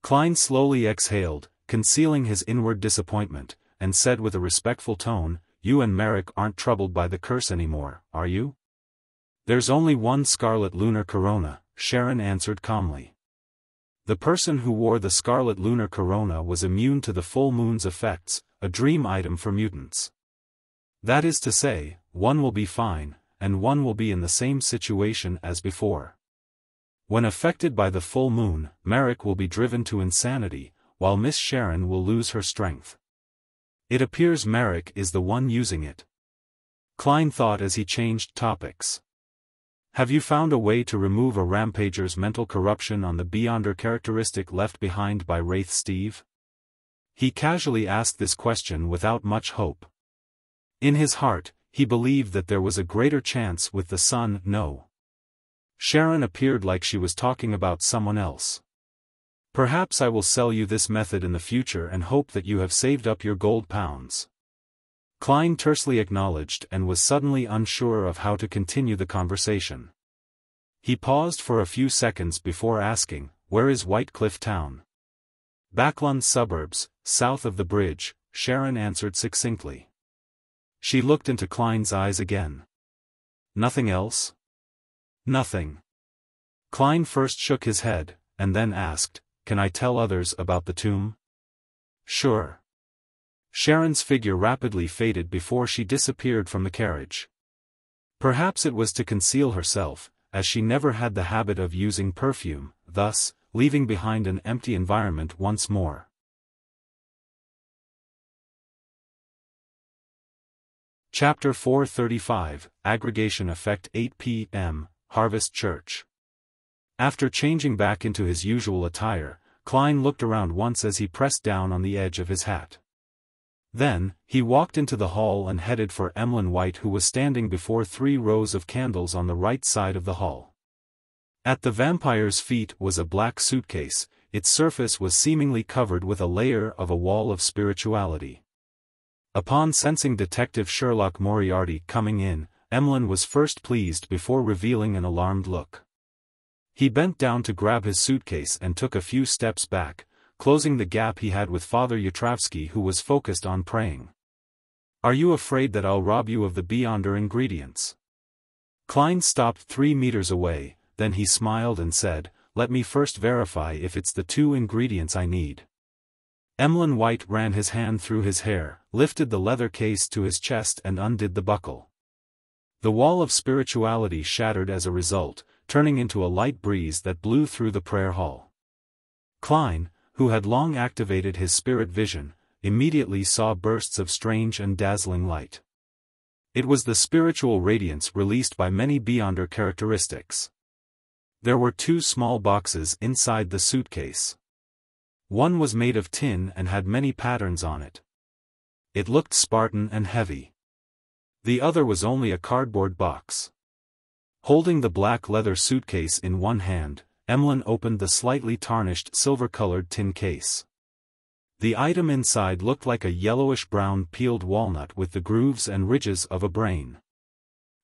Klein slowly exhaled, concealing his inward disappointment, and said with a respectful tone, "You and Merrick aren't troubled by the curse anymore, are you?" "There's only one Scarlet Lunar Corona," Sharon answered calmly. The person who wore the Scarlet Lunar Corona was immune to the full moon's effects, a dream item for mutants. That is to say, one will be fine, and one will be in the same situation as before. When affected by the full moon, Merrick will be driven to insanity, while Miss Sharon will lose her strength. It appears Merrick is the one using it. Klein thought as he changed topics. Have you found a way to remove a rampager's mental corruption on the Beyonder characteristic left behind by Wraith Steve? He casually asked this question without much hope. In his heart, he believed that there was a greater chance with the sun. No. Sharon appeared like she was talking about someone else. Perhaps I will sell you this method in the future and hope that you have saved up your gold pounds. Klein tersely acknowledged and was suddenly unsure of how to continue the conversation. He paused for a few seconds before asking, "Where is White Cliff Town?" "Backlund suburbs, south of the bridge," Sharon answered succinctly. She looked into Klein's eyes again. Nothing else? Nothing. Klein first shook his head, and then asked, Can I tell others about the tomb? Sure. Sharon's figure rapidly faded before she disappeared from the carriage. Perhaps it was to conceal herself, as she never had the habit of using perfume, thus, leaving behind an empty environment once more. Chapter 435, Aggregation Effect. 8 p.m., Harvest Church. After changing back into his usual attire, Klein looked around once as he pressed down on the edge of his hat. Then, he walked into the hall and headed for Emlyn White, who was standing before 3 rows of candles on the right side of the hall. At the vampire's feet was a black suitcase. Its surface was seemingly covered with a layer of a wall of spirituality. Upon sensing Detective Sherlock Moriarty coming in, Emlyn was first pleased before revealing an alarmed look. He bent down to grab his suitcase and took a few steps back, closing the gap he had with Father Yatravsky, who was focused on praying. Are you afraid that I'll rob you of the Beyonder ingredients? Klein stopped 3 meters away, then he smiled and said, Let me first verify if it's the 2 ingredients I need. Emlyn White ran his hand through his hair, lifted the leather case to his chest and undid the buckle. The wall of spirituality shattered as a result, turning into a light breeze that blew through the prayer hall. Klein, who had long activated his spirit vision, immediately saw bursts of strange and dazzling light. It was the spiritual radiance released by many Beyonder characteristics. There were 2 small boxes inside the suitcase. One was made of tin and had many patterns on it. It looked Spartan and heavy. The other was only a cardboard box. Holding the black leather suitcase in one hand, Emlyn opened the slightly tarnished silver-colored tin case. The item inside looked like a yellowish-brown peeled walnut with the grooves and ridges of a brain.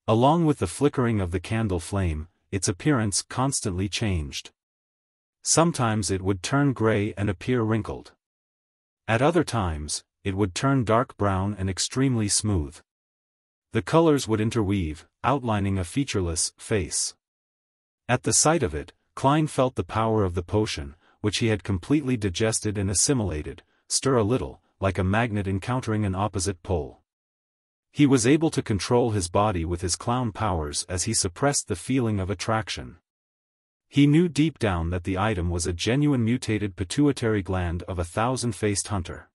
Along with the flickering of the candle flame, its appearance constantly changed. Sometimes it would turn gray and appear wrinkled. At other times, it would turn dark brown and extremely smooth. The colors would interweave, outlining a featureless face. At the sight of it, Klein felt the power of the potion, which he had completely digested and assimilated, stir a little, like a magnet encountering an opposite pole. He was able to control his body with his clown powers as he suppressed the feeling of attraction. He knew deep down that the item was a genuine mutated pituitary gland of a 1,000-faced hunter.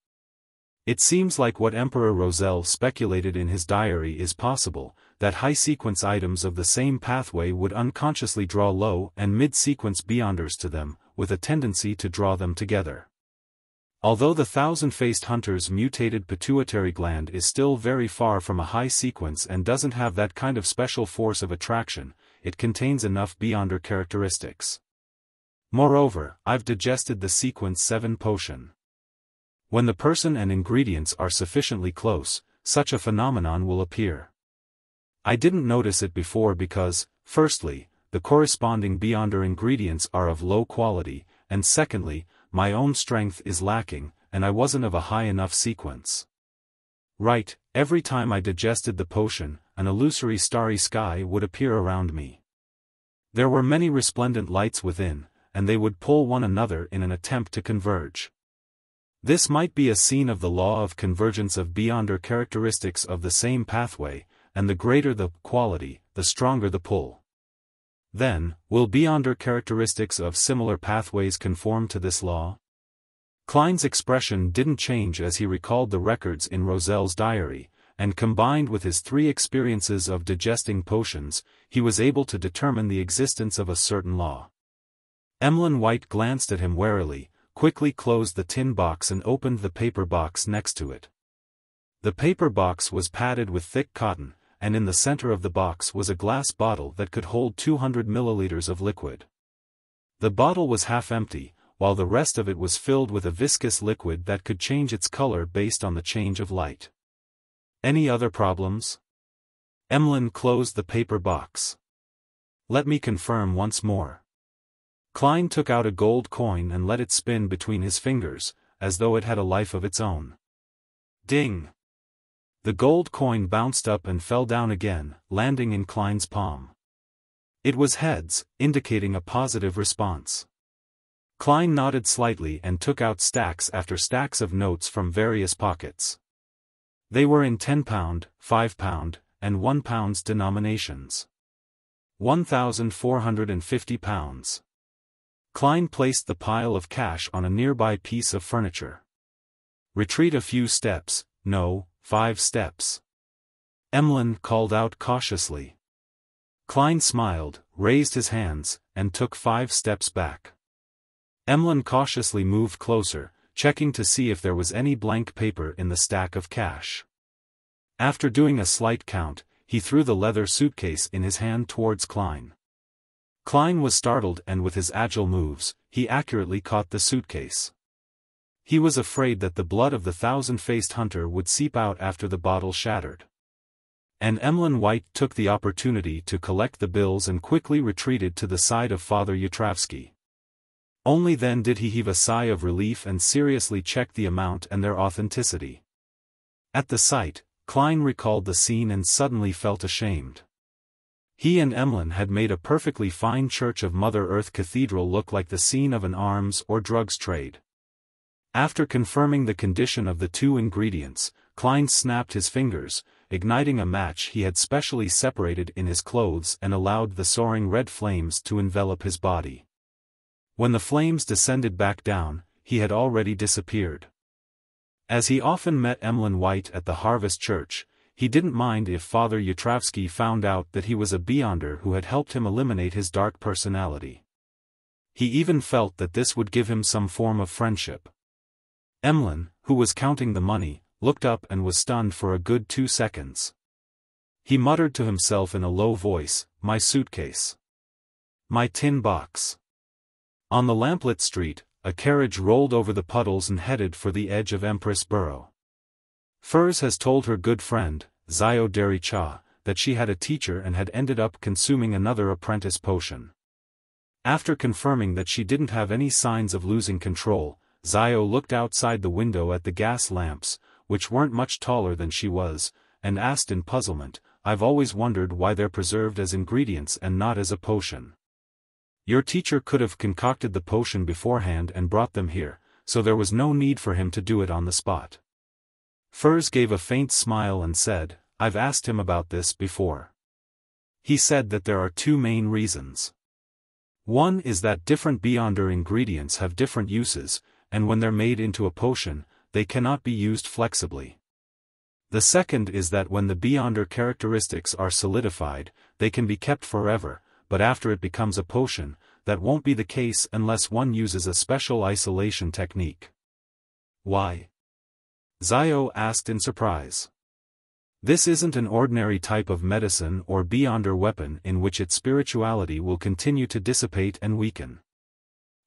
It seems like what Emperor Roselle speculated in his diary is possible, that high-sequence items of the same pathway would unconsciously draw low- and mid-sequence Beyonders to them, with a tendency to draw them together. Although the 1,000-faced hunter's mutated pituitary gland is still very far from a high sequence and doesn't have that kind of special force of attraction, it contains enough Beyonder characteristics. Moreover, I've digested the Sequence 7 potion. When the person and ingredients are sufficiently close, such a phenomenon will appear. I didn't notice it before because, firstly, the corresponding Beyonder ingredients are of low quality, and secondly, my own strength is lacking, and I wasn't of a high enough sequence. Right, every time I digested the potion, an illusory starry sky would appear around me. There were many resplendent lights within, and they would pull one another in an attempt to converge. This might be a scene of the law of convergence of Beyonder characteristics of the same pathway, and the greater the quality, the stronger the pull. Then, will Beyonder characteristics of similar pathways conform to this law? Klein's expression didn't change as he recalled the records in Roselle's diary, and combined with his 3 experiences of digesting potions, he was able to determine the existence of a certain law. Emlyn White glanced at him warily, quickly closed the tin box and opened the paper box next to it. The paper box was padded with thick cotton, and in the center of the box was a glass bottle that could hold 200 milliliters of liquid. The bottle was half empty, while the rest of it was filled with a viscous liquid that could change its color based on the change of light. Any other problems? Emlyn closed the paper box. Let me confirm once more. Klein took out a gold coin and let it spin between his fingers, as though it had a life of its own. Ding! The gold coin bounced up and fell down again, landing in Klein's palm. It was heads, indicating a positive response. Klein nodded slightly and took out stacks after stacks of notes from various pockets. They were in £10, £5, and £1 denominations. £1,450. Klein placed the pile of cash on a nearby piece of furniture. Retreat a few steps, no, 5 steps. Emlyn called out cautiously. Klein smiled, raised his hands, and took 5 steps back. Emlyn cautiously moved closer, checking to see if there was any blank paper in the stack of cash. After doing a slight count, he threw the leather suitcase in his hand towards Klein. Klein was startled, and with his agile moves, he accurately caught the suitcase. He was afraid that the blood of the thousand-faced hunter would seep out after the bottle shattered. And Emlyn White took the opportunity to collect the bills and quickly retreated to the side of Father Yutravsky. Only then did he heave a sigh of relief and seriously check the amount and their authenticity. At the sight, Klein recalled the scene and suddenly felt ashamed. He and Emlyn had made a perfectly fine Church of Mother Earth Cathedral look like the scene of an arms or drugs trade. After confirming the condition of the 2 ingredients, Klein snapped his fingers, igniting a match he had specially separated in his clothes, and allowed the soaring red flames to envelop his body. When the flames descended back down, he had already disappeared. As he often met Emlyn White at the Harvest Church, he didn't mind if Father Yutravsky found out that he was a Beyonder who had helped him eliminate his dark personality. He even felt that this would give him some form of friendship. Emlyn, who was counting the money, looked up and was stunned for a good 2 seconds. He muttered to himself in a low voice, "My suitcase. My tin box." On the lamplit street, a carriage rolled over the puddles and headed for the edge of Empress Borough. Furs has told her good friend, Zio Dericha, that she had a teacher and had ended up consuming another apprentice potion. After confirming that she didn't have any signs of losing control, Zio looked outside the window at the gas lamps, which weren't much taller than she was, and asked in puzzlement, "I've always wondered why they're preserved as ingredients and not as a potion. Your teacher could have concocted the potion beforehand and brought them here, so there was no need for him to do it on the spot." Furs gave a faint smile and said, "I've asked him about this before. He said that there are 2 main reasons. One is that different Beyonder ingredients have different uses, and when they're made into a potion, they cannot be used flexibly. The second is that when the Beyonder characteristics are solidified, they can be kept forever, but after it becomes a potion, that won't be the case unless one uses a special isolation technique." "Why?" Zio asked in surprise. "This isn't an ordinary type of medicine or Beyonder weapon in which its spirituality will continue to dissipate and weaken."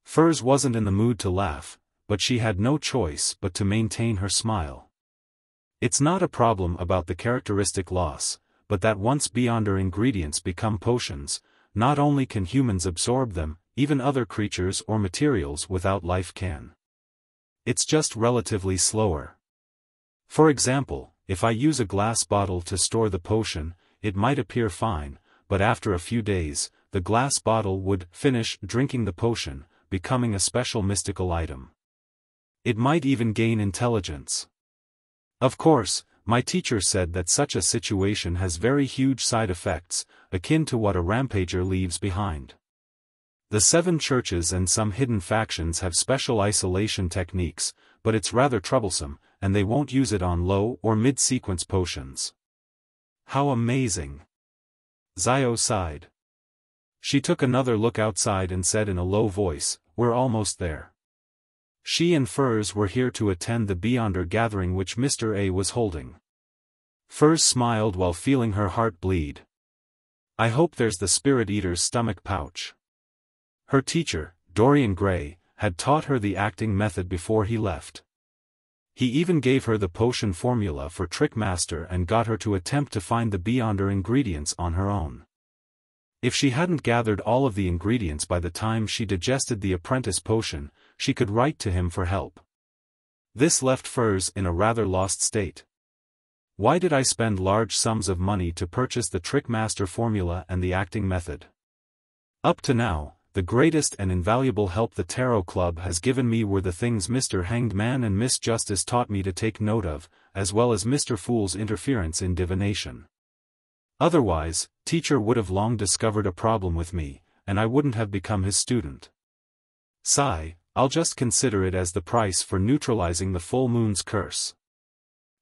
Furs wasn't in the mood to laugh, but she had no choice but to maintain her smile. "It's not a problem about the characteristic loss, but that once Beyonder ingredients become potions, not only can humans absorb them, even other creatures or materials without life can. It's just relatively slower. For example, if I use a glass bottle to store the potion, it might appear fine, but after a few days, the glass bottle would finish drinking the potion, becoming a special mystical item. It might even gain intelligence. Of course, my teacher said that such a situation has very huge side effects, akin to what a rampager leaves behind. The 7 churches and some hidden factions have special isolation techniques, but it's rather troublesome, and they won't use it on low or mid-sequence potions." "How amazing!" Zio sighed. She took another look outside and said in a low voice, "We're almost there." She and Furs were here to attend the Beyonder gathering which Mr. A was holding. Furs smiled while feeling her heart bleed. "I hope there's the Spirit Eater's stomach pouch." Her teacher, Dorian Gray, had taught her the acting method before he left. He even gave her the potion formula for Trickmaster and got her to attempt to find the Beyonder ingredients on her own. If she hadn't gathered all of the ingredients by the time she digested the apprentice potion, she could write to him for help. This left Furs in a rather lost state. Why did I spend large sums of money to purchase the Trickmaster formula and the acting method? Up to now, the greatest and invaluable help the Tarot Club has given me were the things Mr. Hanged Man and Miss Justice taught me to take note of, as well as Mr. Fool's interference in divination. Otherwise, teacher would have long discovered a problem with me, and I wouldn't have become his student. Sigh, I'll just consider it as the price for neutralizing the full moon's curse.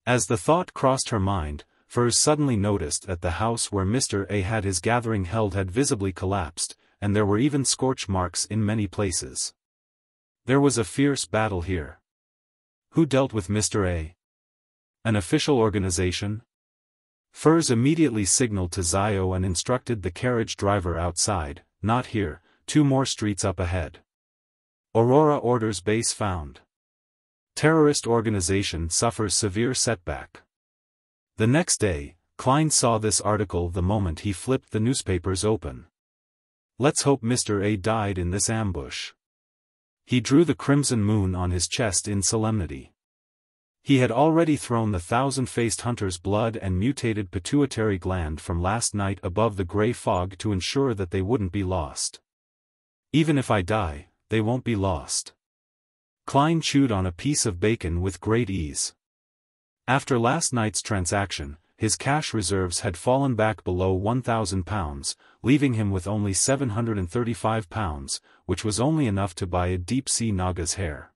As the thought crossed her mind, Furs suddenly noticed that the house where Mr. A had his gathering held had visibly collapsed, and there were even scorch marks in many places. There was a fierce battle here. Who dealt with Mr. A? An official organization? Furs immediately signaled to Zio and instructed the carriage driver outside, not here, 2 more streets up ahead. Aurora orders base found. Terrorist organization suffers severe setback. The next day, Klein saw this article the moment he flipped the newspapers open. Let's hope Mr. A died in this ambush. He drew the crimson moon on his chest in solemnity. He had already thrown the 1,000-faced hunter's blood and mutated pituitary gland from last night above the gray fog to ensure that they wouldn't be lost. Even if I die, they won't be lost. Klein chewed on a piece of bacon with great ease. After last night's transaction, his cash reserves had fallen back below £1,000, leaving him with only £735, which was only enough to buy a deep-sea Naga's hair.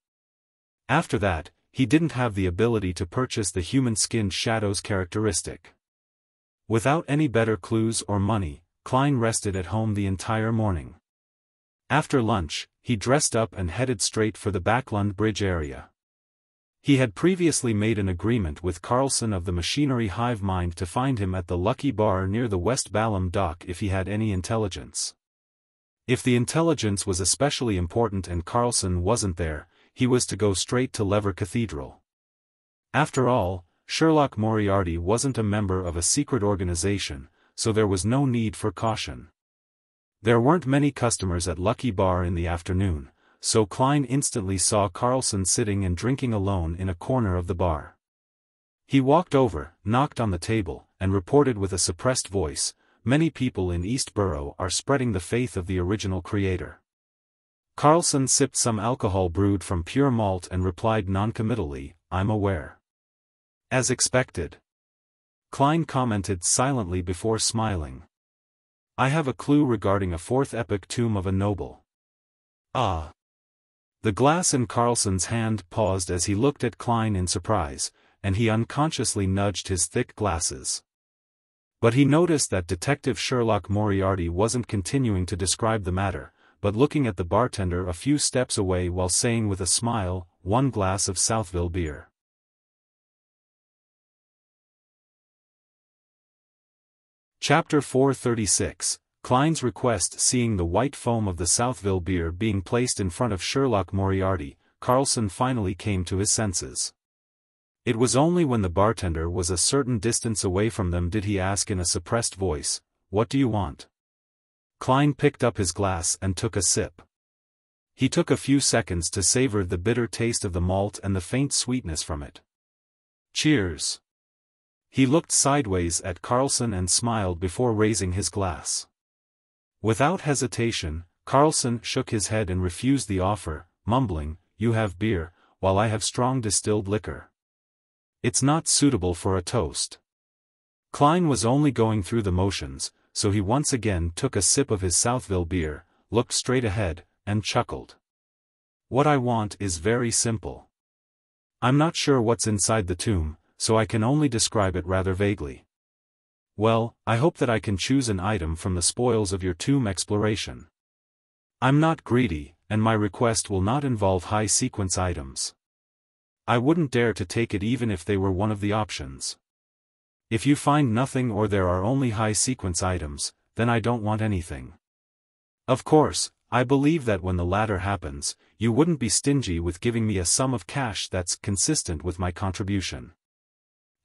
After that, he didn't have the ability to purchase the human-skinned shadows characteristic. Without any better clues or money, Klein rested at home the entire morning. After lunch, he dressed up and headed straight for the Backlund Bridge area. He had previously made an agreement with Carlson of the Machinery Hive Mind to find him at the Lucky Bar near the West Balham dock if he had any intelligence. If the intelligence was especially important and Carlson wasn't there, he was to go straight to Lever Cathedral. After all, Sherlock Moriarty wasn't a member of a secret organization, so there was no need for caution. There weren't many customers at Lucky Bar in the afternoon, so Klein instantly saw Carlson sitting and drinking alone in a corner of the bar. He walked over, knocked on the table, and reported with a suppressed voice, "Many people in East Borough are spreading the faith of the original creator." Carlson sipped some alcohol brewed from pure malt and replied noncommittally, "I'm aware." As expected. Klein commented silently before smiling. "I have a clue regarding a 4th epoch tomb of a noble." "Ah." The glass in Carlson's hand paused as he looked at Klein in surprise, and he unconsciously nudged his thick glasses. But he noticed that Detective Sherlock Moriarty wasn't continuing to describe the matter, but looking at the bartender a few steps away while saying with a smile, "1 glass of Southville beer." Chapter 436, Klein's request. Seeing the white foam of the Southville beer being placed in front of Sherlock Moriarty, Carlson finally came to his senses. It was only when the bartender was a certain distance away from them did he ask in a suppressed voice, "What do you want?" Klein picked up his glass and took a sip. He took a few seconds to savor the bitter taste of the malt and the faint sweetness from it. "Cheers." He looked sideways at Carlson and smiled before raising his glass. Without hesitation, Carlson shook his head and refused the offer, mumbling, "You have beer, while I have strong distilled liquor. It's not suitable for a toast." Klein was only going through the motions, so he once again took a sip of his Southville beer, looked straight ahead, and chuckled. "What I want is very simple. I'm not sure what's inside the tomb, so I can only describe it rather vaguely. Well, I hope that I can choose an item from the spoils of your tomb exploration. I'm not greedy, and my request will not involve high-sequence items. I wouldn't dare to take it even if they were one of the options. If you find nothing or there are only high-sequence items, then I don't want anything. Of course, I believe that when the latter happens, you wouldn't be stingy with giving me a sum of cash that's consistent with my contribution."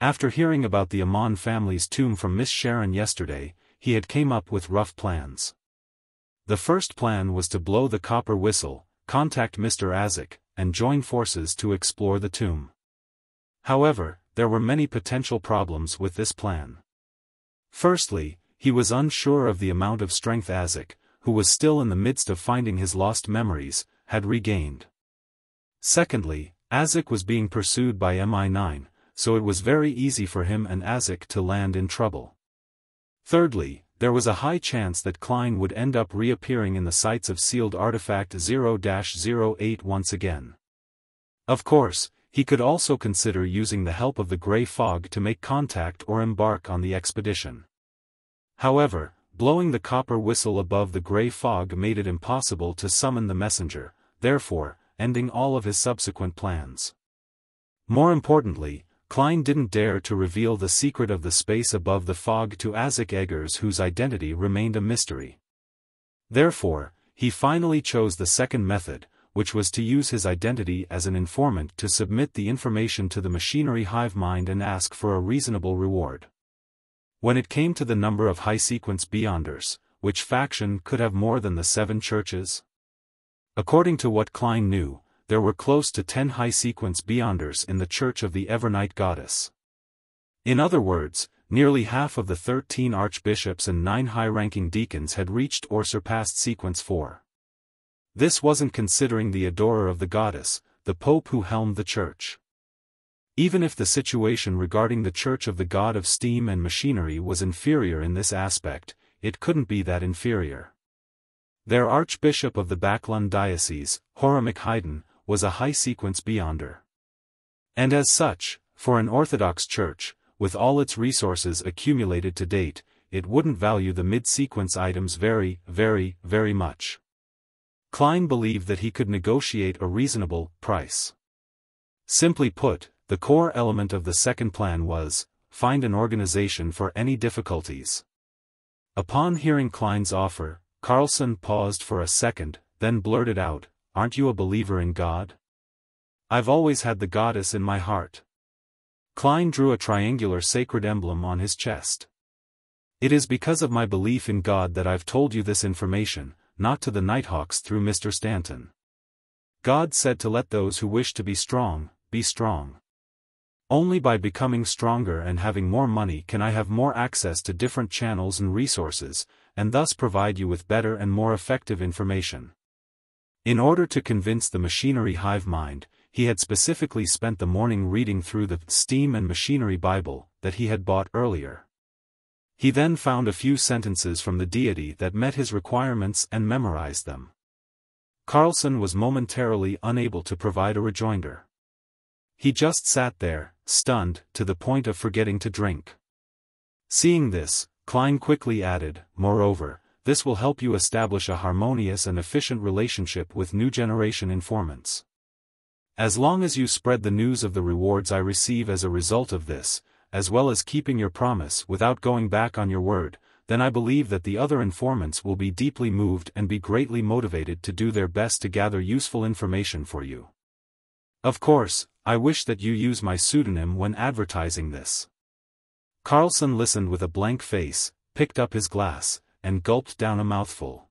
After hearing about the Amon family's tomb from Miss Sharon yesterday, he had came up with rough plans. The first plan was to blow the copper whistle, contact Mr. Azek, and join forces to explore the tomb. However, there were many potential problems with this plan. Firstly, he was unsure of the amount of strength Isaac, who was still in the midst of finding his lost memories, had regained. Secondly, Isaac was being pursued by MI9, so it was very easy for him and Isaac to land in trouble. Thirdly, there was a high chance that Klein would end up reappearing in the sites of sealed artifact 0-08 once again. Of course, he could also consider using the help of the gray fog to make contact or embark on the expedition. However, blowing the copper whistle above the gray fog made it impossible to summon the messenger, therefore, ending all of his subsequent plans. More importantly, Klein didn't dare to reveal the secret of the space above the fog to Isaac Eggers, whose identity remained a mystery. Therefore, he finally chose the second method, which was to use his identity as an informant to submit the information to the machinery hive mind and ask for a reasonable reward. When it came to the number of high-sequence Beyonders, which faction could have more than the 7 churches? According to what Klein knew, there were close to 10 high-sequence Beyonders in the Church of the Evernight Goddess. In other words, nearly half of the 13 archbishops and 9 high-ranking deacons had reached or surpassed sequence 4. This wasn't considering the adorer of the goddess, the Pope who helmed the church. Even if the situation regarding the Church of the God of Steam and Machinery was inferior in this aspect, it couldn't be that inferior. Their Archbishop of the Backlund Diocese, Horamic Haydn, was a high-sequence Beyonder. And as such, for an Orthodox church, with all its resources accumulated to date, it wouldn't value the mid-sequence items very, very, very much. Klein believed that he could negotiate a reasonable price. Simply put, the core element of the second plan was, find an organization for any difficulties. Upon hearing Klein's offer, Carlson paused for a second, then blurted out, "Aren't you a believer in God?" "I've always had the goddess in my heart." Klein drew a triangular sacred emblem on his chest. "It is because of my belief in God that I've told you this information, not to the Nighthawks through Mr. Stanton. God said to let those who wish to be strong, be strong. Only by becoming stronger and having more money can I have more access to different channels and resources, and thus provide you with better and more effective information." In order to convince the machinery hive mind, he had specifically spent the morning reading through the Steam and Machinery Bible that he had bought earlier. He then found a few sentences from the deity that met his requirements and memorized them. Carlson was momentarily unable to provide a rejoinder. He just sat there, stunned, to the point of forgetting to drink. Seeing this, Klein quickly added, "Moreover, this will help you establish a harmonious and efficient relationship with new generation informants. As long as you spread the news of the rewards I receive as a result of this, as well as keeping your promise without going back on your word, then I believe that the other informants will be deeply moved and be greatly motivated to do their best to gather useful information for you. Of course, I wish that you use my pseudonym when advertising this." Carlson listened with a blank face, picked up his glass, and gulped down a mouthful.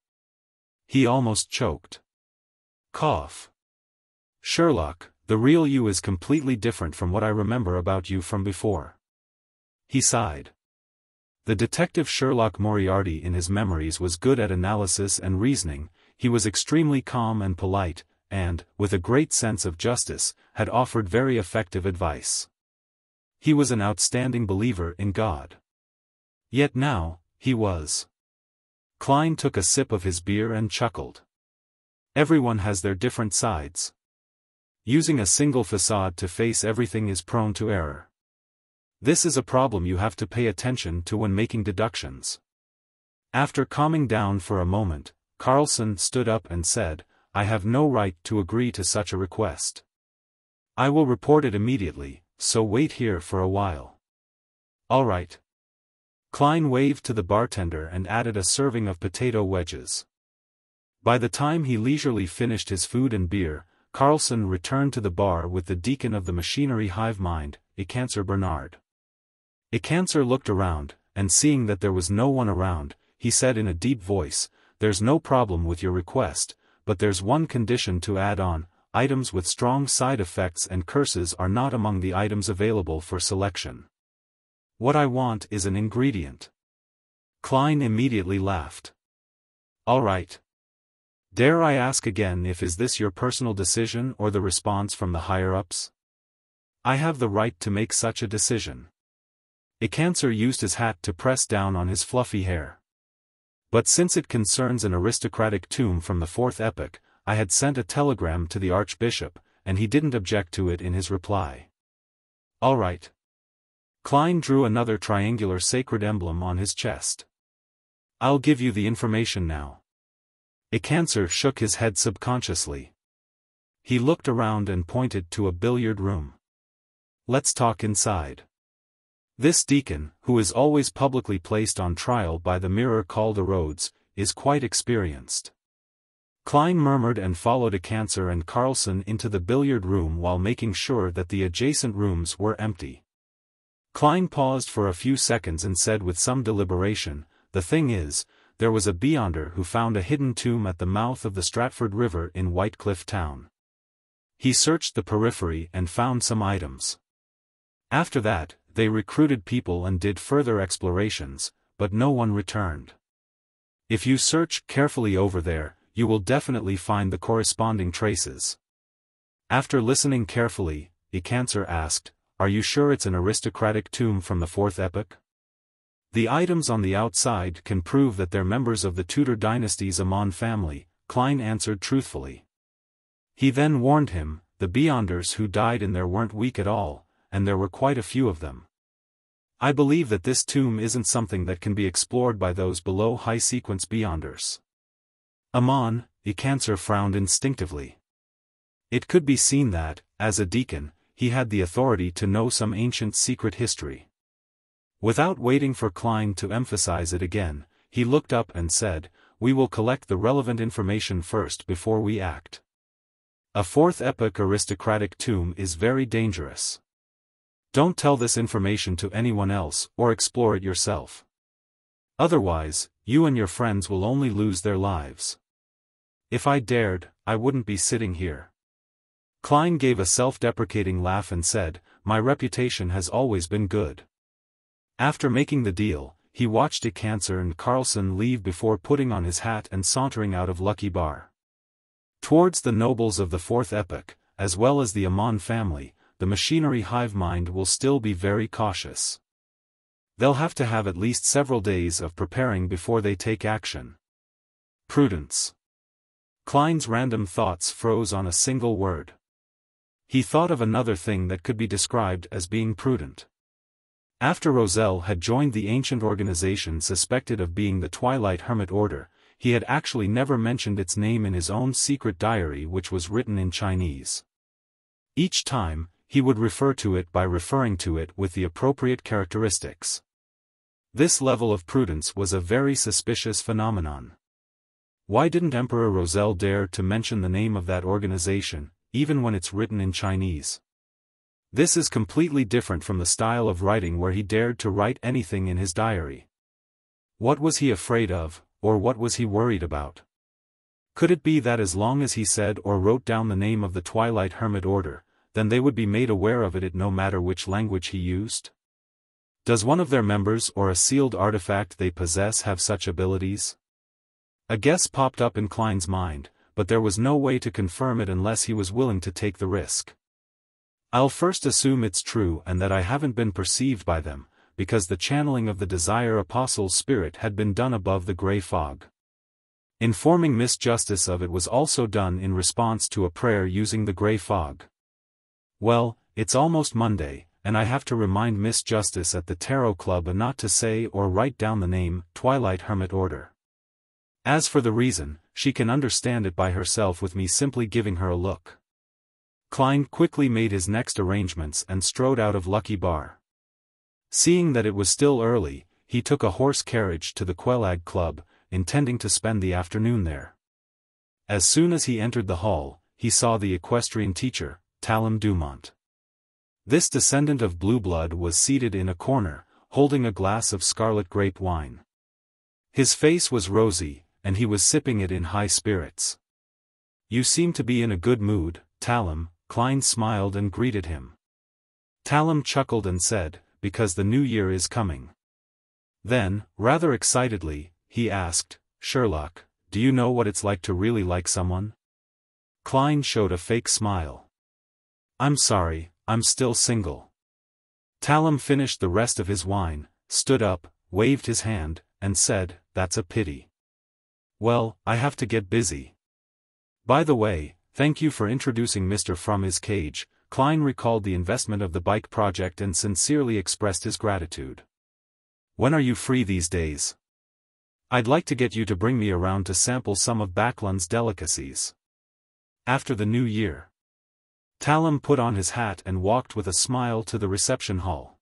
He almost choked. Cough. "Sherlock, the real you is completely different from what I remember about you from before." He sighed. The detective Sherlock Moriarty in his memories was good at analysis and reasoning, he was extremely calm and polite, and, with a great sense of justice, had offered very effective advice. He was an outstanding believer in God. Yet now, he was. Klein took a sip of his beer and chuckled. Everyone has their different sides. Using a single facade to face everything is prone to error. This is a problem you have to pay attention to when making deductions. After calming down for a moment, Carlson stood up and said, "I have no right to agree to such a request. I will report it immediately, so wait here for a while." "All right." Klein waved to the bartender and added a serving of potato wedges. By the time he leisurely finished his food and beer, Carlson returned to the bar with the deacon of the machinery hive mind, Ecancer Bernard. Ecancer looked around, and seeing that there was no one around, he said in a deep voice, "There's no problem with your request, but there's one condition to add on. items with strong side effects and curses are not among the items available for selection. What I want is an ingredient. Klein immediately laughed. All right. Dare I ask again if is this your personal decision or the response from the higher-ups? I have the right to make such a decision. Icancer used his hat to press down on his fluffy hair. But since it concerns an aristocratic tomb from the 4th epoch, I had sent a telegram to the Archbishop, and he didn't object to it in his reply. All right. Klein drew another triangular sacred emblem on his chest. I'll give you the information now. Icancer shook his head subconsciously. He looked around and pointed to a billiard room. Let's talk inside. This deacon, who is always publicly placed on trial by the mirror called a Rhodes, is quite experienced. Klein murmured and followed Icancer and Carlson into the billiard room while making sure that the adjacent rooms were empty. Klein paused for a few seconds and said with some deliberation, "The thing is, there was a beyonder who found a hidden tomb at the mouth of the Stratford River in Whitecliff Town. He searched the periphery and found some items. After that, they recruited people and did further explorations, but no one returned. If you search carefully over there, you will definitely find the corresponding traces." After listening carefully, Icancer asked, "Are you sure it's an aristocratic tomb from the 4th epoch?" "The items on the outside can prove that they're members of the Tudor dynasty's Amon family," Klein answered truthfully. He then warned him, "The Beyonders who died in there weren't weak at all, and there were quite a few of them. I believe that this tomb isn't something that can be explored by those below high-sequence Beyonders." Amon, Icancer frowned instinctively. It could be seen that, as a deacon, he had the authority to know some ancient secret history. Without waiting for Klein to emphasize it again, he looked up and said, "We will collect the relevant information first before we act. A 4th epoch aristocratic tomb is very dangerous. Don't tell this information to anyone else or explore it yourself. Otherwise, you and your friends will only lose their lives. If I dared, I wouldn't be sitting here." Klein gave a self-deprecating laugh and said, "My reputation has always been good." After making the deal, he watched Icancer and Carlson leave before putting on his hat and sauntering out of Lucky Bar. Towards the nobles of the 4th epoch, as well as the Amon family, the machinery hive mind will still be very cautious. They'll have to have at least several days of preparing before they take action. Prudence. Klein's random thoughts froze on a single word. He thought of another thing that could be described as being prudent. After Roselle had joined the ancient organization suspected of being the Twilight Hermit Order, he had actually never mentioned its name in his own secret diary, which was written in Chinese. Each time, he would refer to it by referring to it with the appropriate characteristics. This level of prudence was a very suspicious phenomenon. Why didn't Emperor Roselle dare to mention the name of that organization, even when it's written in Chinese? This is completely different from the style of writing where he dared to write anything in his diary. What was he afraid of, or what was he worried about? Could it be that as long as he said or wrote down the name of the Twilight Hermit Order, then they would be made aware of it no matter which language he used? Does one of their members or a sealed artifact they possess have such abilities? A guess popped up in Klein's mind, but there was no way to confirm it unless he was willing to take the risk. I'll first assume it's true and that I haven't been perceived by them, because the channeling of the Desire Apostle's spirit had been done above the grey fog. Informing Miss Justice of it was also done in response to a prayer using the grey fog. Well, it's almost Monday, and I have to remind Miss Justice at the Tarot Club not to say or write down the name, Twilight Hermit Order. As for the reason, she can understand it by herself with me simply giving her a look. Klein quickly made his next arrangements and strode out of Lucky Bar. Seeing that it was still early, he took a horse carriage to the Quelag Club, intending to spend the afternoon there. As soon as he entered the hall, he saw the equestrian teacher, Talon Dumont. This descendant of blue blood was seated in a corner, holding a glass of scarlet grape wine. His face was rosy, and he was sipping it in high spirits. "You seem to be in a good mood, Talum, Klein smiled and greeted him. Talum chuckled and said, because the new year is coming. Then, rather excitedly, he asked, Sherlock, do you know what it's like to really like someone? Klein showed a fake smile. I'm sorry, I'm still single. Talum finished the rest of his wine, stood up, waved his hand, and said, that's a pity. Well, I have to get busy. By the way, thank you for introducing Mr. from his cage. Klein recalled the investment of the bike project and sincerely expressed his gratitude. When are you free these days? I'd like to get you to bring me around to sample some of Backlund's delicacies. After the new year. Talum put on his hat and walked with a smile to the reception hall.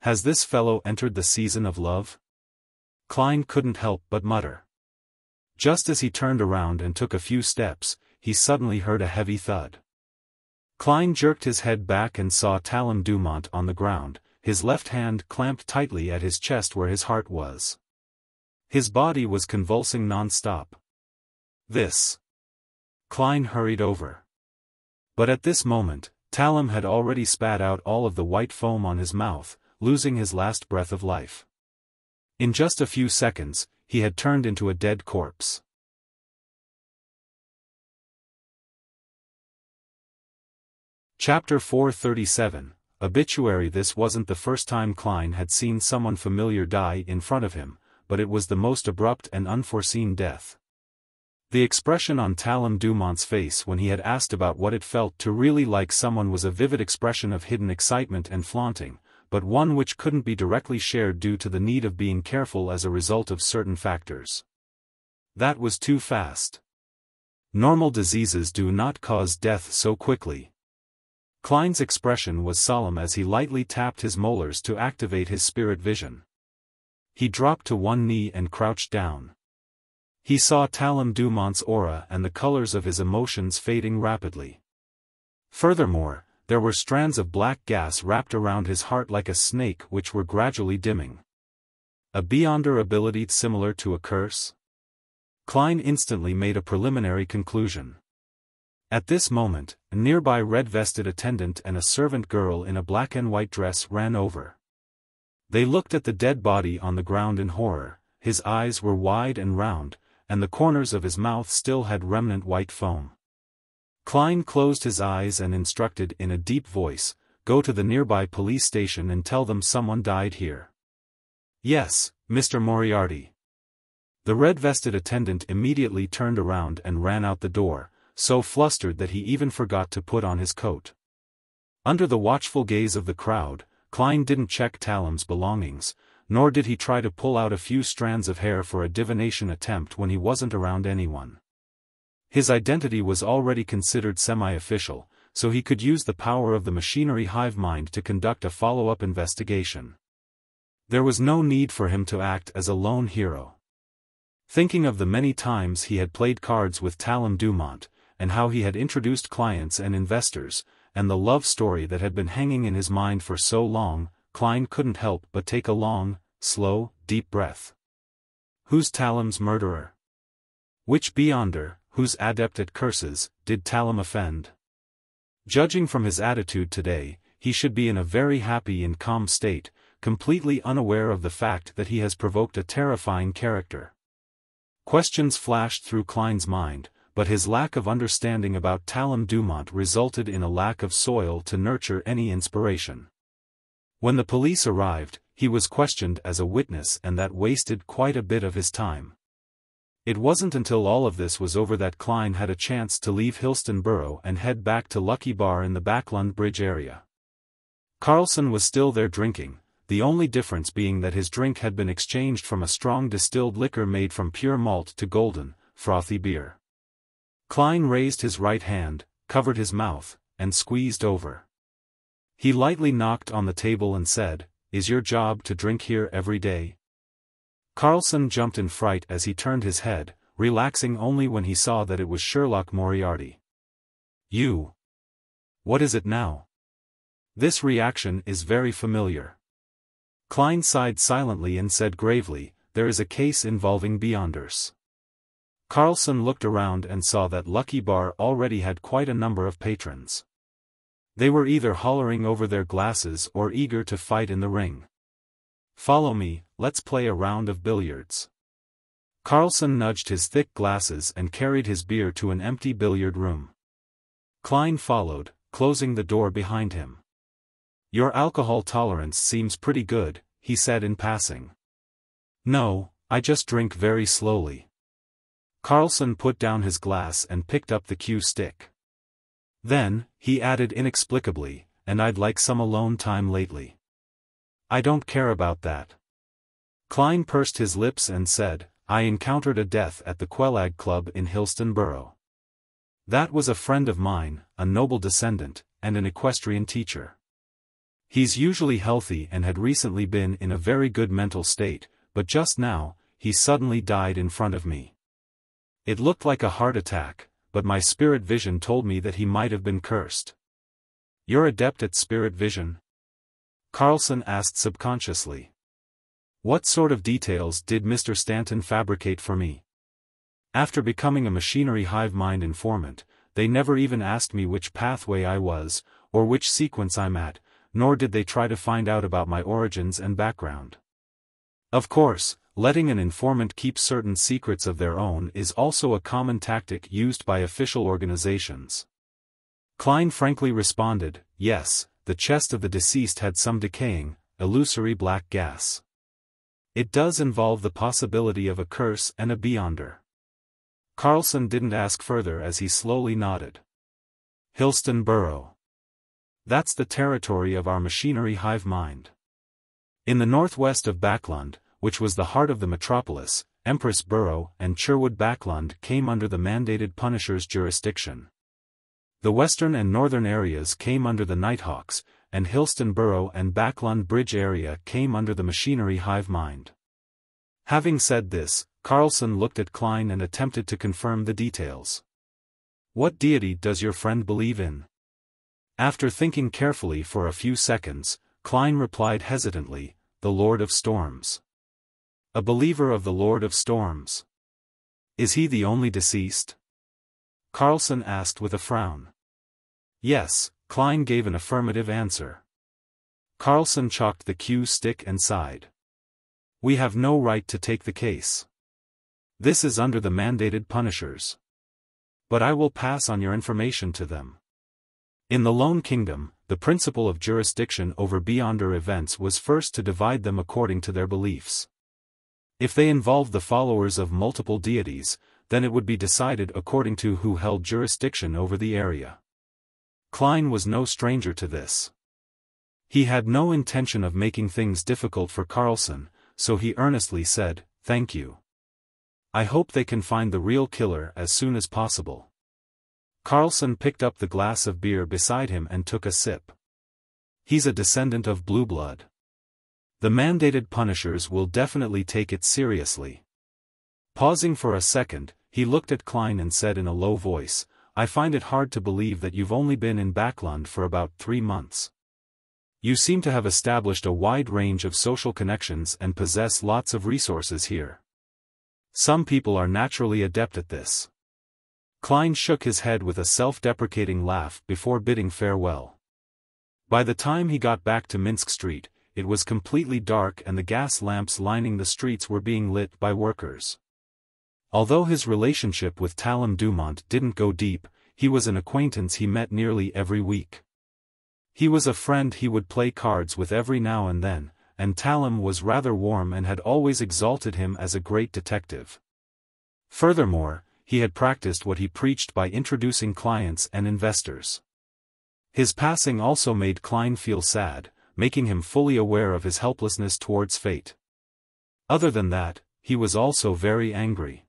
Has this fellow entered the season of love? Klein couldn't help but mutter. Just as he turned around and took a few steps, he suddenly heard a heavy thud. Klein jerked his head back and saw Talum Dumont on the ground, his left hand clamped tightly at his chest where his heart was. His body was convulsing non-stop. This. Klein hurried over. But at this moment, Talum had already spat out all of the white foam on his mouth, losing his last breath of life. In just a few seconds, he had turned into a dead corpse. Chapter 437, Obituary. This wasn't the first time Klein had seen someone familiar die in front of him, but it was the most abrupt and unforeseen death. The expression on Talum Dumont's face when he had asked about what it felt to really like someone was a vivid expression of hidden excitement and flaunting, but one which couldn't be directly shared due to the need of being careful as a result of certain factors. That was too fast. Normal diseases do not cause death so quickly. Klein's expression was solemn as he lightly tapped his molars to activate his spirit vision. He dropped to one knee and crouched down. He saw Talum Dumont's aura and the colors of his emotions fading rapidly. Furthermore, there were strands of black gas wrapped around his heart like a snake which were gradually dimming. A beyonder ability similar to a curse? Klein instantly made a preliminary conclusion. At this moment, a nearby red-vested attendant and a servant girl in a black and white dress ran over. They looked at the dead body on the ground in horror. His eyes were wide and round, and the corners of his mouth still had remnant white foam. Klein closed his eyes and instructed in a deep voice, "Go to the nearby police station and tell them someone died here." "Yes, Mr. Moriarty." The red-vested attendant immediately turned around and ran out the door, so flustered that he even forgot to put on his coat. Under the watchful gaze of the crowd, Klein didn't check Talum's belongings, nor did he try to pull out a few strands of hair for a divination attempt when he wasn't around anyone. His identity was already considered semi-official, so he could use the power of the machinery hive mind to conduct a follow-up investigation. There was no need for him to act as a lone hero. Thinking of the many times he had played cards with Talum Dumont, and how he had introduced clients and investors, and the love story that had been hanging in his mind for so long, Klein couldn't help but take a long, slow, deep breath. Who's Talum's murderer? Which beyonder, who's adept at curses, did Talum offend? Judging from his attitude today, he should be in a very happy and calm state, completely unaware of the fact that he has provoked a terrifying character. Questions flashed through Klein's mind, but his lack of understanding about Talum Dumont resulted in a lack of soil to nurture any inspiration. When the police arrived, he was questioned as a witness, and that wasted quite a bit of his time. It wasn't until all of this was over that Klein had a chance to leave Hillston Borough and head back to Lucky Bar in the Backlund Bridge area. Carlson was still there drinking, the only difference being that his drink had been exchanged from a strong distilled liquor made from pure malt to golden, frothy beer. Klein raised his right hand, covered his mouth, and squeezed over. He lightly knocked on the table and said, "Is your job to drink here every day?" Carlson jumped in fright as he turned his head, relaxing only when he saw that it was Sherlock Moriarty. "You? What is it now?" "This reaction is very familiar." Klein sighed silently and said gravely, "There is a case involving beyonders." Carlson looked around and saw that Lucky Bar already had quite a number of patrons. They were either hollering over their glasses or eager to fight in the ring. "Follow me, let's play a round of billiards." Carlson nudged his thick glasses and carried his beer to an empty billiard room. Klein followed, closing the door behind him. "Your alcohol tolerance seems pretty good," he said in passing. "No, I just drink very slowly." Carlson put down his glass and picked up the cue stick. Then, he added inexplicably, "And I'd like some alone time lately." "I don't care about that." Klein pursed his lips and said, "I encountered a death at the Quelag Club in Hillston Borough. That was a friend of mine, a noble descendant, and an equestrian teacher. He's usually healthy and had recently been in a very good mental state, but just now, he suddenly died in front of me. It looked like a heart attack, but my spirit vision told me that he might have been cursed." "You're adept at spirit vision?" Carlson asked subconsciously. "What sort of details did Mr. Stanton fabricate for me? After becoming a machinery hive mind informant, they never even asked me which pathway I was, or which sequence I'm at, nor did they try to find out about my origins and background. Of course, letting an informant keep certain secrets of their own is also a common tactic used by official organizations." Klein frankly responded, "Yes, the chest of the deceased had some decaying, illusory black gas. It does involve the possibility of a curse and a beyonder." Carlson didn't ask further as he slowly nodded. "Hillston Borough. That's the territory of our machinery hive mind. In the northwest of Backlund, which was the heart of the metropolis, Empress Borough and Sherwood Backlund came under the mandated Punisher's jurisdiction. The western and northern areas came under the Nighthawks, and Hillston Borough and Backlund Bridge area came under the machinery hive mind." Having said this, Carlson looked at Klein and attempted to confirm the details. "What deity does your friend believe in?" After thinking carefully for a few seconds, Klein replied hesitantly, "The Lord of Storms." "A believer of the Lord of Storms. Is he the only deceased?" Carlson asked with a frown. "Yes," Klein gave an affirmative answer. Carlson chalked the cue stick and sighed. "We have no right to take the case. This is under the mandated Punishers. But I will pass on your information to them." In the Lone Kingdom, the principle of jurisdiction over beyonder events was first to divide them according to their beliefs. If they involved the followers of multiple deities, then it would be decided according to who held jurisdiction over the area. Klein was no stranger to this. He had no intention of making things difficult for Carlson, so he earnestly said, "Thank you. I hope they can find the real killer as soon as possible." Carlson picked up the glass of beer beside him and took a sip. "He's a descendant of blue blood. The mandated Punishers will definitely take it seriously." Pausing for a second, he looked at Klein and said in a low voice, "I find it hard to believe that you've only been in Backlund for about 3 months. You seem to have established a wide range of social connections and possess lots of resources here. Some people are naturally adept at this." Klein shook his head with a self-deprecating laugh before bidding farewell. By the time he got back to Minsk Street, it was completely dark and the gas lamps lining the streets were being lit by workers. Although his relationship with Talem Dumont didn't go deep, he was an acquaintance he met nearly every week. He was a friend he would play cards with every now and then, and Talem was rather warm and had always exalted him as a great detective. Furthermore, he had practiced what he preached by introducing clients and investors. His passing also made Klein feel sad, making him fully aware of his helplessness towards fate. Other than that, he was also very angry.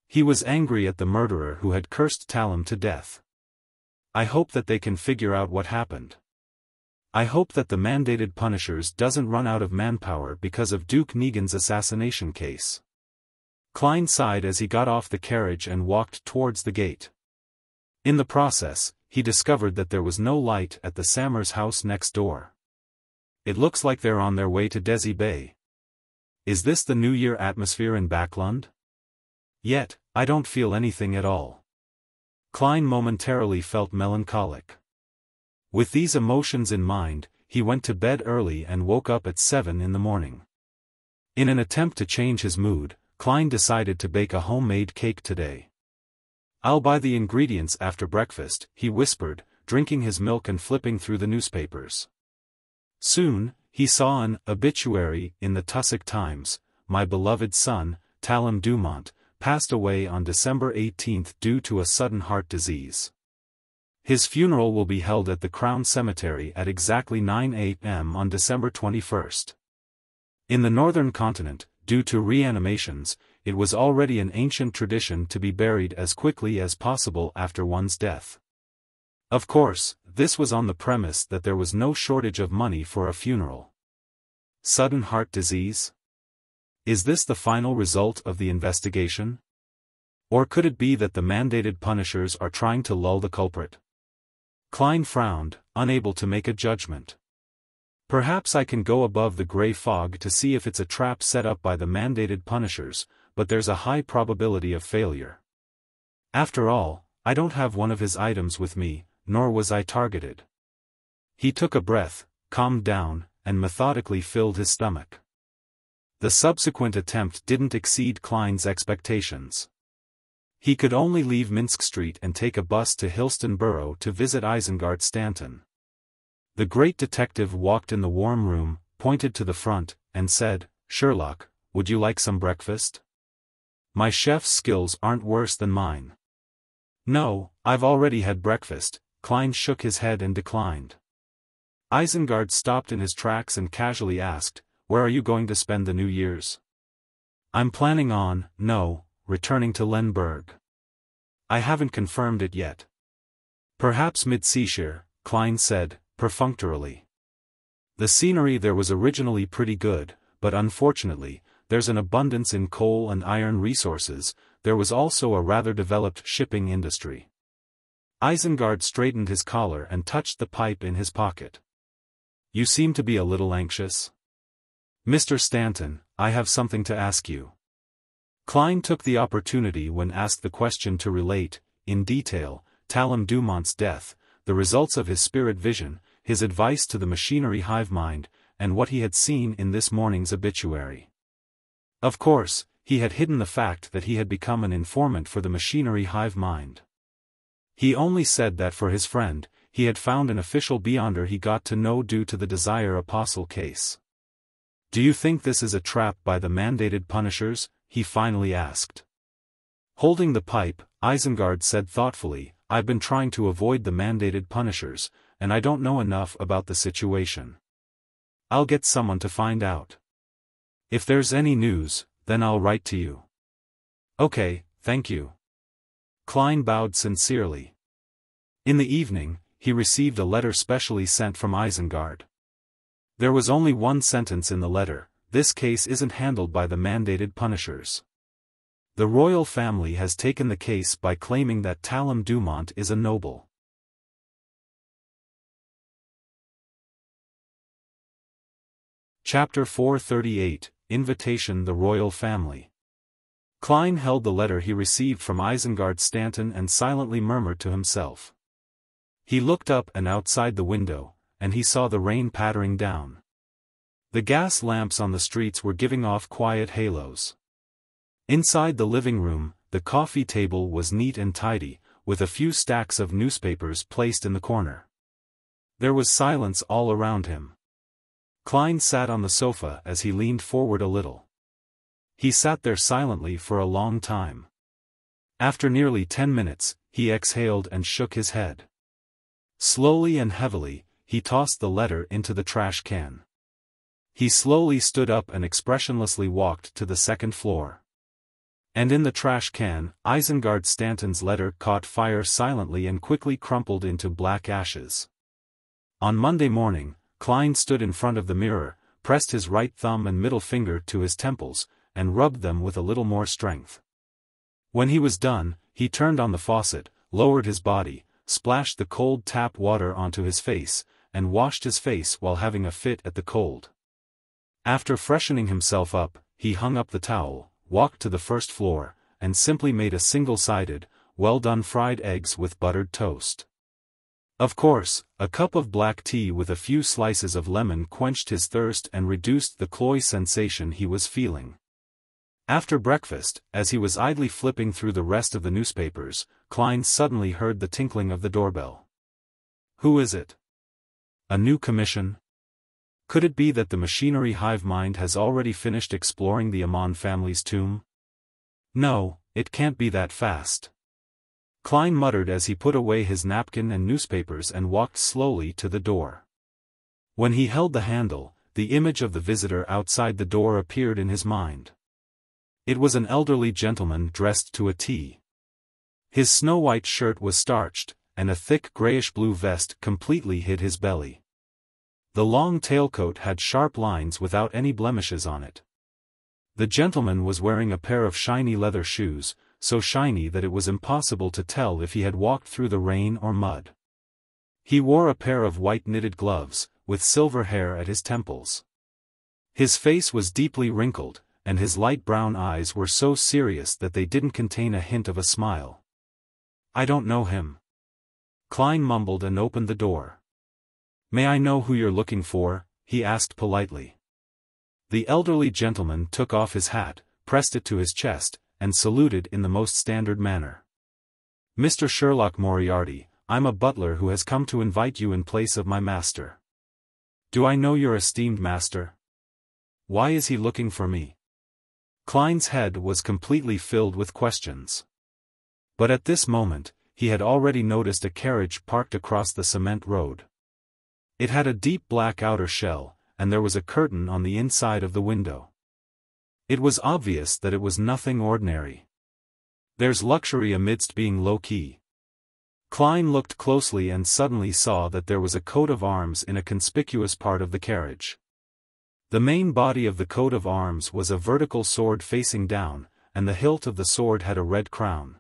He was angry at the murderer who had cursed Talem to death. "I hope that they can figure out what happened. I hope that the mandated Punishers doesn't run out of manpower because of Duke Negan's assassination case." Klein sighed as he got off the carriage and walked towards the gate. In the process, he discovered that there was no light at the Sammers house next door. "It looks like they're on their way to Desi Bay. Is this the New Year atmosphere in Backlund? Yet, I don't feel anything at all. Klein momentarily felt melancholic. With these emotions in mind, he went to bed early and woke up at 7 in the morning. In an attempt to change his mood, Klein decided to bake a homemade cake today. "I'll buy the ingredients after breakfast," he whispered, drinking his milk and flipping through the newspapers. Soon, he saw an obituary in the Tussock Times. "My beloved son, Talon Dumont, passed away on December 18 due to a sudden heart disease. His funeral will be held at the Crown Cemetery at exactly 9 a.m. on December 21. In the northern continent, due to reanimations, it was already an ancient tradition to be buried as quickly as possible after one's death. Of course, this was on the premise that there was no shortage of money for a funeral. Sudden heart disease? Is this the final result of the investigation? Or could it be that the mandated punishers are trying to lull the culprit? Klein frowned, unable to make a judgment. Perhaps I can go above the gray fog to see if it's a trap set up by the mandated punishers, but there's a high probability of failure. After all, I don't have one of his items with me, nor was I targeted. He took a breath, calmed down, and methodically filled his stomach. The subsequent attempt didn't exceed Klein's expectations. He could only leave Minsk Street and take a bus to Hillston Borough to visit Isengard Stanton. The great detective walked in the warm room, pointed to the front, and said, "Sherlock, would you like some breakfast? My chef's skills aren't worse than mine." "No, I've already had breakfast." Klein shook his head and declined. Isengard stopped in his tracks and casually asked, "Where are you going to spend the New Year's?" "I'm planning on, returning to Lemberg. I haven't confirmed it yet." "Perhaps mid-seashire," Klein said, perfunctorily. "The scenery there was originally pretty good, but unfortunately, there's an abundance in coal and iron resources. There was also a rather developed shipping industry." Isengard straightened his collar and touched the pipe in his pocket. "You seem to be a little anxious." "Mr. Stanton, I have something to ask you." Klein took the opportunity when asked the question to relate, in detail, Talon Dumont's death, the results of his spirit vision, his advice to the machinery hive mind, and what he had seen in this morning's obituary. Of course, he had hidden the fact that he had become an informant for the machinery hive mind. He only said that for his friend, he had found an official beyonder he got to know due to the Desire Apostle case. "Do you think this is a trap by the mandated punishers?" he finally asked. Holding the pipe, Isengard said thoughtfully, "I've been trying to avoid the mandated punishers, and I don't know enough about the situation. I'll get someone to find out. If there's any news, then I'll write to you." "Okay, thank you." Klein bowed sincerely. In the evening, he received a letter specially sent from Isengard. There was only one sentence in the letter: "This case isn't handled by the mandated punishers. The royal family has taken the case by claiming that Talon Dumont is a noble." Chapter 438, Invitation the Royal Family. Klein held the letter he received from Isengard Stanton and silently murmured to himself. He looked up and outside the window, and he saw the rain pattering down. The gas lamps on the streets were giving off quiet halos. Inside the living room, the coffee table was neat and tidy, with a few stacks of newspapers placed in the corner. There was silence all around him. Klein sat on the sofa as he leaned forward a little. He sat there silently for a long time. After nearly 10 minutes, he exhaled and shook his head. Slowly and heavily, he tossed the letter into the trash can. He slowly stood up and expressionlessly walked to the second floor. And in the trash can, Isengard Stanton's letter caught fire silently and quickly crumpled into black ashes. On Monday morning, Klein stood in front of the mirror, pressed his right thumb and middle finger to his temples, and rubbed them with a little more strength. When he was done, he turned on the faucet, lowered his body, splashed the cold tap water onto his face, and washed his face while having a fit at the cold. After freshening himself up, he hung up the towel, walked to the first floor, and simply made a single-sided, well-done fried eggs with buttered toast. Of course, a cup of black tea with a few slices of lemon quenched his thirst and reduced the cloy sensation he was feeling. After breakfast, as he was idly flipping through the rest of the newspapers, Klein suddenly heard the tinkling of the doorbell. Who is it? A new commission? Could it be that the machinery hive mind has already finished exploring the Amon family's tomb? No, it can't be that fast. Klein muttered as he put away his napkin and newspapers and walked slowly to the door. When he held the handle, the image of the visitor outside the door appeared in his mind. It was an elderly gentleman dressed to a T. His snow-white shirt was starched, and a thick grayish-blue vest completely hid his belly. The long tailcoat had sharp lines without any blemishes on it. The gentleman was wearing a pair of shiny leather shoes, so shiny that it was impossible to tell if he had walked through the rain or mud. He wore a pair of white knitted gloves, with silver hair at his temples. His face was deeply wrinkled, and his light brown eyes were so serious that they didn't contain a hint of a smile. I don't know him. Klein mumbled and opened the door. May I know who you're looking for? He asked politely. The elderly gentleman took off his hat, pressed it to his chest, and saluted in the most standard manner. Mr. Sherlock Moriarty, I'm a butler who has come to invite you in place of my master. Do I know your esteemed master? Why is he looking for me? Klein's head was completely filled with questions. But at this moment, he had already noticed a carriage parked across the cement road. It had a deep black outer shell, and there was a curtain on the inside of the window. It was obvious that it was nothing ordinary. There's luxury amidst being low-key. Klein looked closely and suddenly saw that there was a coat of arms in a conspicuous part of the carriage. The main body of the coat of arms was a vertical sword facing down, and the hilt of the sword had a red crown.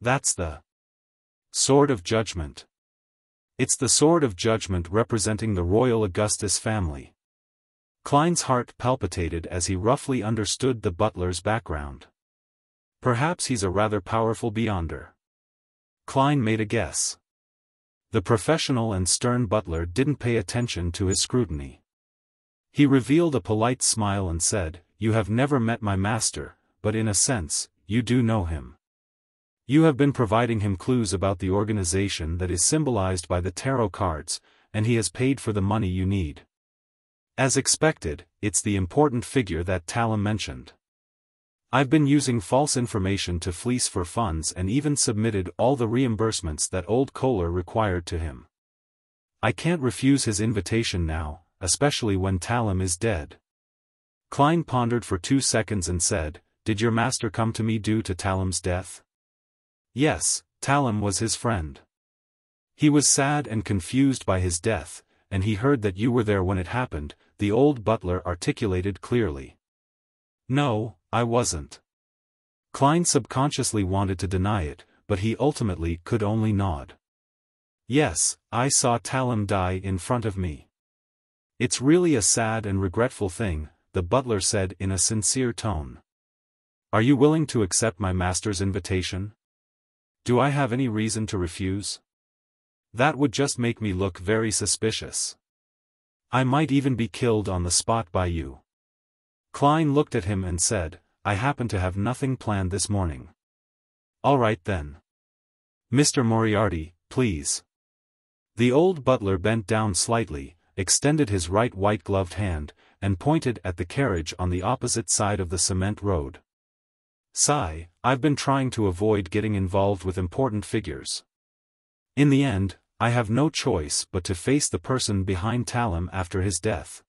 That's the Sword of Judgment. It's the Sword of Judgment representing the Royal Augustus family. Klein's heart palpitated as he roughly understood the butler's background. Perhaps he's a rather powerful beyonder. Klein made a guess. The professional and stern butler didn't pay attention to his scrutiny. He revealed a polite smile and said, You have never met my master, but in a sense, you do know him. You have been providing him clues about the organization that is symbolized by the tarot cards, and he has paid for the money you need. As expected, it's the important figure that Talum mentioned. I've been using false information to fleece for funds and even submitted all the reimbursements that old Kohler required to him. I can't refuse his invitation now, especially when Talum is dead. Klein pondered for 2 seconds and said, Did your master come to me due to Talum's death? Yes, Talum was his friend. He was sad and confused by his death, and he heard that you were there when it happened, the old butler articulated clearly. No, I wasn't. Klein subconsciously wanted to deny it, but he ultimately could only nod. Yes, I saw Talum die in front of me. It's really a sad and regretful thing, the butler said in a sincere tone. Are you willing to accept my master's invitation? Do I have any reason to refuse? That would just make me look very suspicious. I might even be killed on the spot by you. Klein looked at him and said, I happen to have nothing planned this morning. All right then. Mr. Moriarty, please. The old butler bent down slightly, extended his right white-gloved hand, and pointed at the carriage on the opposite side of the cement road. Sigh, I've been trying to avoid getting involved with important figures. In the end, I have no choice but to face the person behind Talum after his death.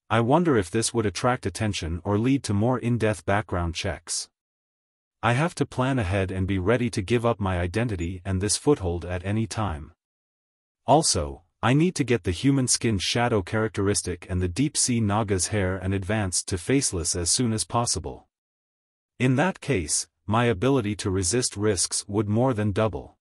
I wonder if this would attract attention or lead to more in-depth background checks. I have to plan ahead and be ready to give up my identity and this foothold at any time. Also, I need to get the human-skinned shadow characteristic and the deep-sea Naga's hair and advance to faceless as soon as possible. In that case, my ability to resist risks would more than double.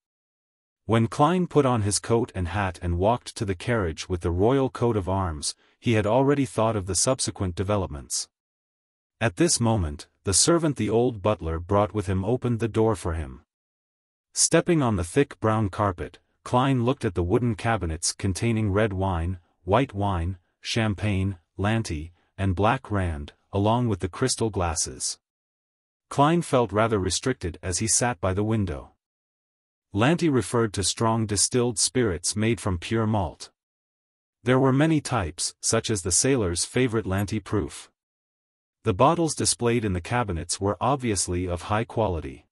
When Klein put on his coat and hat and walked to the carriage with the royal coat of arms, he had already thought of the subsequent developments. At this moment, the servant the old butler brought with him opened the door for him. Stepping on the thick brown carpet, Klein looked at the wooden cabinets containing red wine, white wine, champagne, Lanty, and black rand, along with the crystal glasses. Klein felt rather restricted as he sat by the window. Lanty referred to strong distilled spirits made from pure malt. There were many types, such as the sailor's favorite Lanty proof. The bottles displayed in the cabinets were obviously of high quality.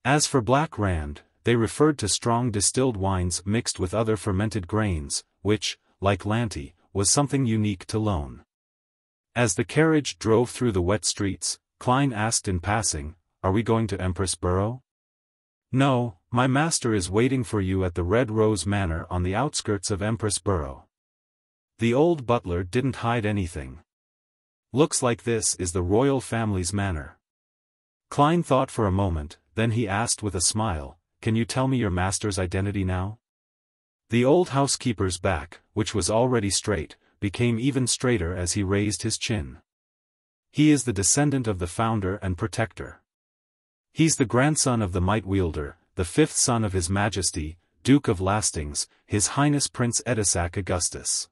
As for black rand, they referred to strong distilled wines mixed with other fermented grains, which, like Lanty, was something unique to Lone. As the carriage drove through the wet streets, Klein asked in passing, "Are we going to Empress Borough?" "No, my master is waiting for you at the Red Rose Manor on the outskirts of Empress Borough." The old butler didn't hide anything. "Looks like this is the royal family's manor." Klein thought for a moment, then he asked with a smile, "Can you tell me your master's identity now?" The old housekeeper's back, which was already straight, became even straighter as he raised his chin. "He is the descendant of the founder and protector. He's the grandson of the might-wielder, the fifth son of His Majesty, Duke of Lastings, His Highness Prince Edisac Augustus.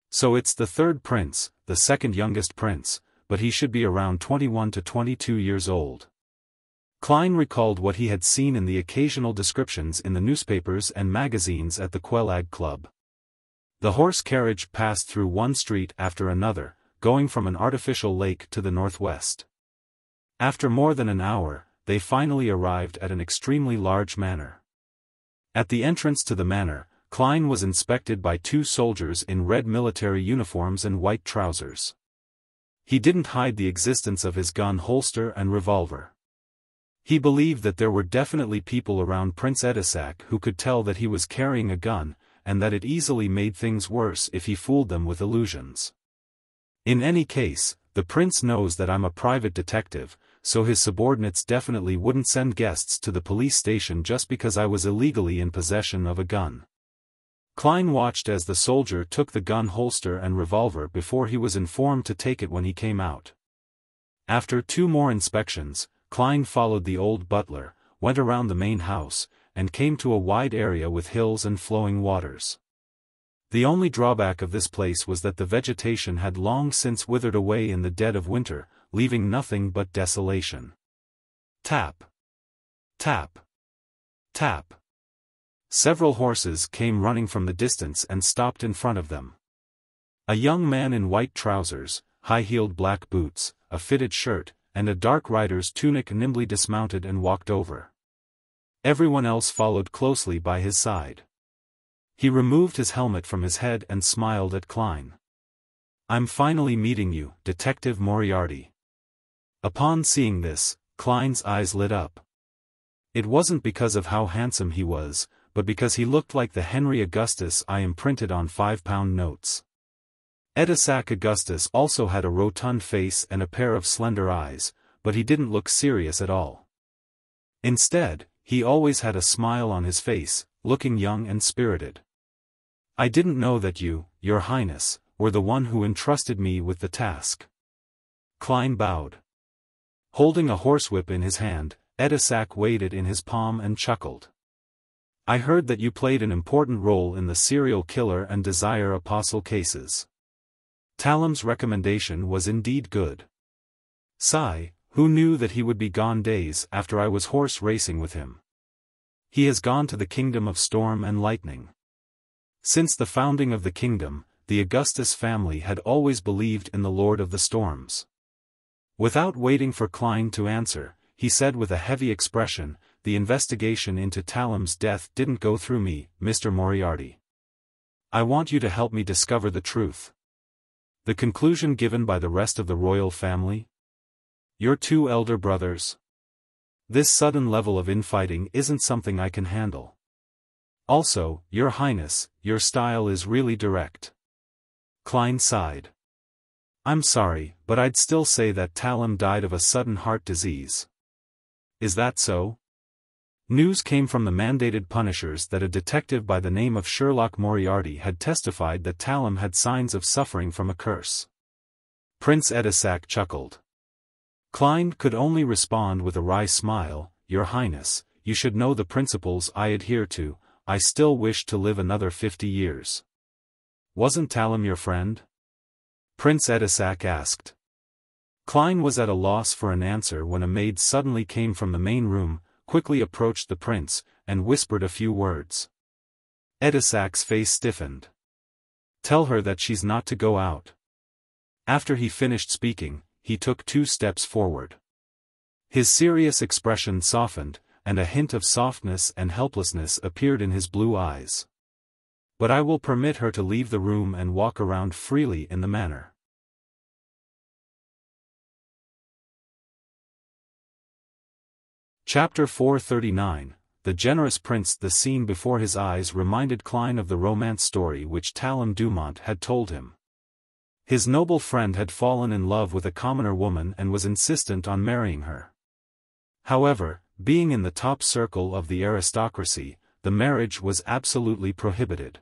So it's the third prince, the second youngest prince, but he should be around 21 to 22 years old." Klein recalled what he had seen in the occasional descriptions in the newspapers and magazines at the Quelag Club. The horse carriage passed through one street after another, going from an artificial lake to the northwest. After more than an hour, they finally arrived at an extremely large manor. At the entrance to the manor, Klein was inspected by two soldiers in red military uniforms and white trousers. He didn't hide the existence of his gun holster and revolver. He believed that there were definitely people around Prince Edisac who could tell that he was carrying a gun, and that it easily made things worse if he fooled them with illusions. "In any case, the prince knows that I'm a private detective, so his subordinates definitely wouldn't send guests to the police station just because I was illegally in possession of a gun." Klein watched as the soldier took the gun holster and revolver before he was informed to take it when he came out. After two more inspections, Klein followed the old butler, went around the main house, and came to a wide area with hills and flowing waters. The only drawback of this place was that the vegetation had long since withered away in the dead of winter, leaving nothing but desolation. Tap. Tap. Tap. Several horses came running from the distance and stopped in front of them. A young man in white trousers, high-heeled black boots, a fitted shirt, and a dark rider's tunic nimbly dismounted and walked over. Everyone else followed closely by his side. He removed his helmet from his head and smiled at Klein. "I'm finally meeting you, Detective Moriarty." Upon seeing this, Klein's eyes lit up. It wasn't because of how handsome he was, but because he looked like the Henry Augustus I imprinted on 5-pound notes. Edisac Augustus also had a rotund face and a pair of slender eyes, but he didn't look serious at all. Instead, he always had a smile on his face, looking young and spirited. "I didn't know that you, Your Highness, were the one who entrusted me with the task." Klein bowed. Holding a horsewhip in his hand, Edisac weighed it in his palm and chuckled. "I heard that you played an important role in the serial killer and Desire Apostle cases. Talem's recommendation was indeed good. Sigh, who knew that he would be gone days after I was horse racing with him? He has gone to the kingdom of storm and lightning." Since the founding of the kingdom, the Augustus family had always believed in the Lord of the Storms. Without waiting for Klein to answer, he said with a heavy expression, "The investigation into Talem's death didn't go through me, Mr. Moriarty. I want you to help me discover the truth." The conclusion given by the rest of the royal family? "Your two elder brothers. This sudden level of infighting isn't something I can handle. Also, Your Highness, your style is really direct." Klein sighed. "I'm sorry, but I'd still say that Talem died of a sudden heart disease." "Is that so?" News came from the mandated punishers that a detective by the name of Sherlock Moriarty had testified that Talem had signs of suffering from a curse. Prince Edisac chuckled. Klein could only respond with a wry smile, "Your Highness, you should know the principles I adhere to. I still wish to live another 50 years. Wasn't Talum your friend?" Prince Edisac asked. Klein was at a loss for an answer when a maid suddenly came from the main room, quickly approached the prince, and whispered a few words. Edisac's face stiffened. "Tell her that she's not to go out." After he finished speaking, he took 2 steps forward. His serious expression softened, and a hint of softness and helplessness appeared in his blue eyes. "But I will permit her to leave the room and walk around freely in the manor." Chapter 439, The Generous Prince. The scene before his eyes reminded Klein of the romance story which Talum Dumont had told him. His noble friend had fallen in love with a commoner woman and was insistent on marrying her. However, being in the top circle of the aristocracy, the marriage was absolutely prohibited.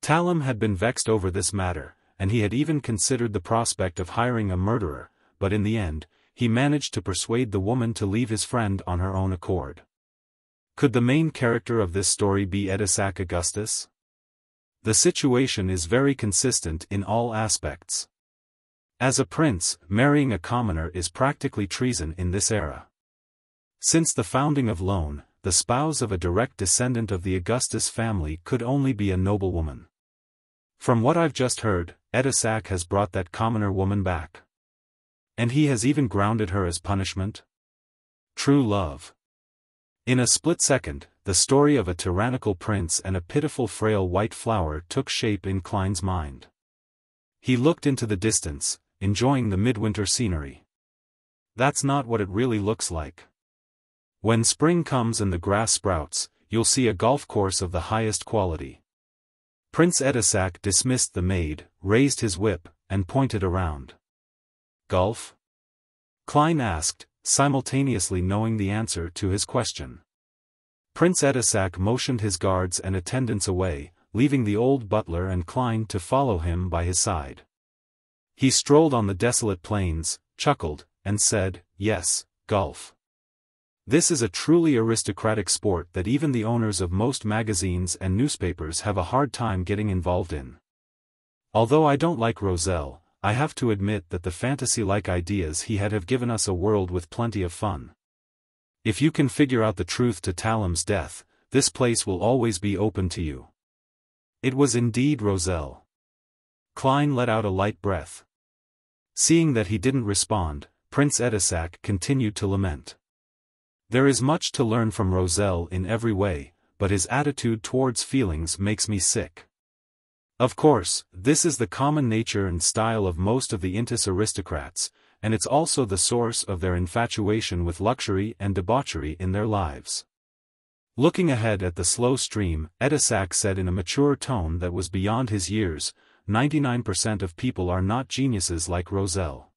Talum had been vexed over this matter, and he had even considered the prospect of hiring a murderer, but in the end, he managed to persuade the woman to leave his friend on her own accord. Could the main character of this story be Edisac Augustus? The situation is very consistent in all aspects. As a prince, marrying a commoner is practically treason in this era. Since the founding of Lone, the spouse of a direct descendant of the Augustus family could only be a noblewoman. From what I've just heard, Edisac has brought that commoner woman back. And he has even grounded her as punishment? True love. In a split second, the story of a tyrannical prince and a pitiful frail white flower took shape in Klein's mind. He looked into the distance, enjoying the midwinter scenery. That's not what it really looks like. When spring comes and the grass sprouts, you'll see a golf course of the highest quality. Prince Edisac dismissed the maid, raised his whip, and pointed around. "Golf?" Klein asked, simultaneously knowing the answer to his question. Prince Edisac motioned his guards and attendants away, leaving the old butler and Klein to follow him by his side. He strolled on the desolate plains, chuckled, and said, "Yes, golf. This is a truly aristocratic sport that even the owners of most magazines and newspapers have a hard time getting involved in. Although I don't like Roselle, I have to admit that the fantasy-like ideas he had have given us a world with plenty of fun. If you can figure out the truth to Talum's death, this place will always be open to you." It was indeed Roselle. Klein let out a light breath. Seeing that he didn't respond, Prince Edisac continued to lament. "There is much to learn from Roselle in every way, but his attitude towards feelings makes me sick. Of course, this is the common nature and style of most of the Intis aristocrats, and it's also the source of their infatuation with luxury and debauchery in their lives." Looking ahead at the slow stream, Edisac said in a mature tone that was beyond his years, 99% of people are not geniuses like Roselle.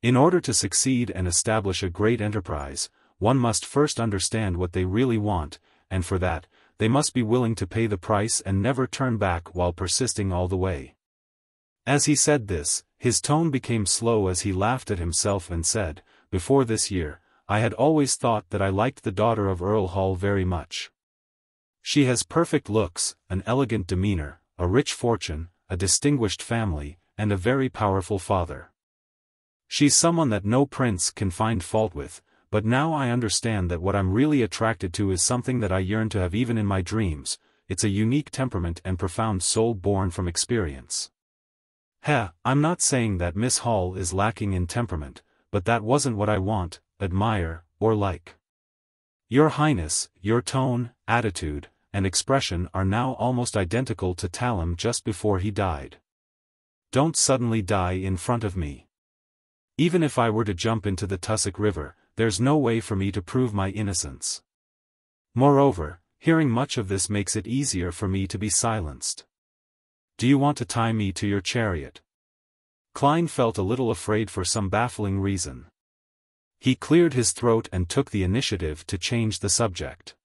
In order to succeed and establish a great enterprise, one must first understand what they really want, and for that, they must be willing to pay the price and never turn back while persisting all the way. As he said this, his tone became slow as he laughed at himself and said, "Before this year, I had always thought that I liked the daughter of Earl Hall very much. She has perfect looks, an elegant demeanor, a rich fortune, a distinguished family, and a very powerful father. She's someone that no prince can find fault with, but now I understand that what I'm really attracted to is something that I yearn to have even in my dreams. It's a unique temperament and profound soul born from experience. I'm not saying that Miss Hall is lacking in temperament, but that wasn't what I want, admire, or like. Your Highness, your tone, attitude, and expression are now almost identical to Talum just before he died. Don't suddenly die in front of me. Even if I were to jump into the Tussock River, there's no way for me to prove my innocence. Moreover, hearing much of this makes it easier for me to be silenced. Do you want to tie me to your chariot?" Klein felt a little afraid for some baffling reason. He cleared his throat and took the initiative to change the subject.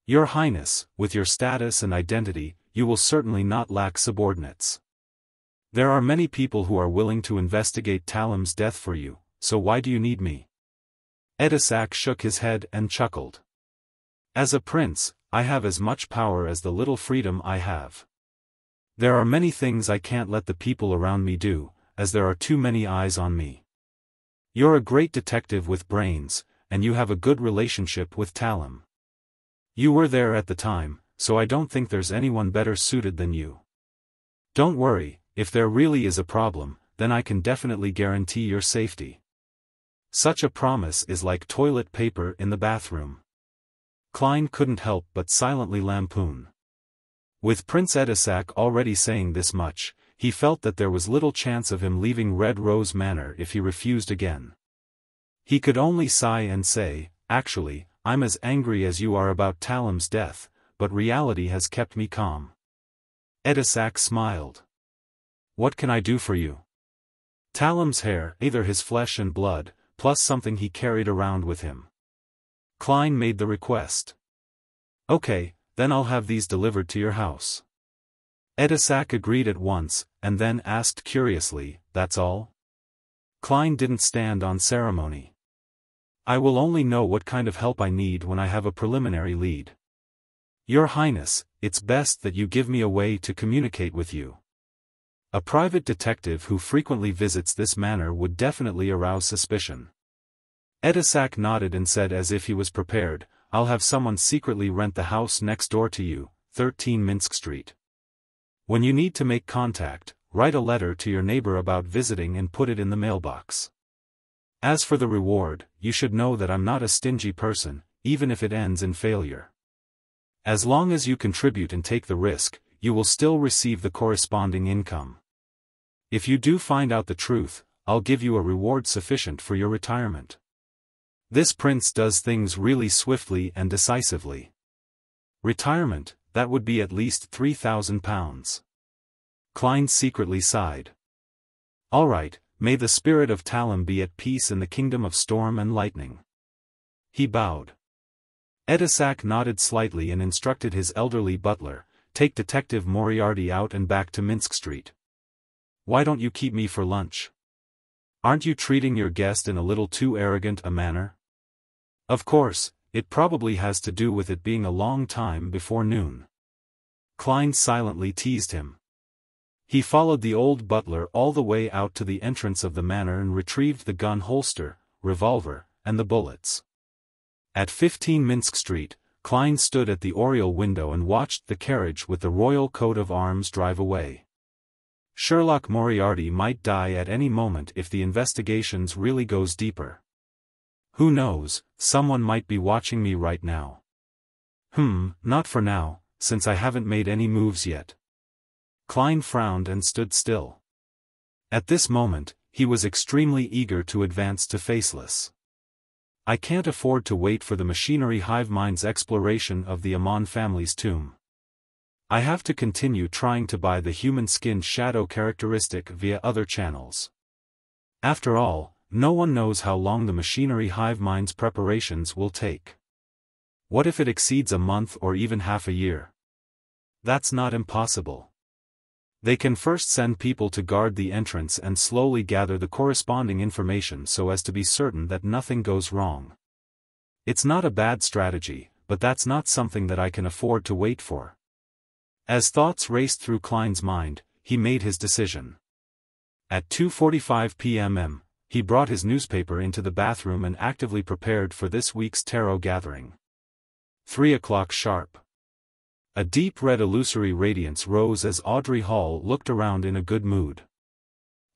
"Your Highness, with your status and identity, you will certainly not lack subordinates. There are many people who are willing to investigate Talum's death for you, so why do you need me? Edisac shook his head and chuckled. As a prince, I have as much power as the little freedom I have. There are many things I can't let the people around me do, as there are too many eyes on me. You're a great detective with brains, and you have a good relationship with Talum. You were there at the time, so I don't think there's anyone better suited than you. Don't worry, if there really is a problem, then I can definitely guarantee your safety. Such a promise is like toilet paper in the bathroom. Klein couldn't help but silently lampoon. With Prince Edisac already saying this much, he felt that there was little chance of him leaving Red Rose Manor if he refused again. He could only sigh and say, actually, I'm as angry as you are about Talum's death, but reality has kept me calm. Edisac smiled. What can I do for you? Talum's hair, either his flesh and blood, plus something he carried around with him. Klein made the request. Okay, then I'll have these delivered to your house. Edisac agreed at once, and then asked curiously, that's all? Klein didn't stand on ceremony. I will only know what kind of help I need when I have a preliminary lead. Your Highness, it's best that you give me a way to communicate with you. A private detective who frequently visits this manor would definitely arouse suspicion. Edisac nodded and said as if he was prepared, I'll have someone secretly rent the house next door to you, 13 Minsk Street. When you need to make contact, write a letter to your neighbor about visiting and put it in the mailbox. As for the reward, you should know that I'm not a stingy person, even if it ends in failure. As long as you contribute and take the risk, you will still receive the corresponding income. If you do find out the truth, I'll give you a reward sufficient for your retirement. This prince does things really swiftly and decisively. Retirement, that would be at least 3,000 pounds. Klein secretly sighed. All right, may the spirit of Talum be at peace in the kingdom of storm and lightning. He bowed. Edisac nodded slightly and instructed his elderly butler, take Detective Moriarty out and back to Minsk Street. Why don't you keep me for lunch? Aren't you treating your guest in a little too arrogant a manner? Of course, it probably has to do with it being a long time before noon. Klein silently teased him. He followed the old butler all the way out to the entrance of the manor and retrieved the gun holster, revolver, and the bullets. At 15 Minsk Street, Klein stood at the oriel window and watched the carriage with the royal coat of arms drive away. Sherlock Moriarty might die at any moment if the investigations really goes deeper. Who knows, someone might be watching me right now. Not for now, since I haven't made any moves yet. Klein frowned and stood still. At this moment, he was extremely eager to advance to Faceless. I can't afford to wait for the machinery hive mind's exploration of the Amon family's tomb. I have to continue trying to buy the human-skinned shadow characteristic via other channels. After all, no one knows how long the machinery hive mind's preparations will take. What if it exceeds a month or even half a year? That's not impossible. They can first send people to guard the entrance and slowly gather the corresponding information so as to be certain that nothing goes wrong. It's not a bad strategy, but that's not something that I can afford to wait for. As thoughts raced through Klein's mind, he made his decision. At 2:45 p.m. he brought his newspaper into the bathroom and actively prepared for this week's tarot gathering. 3 o'clock sharp. A deep red illusory radiance rose as Audrey Hall looked around in a good mood.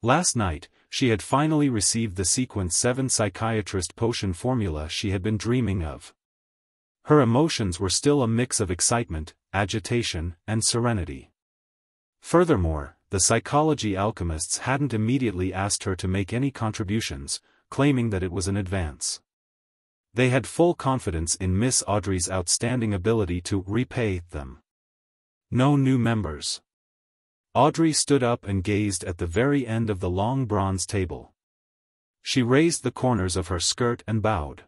Last night, she had finally received the Sequence 7 psychiatrist potion formula she had been dreaming of. Her emotions were still a mix of excitement, agitation, and serenity. Furthermore, the psychology alchemists hadn't immediately asked her to make any contributions, claiming that it was an advance. They had full confidence in Miss Audrey's outstanding ability to repay them. No new members. Audrey stood up and gazed at the very end of the long bronze table. She raised the corners of her skirt and bowed.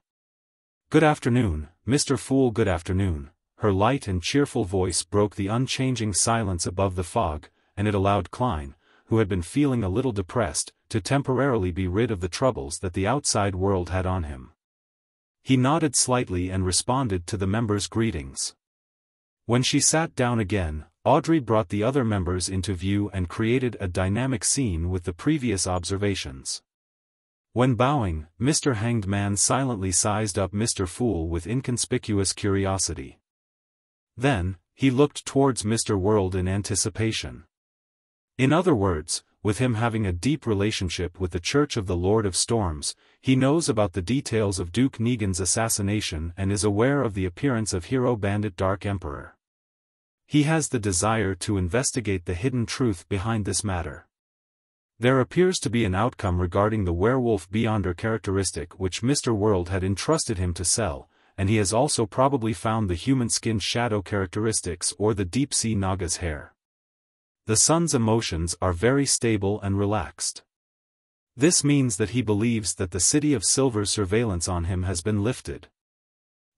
Good afternoon, Mr. Fool, good afternoon. Her light and cheerful voice broke the unchanging silence above the fog, and it allowed Klein, who had been feeling a little depressed, to temporarily be rid of the troubles that the outside world had on him. He nodded slightly and responded to the members' greetings. When she sat down again, Audrey brought the other members into view and created a dynamic scene with the previous observations. When bowing, Mr. Hanged Man silently sized up Mr. Fool with inconspicuous curiosity. Then, he looked towards Mr. World in anticipation. In other words, with him having a deep relationship with the Church of the Lord of Storms, he knows about the details of Duke Negan's assassination and is aware of the appearance of Hero Bandit Dark Emperor. He has the desire to investigate the hidden truth behind this matter. There appears to be an outcome regarding the Werewolf Beyonder characteristic which Mr. World had entrusted him to sell, and he has also probably found the human skin shadow characteristics or the deep-sea Naga's hair. The son's emotions are very stable and relaxed. This means that he believes that the City of Silver's surveillance on him has been lifted.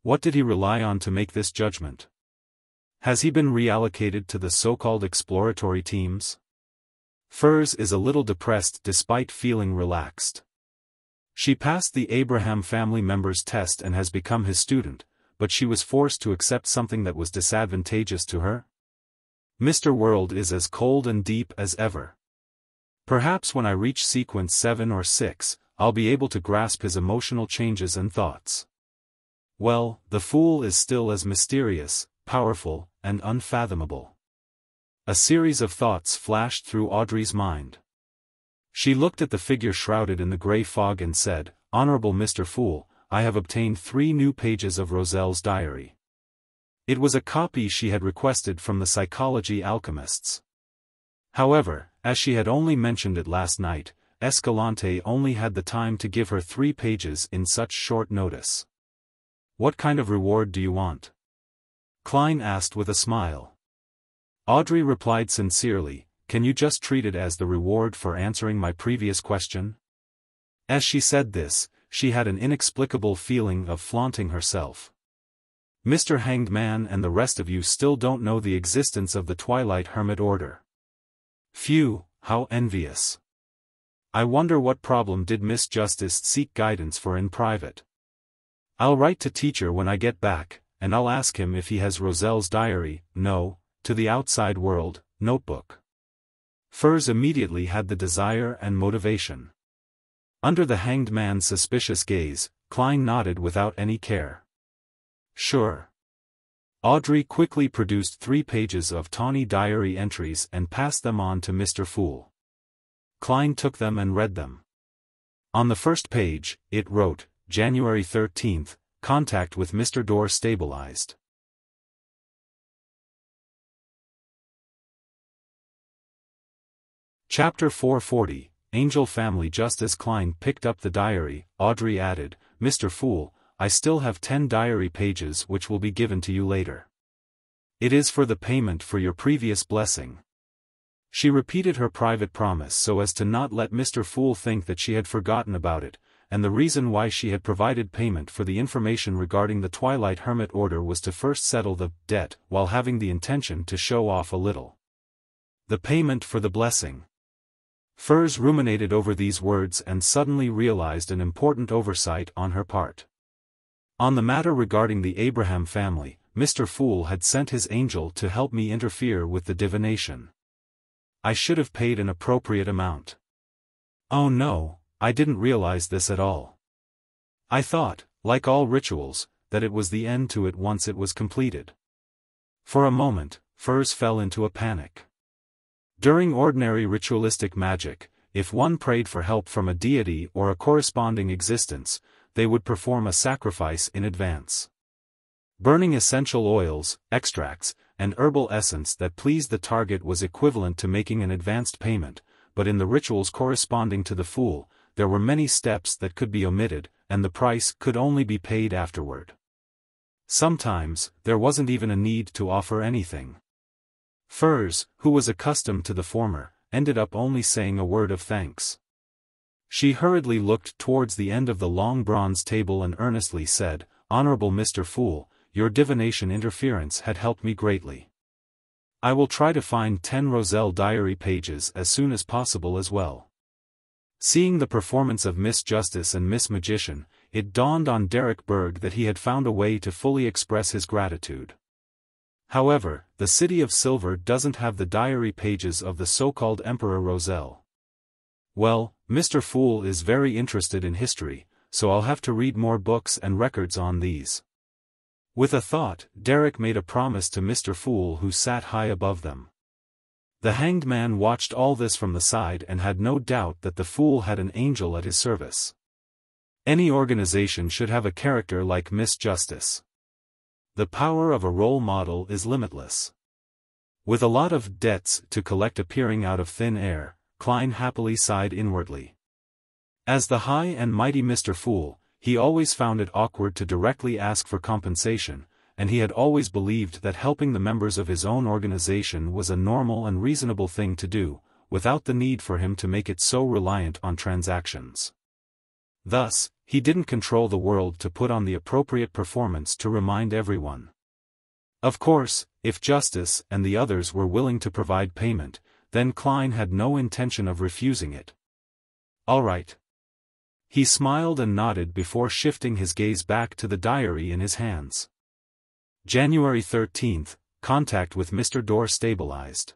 What did he rely on to make this judgment? Has he been reallocated to the so-called exploratory teams? Furs is a little depressed despite feeling relaxed. She passed the Abraham family member's test and has become his student, but she was forced to accept something that was disadvantageous to her? Mr. World is as cold and deep as ever. Perhaps when I reach sequence 7 or 6, I'll be able to grasp his emotional changes and thoughts. Well, the Fool is still as mysterious, powerful, and unfathomable. A series of thoughts flashed through Audrey's mind. She looked at the figure shrouded in the grey fog and said, "Honorable Mr. Fool, I have obtained 3 new pages of Roselle's diary." It was a copy she had requested from the psychology alchemists. However, as she had only mentioned it last night, Escalante only had the time to give her 3 pages in such short notice. "What kind of reward do you want?" Klein asked with a smile. Audrey replied sincerely, "Can you just treat it as the reward for answering my previous question?" As she said this, she had an inexplicable feeling of flaunting herself. Mr. Hanged Man and the rest of you still don't know the existence of the Twilight Hermit Order. Phew, how envious. I wonder what problem did Miss Justice seek guidance for in private. I'll write to teacher when I get back, and I'll ask him if he has Roselle's diary, no, to the outside world, notebook. Furs immediately had the desire and motivation. Under the Hanged Man's suspicious gaze, Klein nodded without any care. Sure. Audrey quickly produced 3 pages of tawny diary entries and passed them on to Mr. Fool. Klein took them and read them. On the first page, it wrote, January 13th, contact with Mr. Door stabilized. Chapter 440, Angel Family. Just as Klein picked up the diary, Audrey added, "Mr. Fool, I still have 10 diary pages which will be given to you later. It is for the payment for your previous blessing." She repeated her private promise so as to not let Mr. Fool think that she had forgotten about it, and the reason why she had provided payment for the information regarding the Twilight Hermit Order was to first settle the debt while having the intention to show off a little. The payment for the blessing. Furs ruminated over these words and suddenly realized an important oversight on her part. On the matter regarding the Abraham family, Mr. Fool had sent his angel to help me interfere with the divination. I should have paid an appropriate amount. Oh no, I didn't realize this at all. I thought, like all rituals, that it was the end to it once it was completed. For a moment, Furs fell into a panic. During ordinary ritualistic magic, if one prayed for help from a deity or a corresponding existence, they would perform a sacrifice in advance. Burning essential oils, extracts, and herbal essence that pleased the target was equivalent to making an advanced payment, but in the rituals corresponding to the Fool, there were many steps that could be omitted, and the price could only be paid afterward. Sometimes, there wasn't even a need to offer anything. Furs, who was accustomed to the former, ended up only saying a word of thanks. She hurriedly looked towards the end of the long bronze table and earnestly said, "Honorable Mr. Fool, your divination interference had helped me greatly. I will try to find 10 Roselle diary pages as soon as possible as well." Seeing the performance of Miss Justice and Miss Magician, it dawned on Derek Berg that he had found a way to fully express his gratitude. However, the City of Silver doesn't have the diary pages of the so-called Emperor Roselle. Well, Mr. Fool is very interested in history, so I'll have to read more books and records on these. With a thought, Derek made a promise to Mr. Fool, who sat high above them. The hanged man watched all this from the side and had no doubt that the Fool had an angel at his service. Any organization should have a character like Miss Justice. The power of a role model is limitless. With a lot of debts to collect appearing out of thin air, Klein happily sighed inwardly. As the high and mighty Mr. Fool, he always found it awkward to directly ask for compensation, and he had always believed that helping the members of his own organization was a normal and reasonable thing to do, without the need for him to make it so reliant on transactions. Thus, he didn't control the world to put on the appropriate performance to remind everyone. Of course, if Justice and the others were willing to provide payment, then Klein had no intention of refusing it. All right. He smiled and nodded before shifting his gaze back to the diary in his hands. January 13th, contact with Mr. Dorr stabilized.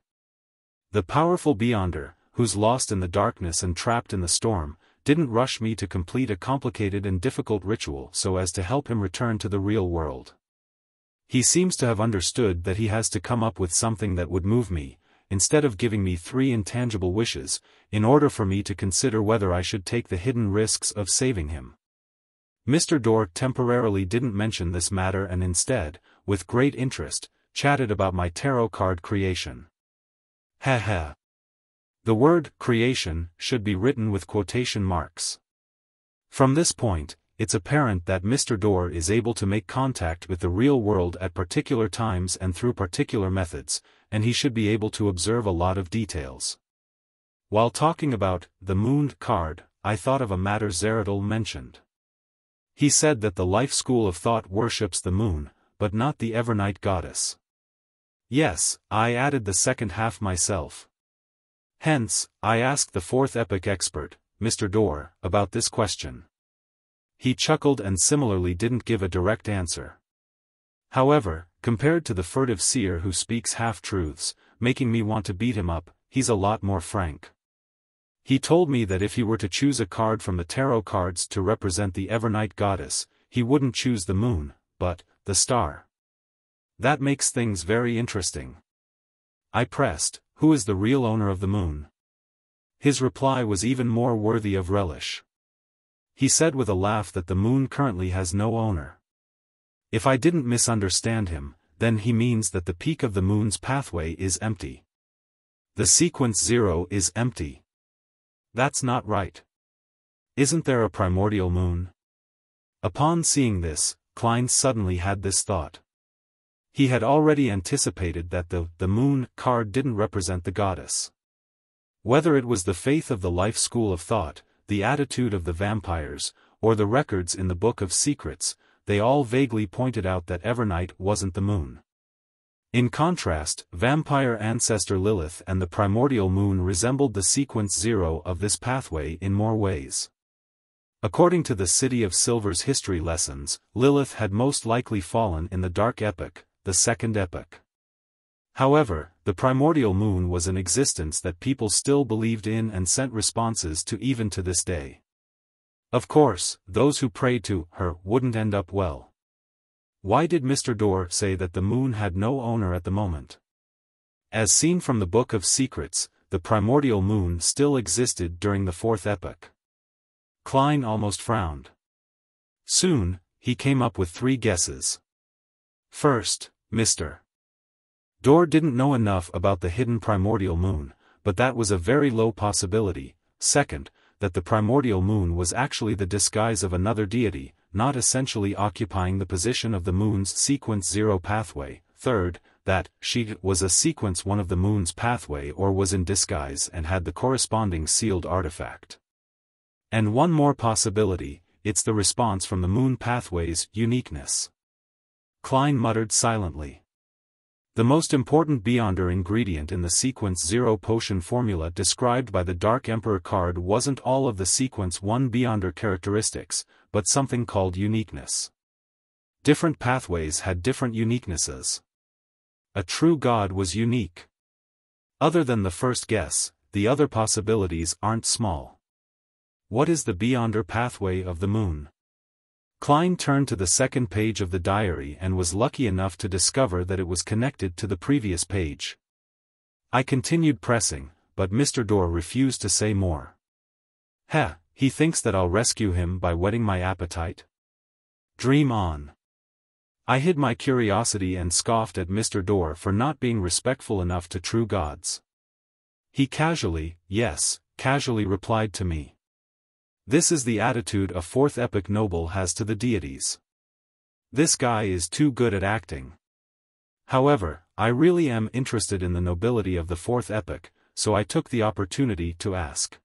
The powerful Beyonder, who's lost in the darkness and trapped in the storm, didn't rush me to complete a complicated and difficult ritual so as to help him return to the real world. He seems to have understood that he has to come up with something that would move me, instead of giving me 3 intangible wishes, in order for me to consider whether I should take the hidden risks of saving him. Mr. Dorr temporarily didn't mention this matter and instead, with great interest, chatted about my tarot card creation. Ha. The word creation should be written with quotation marks. From this point, it's apparent that Mr. Dorr is able to make contact with the real world at particular times and through particular methods, and he should be able to observe a lot of details. While talking about the Moon card, I thought of a matter Zeradol mentioned. He said that the life school of thought worships the moon, but not the Evernight goddess. Yes, I added the second half myself. Hence, I asked the fourth epic expert, Mr. Dorr, about this question. He chuckled and similarly didn't give a direct answer. However, compared to the furtive seer who speaks half-truths, making me want to beat him up, he's a lot more frank. He told me that if he were to choose a card from the tarot cards to represent the Evernight goddess, he wouldn't choose the moon, but the star. That makes things very interesting. I pressed, who is the real owner of the moon? His reply was even more worthy of relish. He said with a laugh that the moon currently has no owner. If I didn't misunderstand him, then he means that the peak of the moon's pathway is empty. The sequence 0 is empty. That's not right. Isn't there a primordial moon? Upon seeing this, Klein suddenly had this thought. He had already anticipated that the moon card didn't represent the goddess. Whether it was the faith of the life school of thought, the attitude of the vampires, or the records in the Book of Secrets, they all vaguely pointed out that Evernight wasn't the moon. In contrast, vampire ancestor Lilith and the primordial moon resembled the sequence 0 of this pathway in more ways. According to the City of Silver's history lessons, Lilith had most likely fallen in the Dark Epoch, the Second Epoch. However, the primordial moon was an existence that people still believed in and sent responses to even to this day. Of course, those who prayed to her wouldn't end up well. Why did Mr. Dorr say that the moon had no owner at the moment? As seen from the Book of Secrets, the primordial moon still existed during the Fourth Epoch. Klein almost frowned. Soon, he came up with 3 guesses. First, Mr. Dorr didn't know enough about the hidden primordial moon, but that was a very low possibility. Second, that the primordial moon was actually the disguise of another deity, not essentially occupying the position of the moon's sequence 0 pathway. Third, that she was a sequence 1 of the moon's pathway or was in disguise and had the corresponding sealed artifact. And one more possibility, it's the response from the moon pathway's uniqueness. Klein muttered silently. The most important Beyonder ingredient in the Sequence 0 potion formula described by the Dark Emperor card wasn't all of the Sequence 1 Beyonder characteristics, but something called uniqueness. Different pathways had different uniquenesses. A true god was unique. Other than the first guess, the other possibilities aren't small. What is the Beyonder pathway of the moon? Klein turned to the second page of the diary and was lucky enough to discover that it was connected to the previous page. I continued pressing, but Mr. Dorr refused to say more. He thinks that I'll rescue him by whetting my appetite? Dream on. I hid my curiosity and scoffed at Mr. Dorr for not being respectful enough to true gods. He casually replied to me. This is the attitude a fourth epoch noble has to the deities. This guy is too good at acting. However, I really am interested in the nobility of the fourth epoch, so I took the opportunity to ask.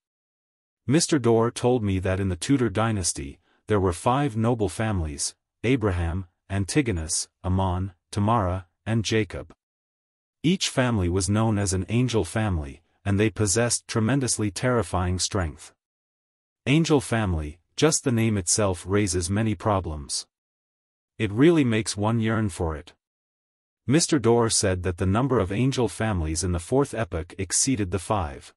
Mr. Dorr told me that in the Tudor dynasty, there were 5 noble families: Abraham, Antigonus, Ammon, Tamara, and Jacob. Each family was known as an angel family, and they possessed tremendously terrifying strength. Angel family, just the name itself raises many problems. It really makes one yearn for it. Mr. Dorr said that the number of angel families in the fourth epoch exceeded the 5.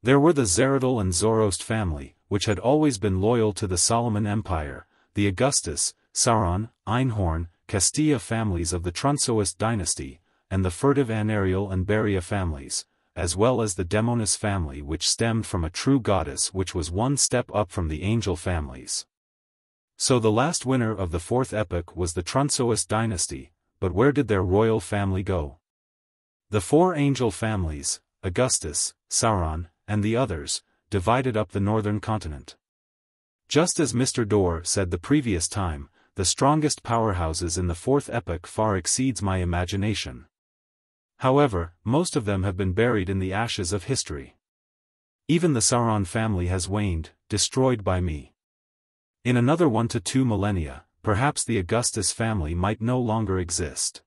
There were the Zeradal and Zoroast family, which had always been loyal to the Solomon Empire, the Augustus, Sauron, Einhorn, Castilla families of the Trunsoist dynasty, and the furtive Anariel and Beria families, as well as the Demonis family which stemmed from a true goddess which was one step up from the angel families. So the last winner of the fourth epoch was the Trunsoist dynasty, but where did their royal family go? The 4 angel families, Augustus, Sauron, and the others, divided up the northern continent. Just as Mr. Dorr said the previous time, the strongest powerhouses in the fourth epoch far exceeds my imagination. However, most of them have been buried in the ashes of history. Even the Sauron family has waned, destroyed by me. In another 1 to 2 millennia, perhaps the Augustus family might no longer exist.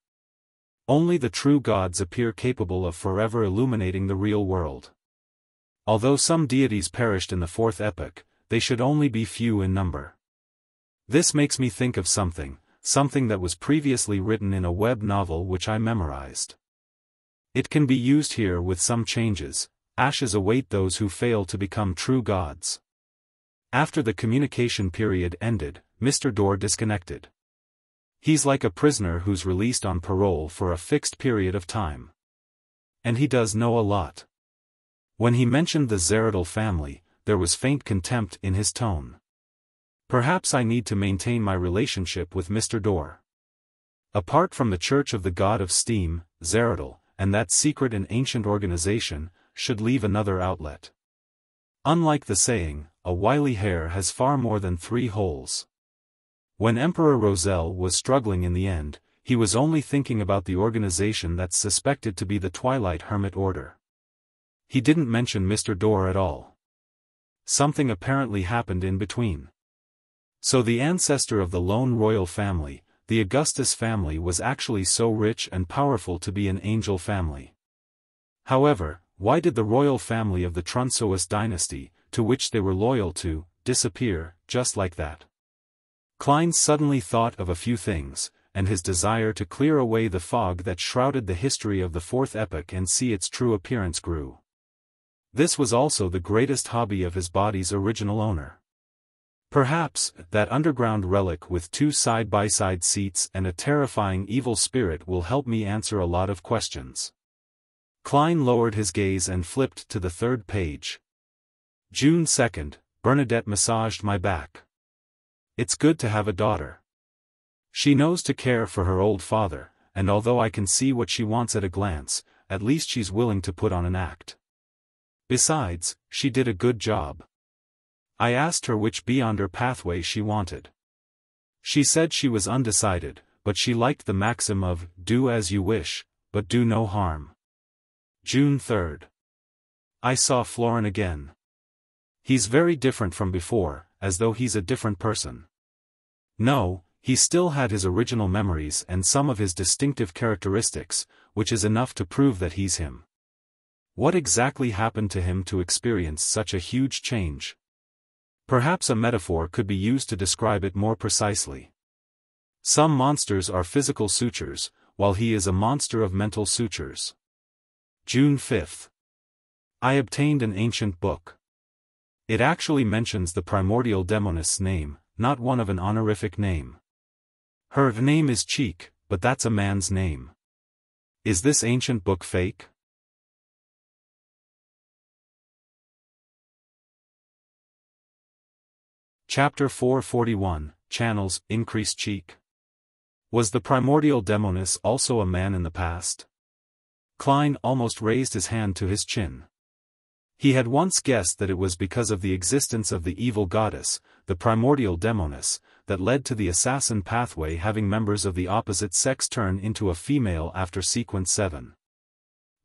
Only the true gods appear capable of forever illuminating the real world. Although some deities perished in the fourth epoch, they should only be few in number. This makes me think of something that was previously written in a web novel which I memorized. It can be used here with some changes. Ashes await those who fail to become true gods. After the communication period ended, Mr. Dorr disconnected. He's like a prisoner who's released on parole for a fixed period of time. And he does know a lot. When he mentioned the Zeradal family, there was faint contempt in his tone. Perhaps I need to maintain my relationship with Mr. Dorr. Apart from the Church of the God of Steam, Zeradal, and that secret and ancient organization, should leave another outlet. Unlike the saying, a wily hare has far more than 3 holes. When Emperor Roselle was struggling in the end, he was only thinking about the organization that's suspected to be the Twilight Hermit Order. He didn't mention Mr. Dorr at all. Something apparently happened in between. So the ancestor of the lone royal family, the Augustus family, was actually so rich and powerful to be an angel family. However, why did the royal family of the Trunsoist dynasty, to which they were loyal to, disappear, just like that? Klein suddenly thought of a few things, and his desire to clear away the fog that shrouded the history of the fourth epoch and see its true appearance grew. This was also the greatest hobby of his body's original owner. Perhaps, that underground relic with 2 side-by-side seats and a terrifying evil spirit will help me answer a lot of questions. Klein lowered his gaze and flipped to the 3rd page. June 2nd, Bernadette massaged my back. It's good to have a daughter. She knows to care for her old father, and although I can see what she wants at a glance, at least she's willing to put on an act. Besides, she did a good job. I asked her which Beyonder pathway she wanted. She said she was undecided, but she liked the maxim of, do as you wish, but do no harm. June 3rd. I saw Florin again. He's very different from before, as though he's a different person. No, He still had his original memories and some of his distinctive characteristics, which is enough to prove that he's him. What exactly happened to him to experience such a huge change? Perhaps a metaphor could be used to describe it more precisely. Some monsters are physical sutures, while he is a monster of mental sutures. June 5. I obtained an ancient book. It actually mentions the primordial demoness' name, not one of an honorific name. Her name is Cheek, but that's a man's name. Is this ancient book fake? Chapter 441, Channels, Increased Cheek. Was the primordial demoness also a man in the past? Klein almost raised his hand to his chin. He had once guessed that it was because of the existence of the evil goddess, the primordial demoness, that led to the assassin pathway having members of the opposite sex turn into a female after sequence 7.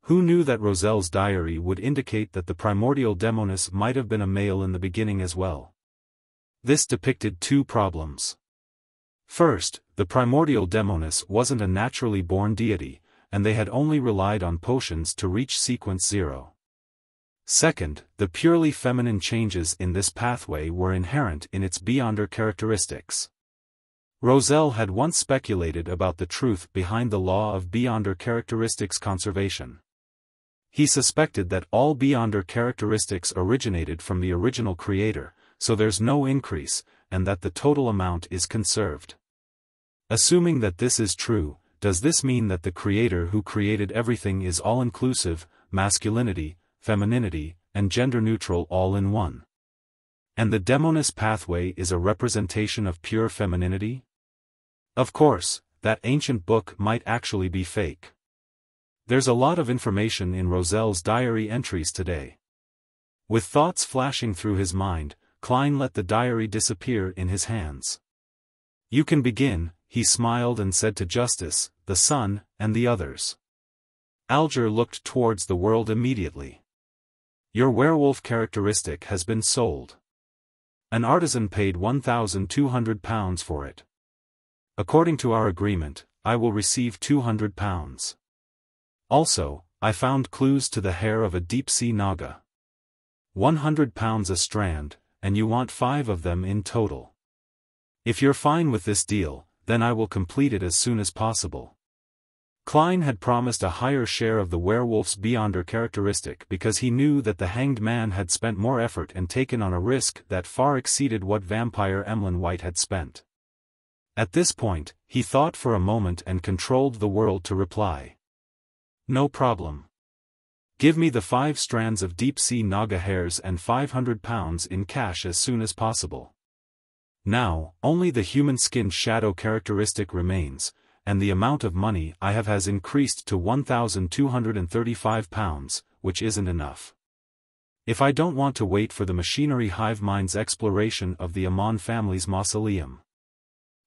Who knew that Roselle's diary would indicate that the primordial demoness might have been a male in the beginning as well? This depicted two problems. First, the primordial demoness wasn't a naturally born deity, and they had only relied on potions to reach sequence 0. Second, the purely feminine changes in this pathway were inherent in its beyonder characteristics. Roselle had once speculated about the truth behind the law of beyonder characteristics conservation. He suspected that all beyonder characteristics originated from the original creator, so there's no increase, and that the total amount is conserved. Assuming that this is true, does this mean that the creator who created everything is all-inclusive, masculinity, femininity, and gender-neutral all in one? And the demoness pathway is a representation of pure femininity? Of course, that ancient book might actually be fake. There's a lot of information in Roselle's diary entries today. With thoughts flashing through his mind, Klein let the diary disappear in his hands. You can begin, he smiled and said to Justice, the Sun, and the others. Alger looked towards the world immediately. Your werewolf characteristic has been sold. An artisan paid £1,200 for it. According to our agreement, I will receive £200. Also, I found clues to the hair of a deep-sea naga. £100 a strand, and you want 5 of them in total. If you're fine with this deal, then I will complete it as soon as possible. Klein had promised a higher share of the werewolf's beyonder characteristic because he knew that the hanged man had spent more effort and taken on a risk that far exceeded what vampire Emlyn White had spent. At this point, he thought for a moment and controlled the world to reply. No problem. Give me the 5 strands of deep-sea naga hairs and £500 in cash as soon as possible. Now, only the human skin shadow characteristic remains, and the amount of money I have has increased to £1,235, which isn't enough. If I don't want to wait for the machinery hive mind's exploration of the Amon family's mausoleum,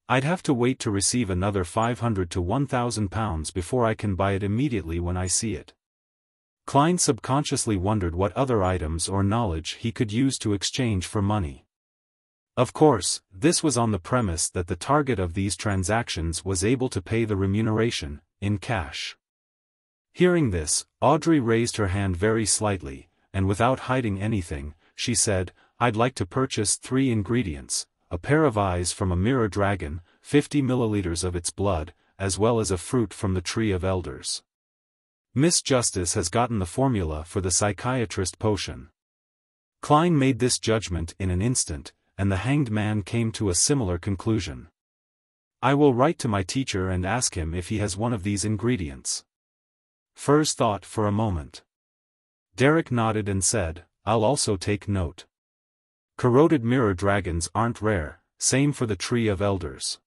I'd have to wait to receive another £500 to £1,000 before I can buy it immediately when I see it. Klein subconsciously wondered what other items or knowledge he could use to exchange for money. Of course, this was on the premise that the target of these transactions was able to pay the remuneration, in cash. Hearing this, Audrey raised her hand very slightly, and without hiding anything, she said, I'd like to purchase 3 ingredients, a pair of eyes from a mirror dragon, 50 milliliters of its blood, as well as a fruit from the Tree of Elders. Miss Justice has gotten the formula for the psychiatrist potion. Klein made this judgment in an instant, and the hanged man came to a similar conclusion. I will write to my teacher and ask him if he has one of these ingredients. Furs thought for a moment. Derek nodded and said, I'll also take note. Corroded mirror dragons aren't rare, same for the Tree of Elders.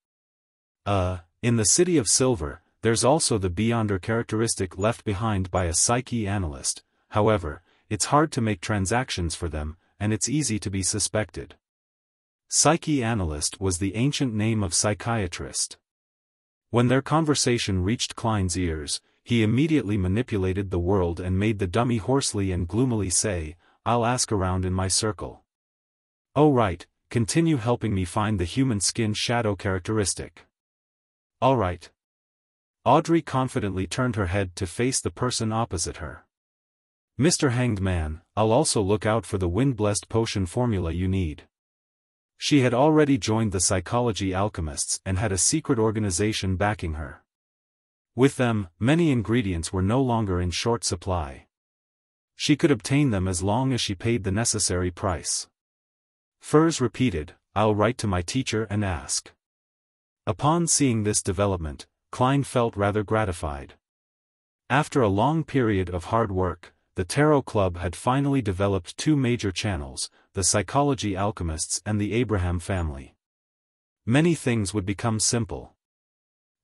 In the City of Silver, there's also the beyonder characteristic left behind by a psyche analyst, however, it's hard to make transactions for them, and it's easy to be suspected. Psyche analyst was the ancient name of psychiatrist. When their conversation reached Klein's ears, he immediately manipulated the world and made the dummy hoarsely and gloomily say, I'll ask around in my circle. Oh right, continue helping me find the human skin shadow characteristic. All right. Audrey confidently turned her head to face the person opposite her. Mr. Hanged Man, I'll also look out for the wind-blessed potion formula you need. She had already joined the psychology alchemists and had a secret organization backing her. With them, many ingredients were no longer in short supply. She could obtain them as long as she paid the necessary price. Furs repeated, I'll write to my teacher and ask. Upon seeing this development, Klein felt rather gratified. After a long period of hard work, the Tarot Club had finally developed two major channels, the Psychology Alchemists and the Abraham family. Many things would become simple.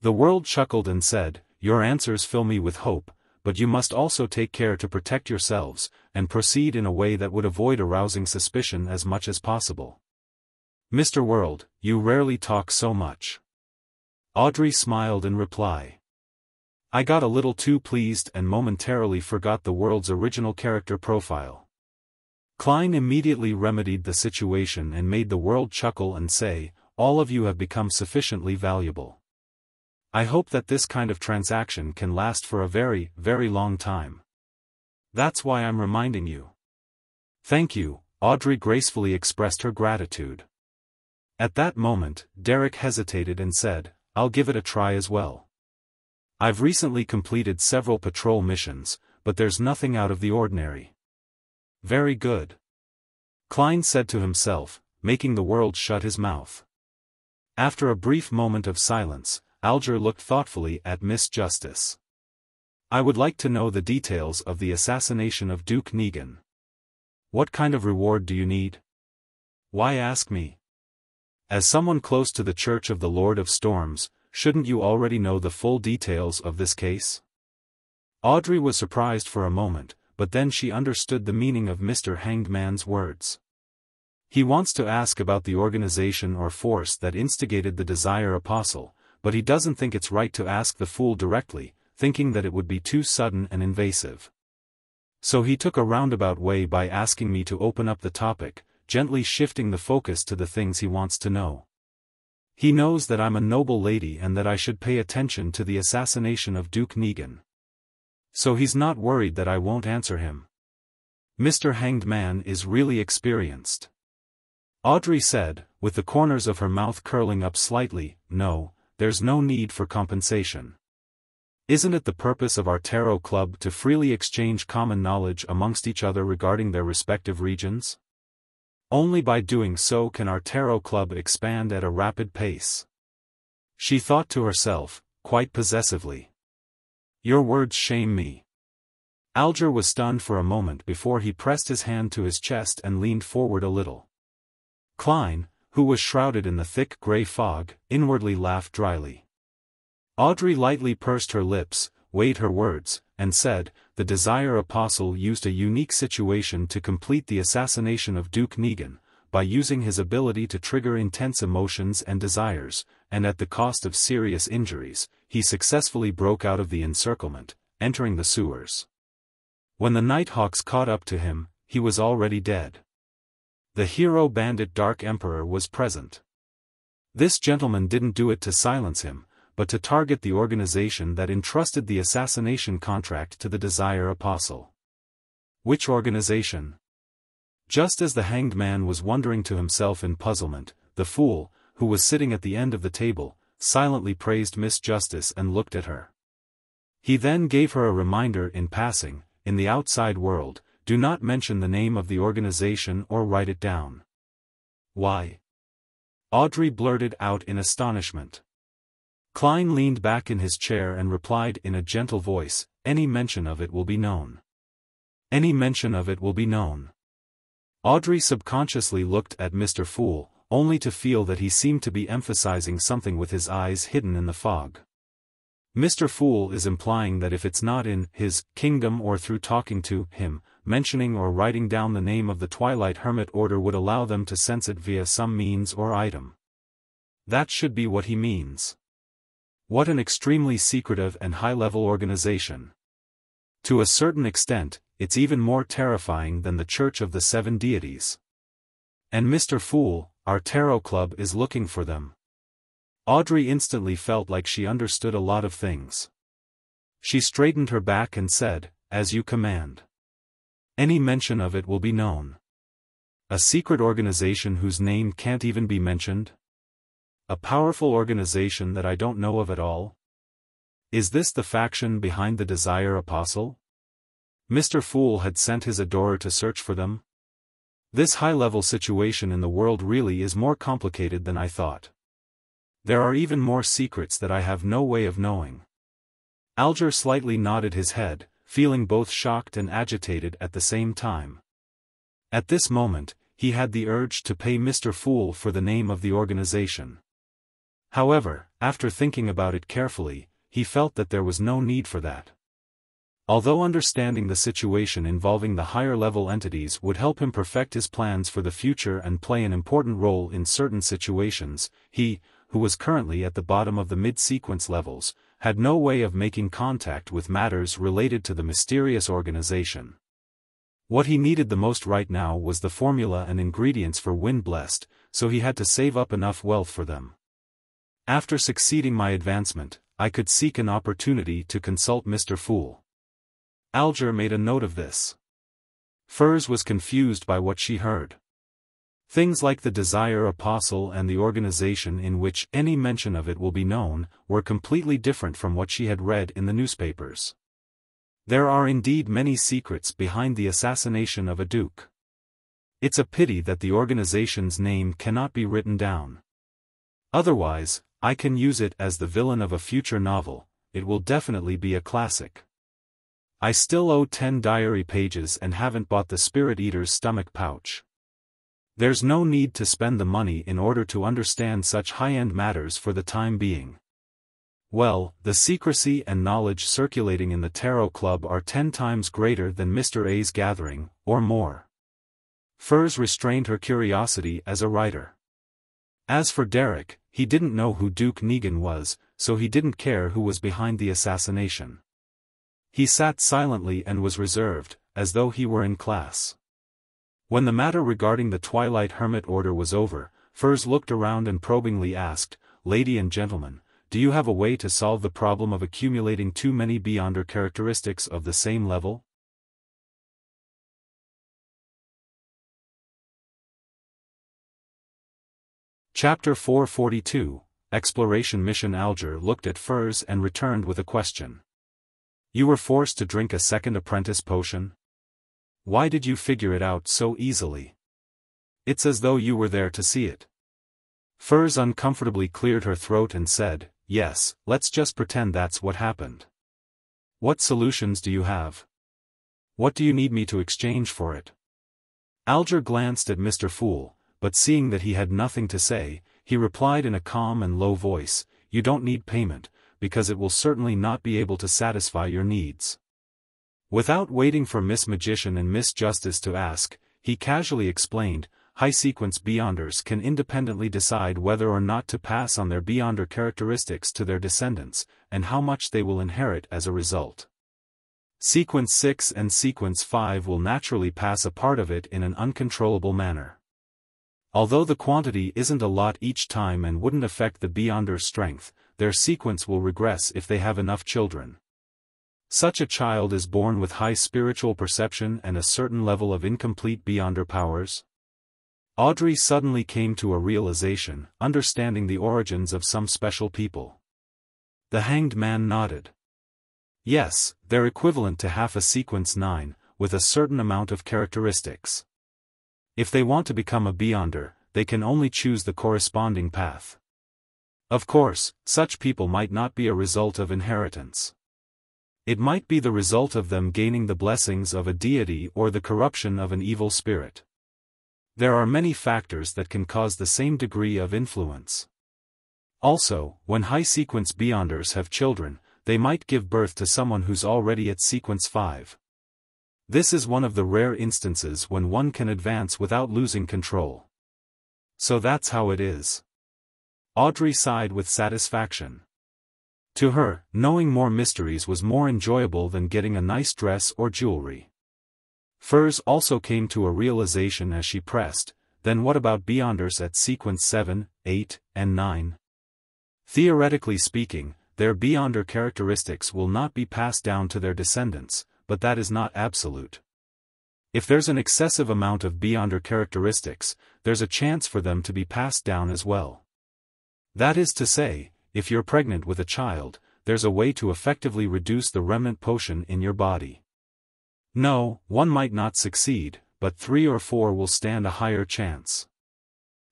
The world chuckled and said, your answers fill me with hope, but you must also take care to protect yourselves, and proceed in a way that would avoid arousing suspicion as much as possible. Mr. World, you rarely talk so much. Audrey smiled in reply. I got a little too pleased and momentarily forgot the world's original character profile. Klein immediately remedied the situation and made the world chuckle and say, all of you have become sufficiently valuable. I hope that this kind of transaction can last for a very, very long time. That's why I'm reminding you. Thank you, Audrey gracefully expressed her gratitude. At that moment, Derek hesitated and said, I'll give it a try as well. I've recently completed several patrol missions, but there's nothing out of the ordinary. Very good. Klein said to himself, making the world shut his mouth. After a brief moment of silence, Alger looked thoughtfully at Miss Justice. I would like to know the details of the assassination of Duke Negan. What kind of reward do you need? Why ask me? As someone close to the Church of the Lord of Storms, shouldn't you already know the full details of this case? Audrey was surprised for a moment, but then she understood the meaning of Mr. Hanged Man's words. He wants to ask about the organization or force that instigated the Desire Apostle, but he doesn't think it's right to ask the fool directly, thinking that it would be too sudden and invasive. So he took a roundabout way by asking me to open up the topic, gently shifting the focus to the things he wants to know. He knows that I'm a noble lady and that I should pay attention to the assassination of Duke Negan. So he's not worried that I won't answer him. Mr. Hanged Man is really experienced. Audrey said, with the corners of her mouth curling up slightly, no, there's no need for compensation. Isn't it the purpose of our Tarot Club to freely exchange common knowledge amongst each other regarding their respective regions? Only by doing so can our Tarot Club expand at a rapid pace. She thought to herself, quite possessively. Your words shame me. Alger was stunned for a moment before he pressed his hand to his chest and leaned forward a little. Klein, who was shrouded in the thick grey fog, inwardly laughed dryly. Audrey lightly pursed her lips, weighed her words, and said, the Desire Apostle used a unique situation to complete the assassination of Duke Negan, by using his ability to trigger intense emotions and desires, and at the cost of serious injuries, he successfully broke out of the encirclement, entering the sewers. When the Nighthawks caught up to him, he was already dead. The hero bandit Dark Emperor was present. This gentleman didn't do it to silence him, but to target the organization that entrusted the assassination contract to the Desire Apostle. Which organization? Just as the Hanged Man was wondering to himself in puzzlement, the fool, who was sitting at the end of the table, silently praised Miss Justice and looked at her. He then gave her a reminder in passing, in the outside world, do not mention the name of the organization or write it down. Why? Audrey blurted out in astonishment. Klein leaned back in his chair and replied in a gentle voice, any mention of it will be known. Any mention of it will be known. Audrey subconsciously looked at Mr. Fool, only to feel that he seemed to be emphasizing something with his eyes hidden in the fog. Mr. Fool is implying that if it's not in his kingdom or through talking to him, mentioning or writing down the name of the Twilight Hermit Order would allow them to sense it via some means or item. That should be what he means. What an extremely secretive and high-level organization. To a certain extent, it's even more terrifying than the Church of the Seven Deities. And Mr. Fool, our tarot club is looking for them. Audrey instantly felt like she understood a lot of things. She straightened her back and said, "As you command. Any mention of it will be known. A secret organization whose name can't even be mentioned? A powerful organization that I don't know of at all? Is this the faction behind the Desire Apostle? Mr. Fool had sent his adorer to search for them? This high-level situation in the world really is more complicated than I thought. There are even more secrets that I have no way of knowing." Alger slightly nodded his head, feeling both shocked and agitated at the same time. At this moment, he had the urge to pay Mr. Fool for the name of the organization. However, after thinking about it carefully, he felt that there was no need for that. Although understanding the situation involving the higher-level entities would help him perfect his plans for the future and play an important role in certain situations, he, who was currently at the bottom of the mid-sequence levels, had no way of making contact with matters related to the mysterious organization. What he needed the most right now was the formula and ingredients for Wind Blessed, so he had to save up enough wealth for them. After succeeding my advancement, I could seek an opportunity to consult Mr. Fool. Alger made a note of this. Furs was confused by what she heard. Things like the Desire Apostle and the organization in which any mention of it will be known, were completely different from what she had read in the newspapers. There are indeed many secrets behind the assassination of a duke. It's a pity that the organization's name cannot be written down. Otherwise, I can use it as the villain of a future novel. It will definitely be a classic. I still owe 10 diary pages and haven't bought the Spirit Eater's stomach pouch. There's no need to spend the money in order to understand such high-end matters for the time being. Well, the secrecy and knowledge circulating in the Tarot Club are 10 times greater than Mr. A's gathering, or more. Furs restrained her curiosity as a writer. As for Derek, he didn't know who Duke Negan was, so he didn't care who was behind the assassination. He sat silently and was reserved, as though he were in class. When the matter regarding the Twilight Hermit Order was over, Furs looked around and probingly asked, "Lady and gentlemen, do you have a way to solve the problem of accumulating too many Beyonder characteristics of the same level?" Chapter 442, Exploration Mission. Alger looked at Furs and returned with a question. "You were forced to drink a second apprentice potion? Why did you figure it out so easily? It's as though you were there to see it." Furs uncomfortably cleared her throat and said, "Yes, let's just pretend that's what happened. What solutions do you have? What do you need me to exchange for it?" Alger glanced at Mr. Fool, but seeing that he had nothing to say, he replied in a calm and low voice, "You don't need payment, because it will certainly not be able to satisfy your needs." Without waiting for Miss Magician and Miss Justice to ask, he casually explained, "High-sequence Beyonders can independently decide whether or not to pass on their Beyonder characteristics to their descendants, and how much they will inherit as a result. Sequence 6 and Sequence 5 will naturally pass a part of it in an uncontrollable manner. Although the quantity isn't a lot each time and wouldn't affect the Beyonder's strength, their sequence will regress if they have enough children. Such a child is born with high spiritual perception and a certain level of incomplete Beyonder powers." Audrey suddenly came to a realization, understanding the origins of some special people. The Hanged Man nodded. "Yes, they're equivalent to half a Sequence 9, with a certain amount of characteristics. If they want to become a Beyonder, they can only choose the corresponding path. Of course, such people might not be a result of inheritance. It might be the result of them gaining the blessings of a deity or the corruption of an evil spirit. There are many factors that can cause the same degree of influence. Also, when high-sequence Beyonders have children, they might give birth to someone who's already at Sequence 5. This is one of the rare instances when one can advance without losing control. So that's how it is." Audrey sighed with satisfaction. To her, knowing more mysteries was more enjoyable than getting a nice dress or jewelry. Furs also came to a realization as she pressed, then what about Beyonders at sequence 7, 8, and 9? Theoretically speaking, their Beyonder characteristics will not be passed down to their descendants, but that is not absolute. If there's an excessive amount of Beyonder characteristics, there's a chance for them to be passed down as well. That is to say, if you're pregnant with a child, there's a way to effectively reduce the remnant potion in your body. No, one might not succeed, but 3 or 4 will stand a higher chance.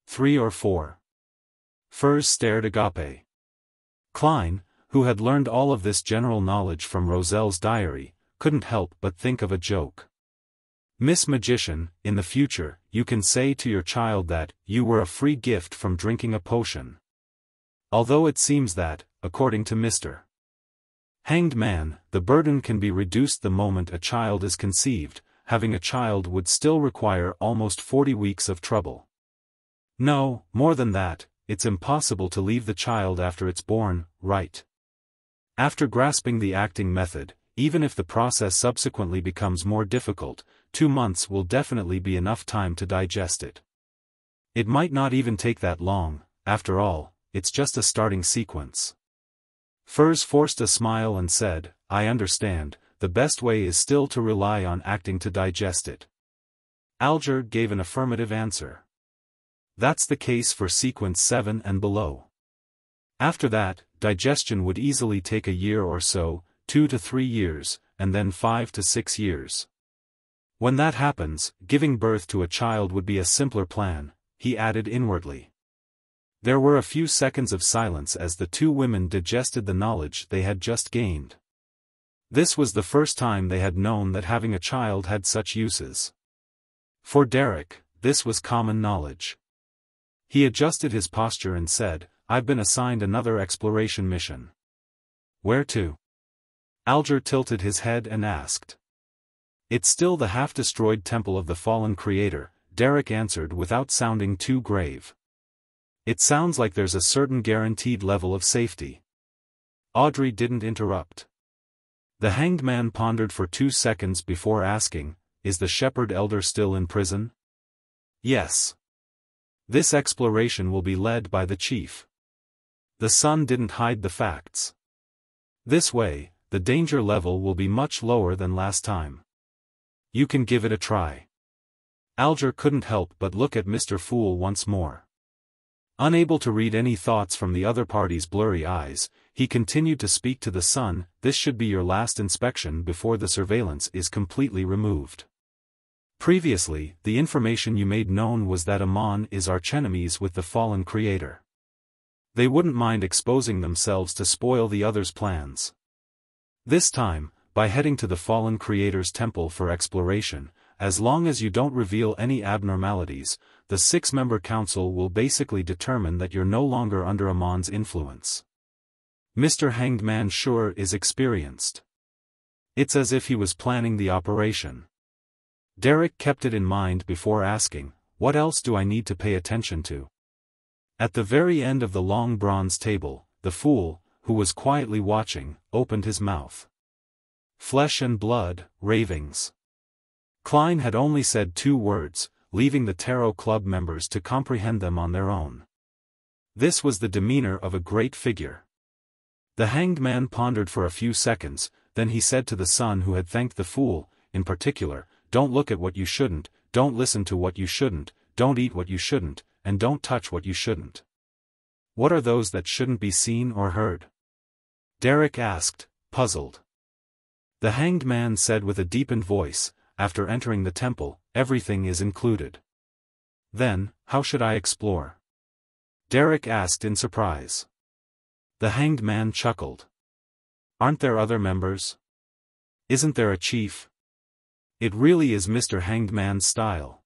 3 or 4. Furs stared agape. Klein, who had learned all of this general knowledge from Roselle's diary, couldn't help but think of a joke. Miss Magician, in the future, you can say to your child that you were a free gift from drinking a potion. Although it seems that, according to Mr. Hanged Man, the burden can be reduced the moment a child is conceived. Having a child would still require almost 40 weeks of trouble. No, more than that, it's impossible to leave the child after it's born, right? After grasping the acting method, even if the process subsequently becomes more difficult, 2 months will definitely be enough time to digest it. It might not even take that long, after all, it's just a starting sequence. Furs forced a smile and said, I understand, the best way is still to rely on acting to digest it. Alger gave an affirmative answer. That's the case for sequence 7 and below. After that, digestion would easily take a year or so, 2 to 3 years, and then 5 to 6 years. When that happens, giving birth to a child would be a simpler plan, he added inwardly. There were a few seconds of silence as the 2 women digested the knowledge they had just gained. This was the first time they had known that having a child had such uses. For Derek, this was common knowledge. He adjusted his posture and said, I've been assigned another exploration mission. Where to? Alger tilted his head and asked. It's still the half-destroyed temple of the fallen creator, Derek answered without sounding too grave. It sounds like there's a certain guaranteed level of safety. Audrey didn't interrupt. The hanged man pondered for 2 seconds before asking, is the shepherd elder still in prison? Yes. This exploration will be led by the chief. The son didn't hide the facts. This way, the danger level will be much lower than last time. You can give it a try. Alger couldn't help but look at Mr. Fool once more. Unable to read any thoughts from the other party's blurry eyes, he continued to speak to the son, this should be your last inspection before the surveillance is completely removed. Previously, the information you made known was that Amon is archenemies with the fallen creator. They wouldn't mind exposing themselves to spoil the other's plans. This time, by heading to the fallen creator's temple for exploration, as long as you don't reveal any abnormalities, the 6-member council will basically determine that you're no longer under Amon's influence. Mr. Hanged Man sure is experienced. It's as if he was planning the operation. Derek kept it in mind before asking, what else do I need to pay attention to? At the very end of the long bronze table, the fool, who was quietly watching, opened his mouth. Flesh and blood, ravings. Klein had only said 2 words, leaving the Tarot Club members to comprehend them on their own. This was the demeanor of a great figure. The hanged man pondered for a few seconds, then he said to the son who had thanked the fool, in particular, don't look at what you shouldn't, don't listen to what you shouldn't, don't eat what you shouldn't, and don't touch what you shouldn't. What are those that shouldn't be seen or heard? Derek asked, puzzled. The hanged man said with a deepened voice, after entering the temple, everything is included. Then, how should I explore? Derek asked in surprise. The hanged man chuckled. Aren't there other members? Isn't there a chief? It really is Mr. Hanged Man's style.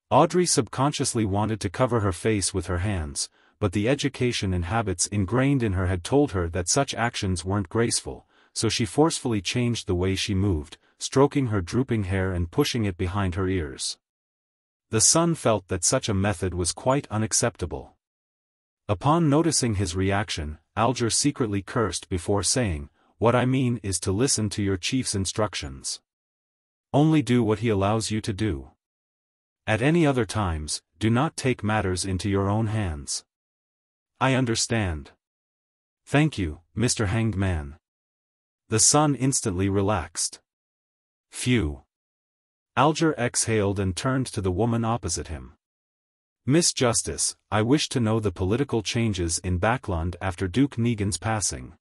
Audrey subconsciously wanted to cover her face with her hands, but the education and habits ingrained in her had told her that such actions weren't graceful, so she forcefully changed the way she moved, stroking her drooping hair and pushing it behind her ears. The son felt that such a method was quite unacceptable. Upon noticing his reaction, Alger secretly cursed before saying, what I mean is to listen to your chief's instructions. Only do what he allows you to do. At any other times, do not take matters into your own hands. I understand. Thank you, Mr. Hanged Man. The son instantly relaxed. Phew. Alger exhaled and turned to the woman opposite him. Miss Justice, I wish to know the political changes in Backland after Duke Negan's passing.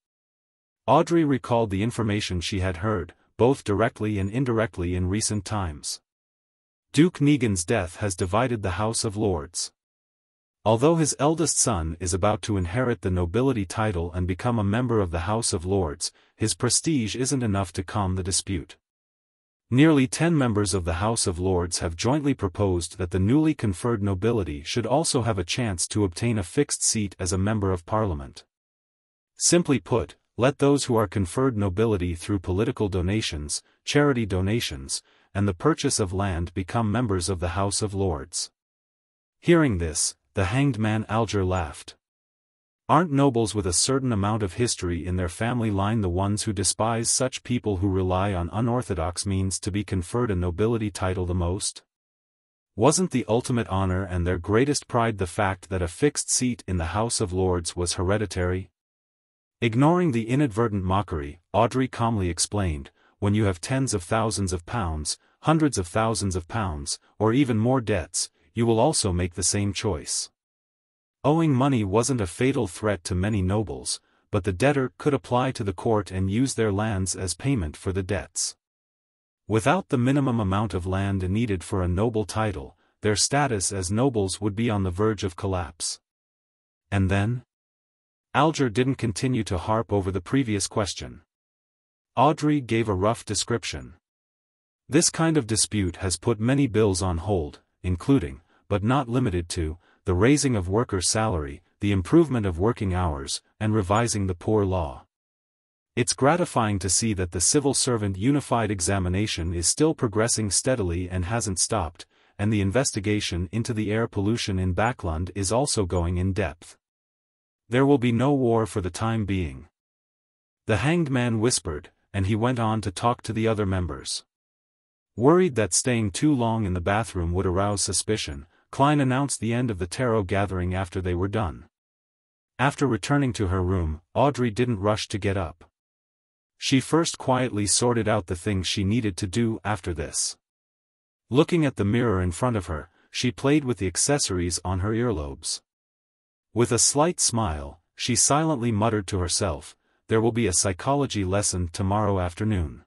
Audrey recalled the information she had heard, both directly and indirectly in recent times. Duke Negan's death has divided the House of Lords. Although his eldest son is about to inherit the nobility title and become a member of the House of Lords, his prestige isn't enough to calm the dispute. Nearly 10 members of the House of Lords have jointly proposed that the newly conferred nobility should also have a chance to obtain a fixed seat as a member of Parliament. Simply put, let those who are conferred nobility through political donations, charity donations, and the purchase of land become members of the House of Lords. Hearing this, the Hanged Man Alger laughed. Aren't nobles with a certain amount of history in their family line the ones who despise such people who rely on unorthodox means to be conferred a nobility title the most? Wasn't the ultimate honor and their greatest pride the fact that a fixed seat in the House of Lords was hereditary? Ignoring the inadvertent mockery, Audrey calmly explained, when you have tens of thousands of pounds, hundreds of thousands of pounds, or even more debts, you will also make the same choice. Owing money wasn't a fatal threat to many nobles, but the debtor could apply to the court and use their lands as payment for the debts. Without the minimum amount of land needed for a noble title, their status as nobles would be on the verge of collapse. And then? Alger didn't continue to harp over the previous question. Audrey gave a rough description. This kind of dispute has put many bills on hold, including, but not limited to, the raising of workers' salary, the improvement of working hours, and revising the poor law. It's gratifying to see that the Civil Servant Unified Examination is still progressing steadily and hasn't stopped, and the investigation into the air pollution in Backland is also going in depth. There will be no war for the time being. The Hanged Man whispered, and he went on to talk to the other members. Worried that staying too long in the bathroom would arouse suspicion, Klein announced the end of the tarot gathering after they were done. After returning to her room, Audrey didn't rush to get up. She first quietly sorted out the things she needed to do after this. Looking at the mirror in front of her, she played with the accessories on her earlobes. With a slight smile, she silently muttered to herself, "There will be a psychology lesson tomorrow afternoon.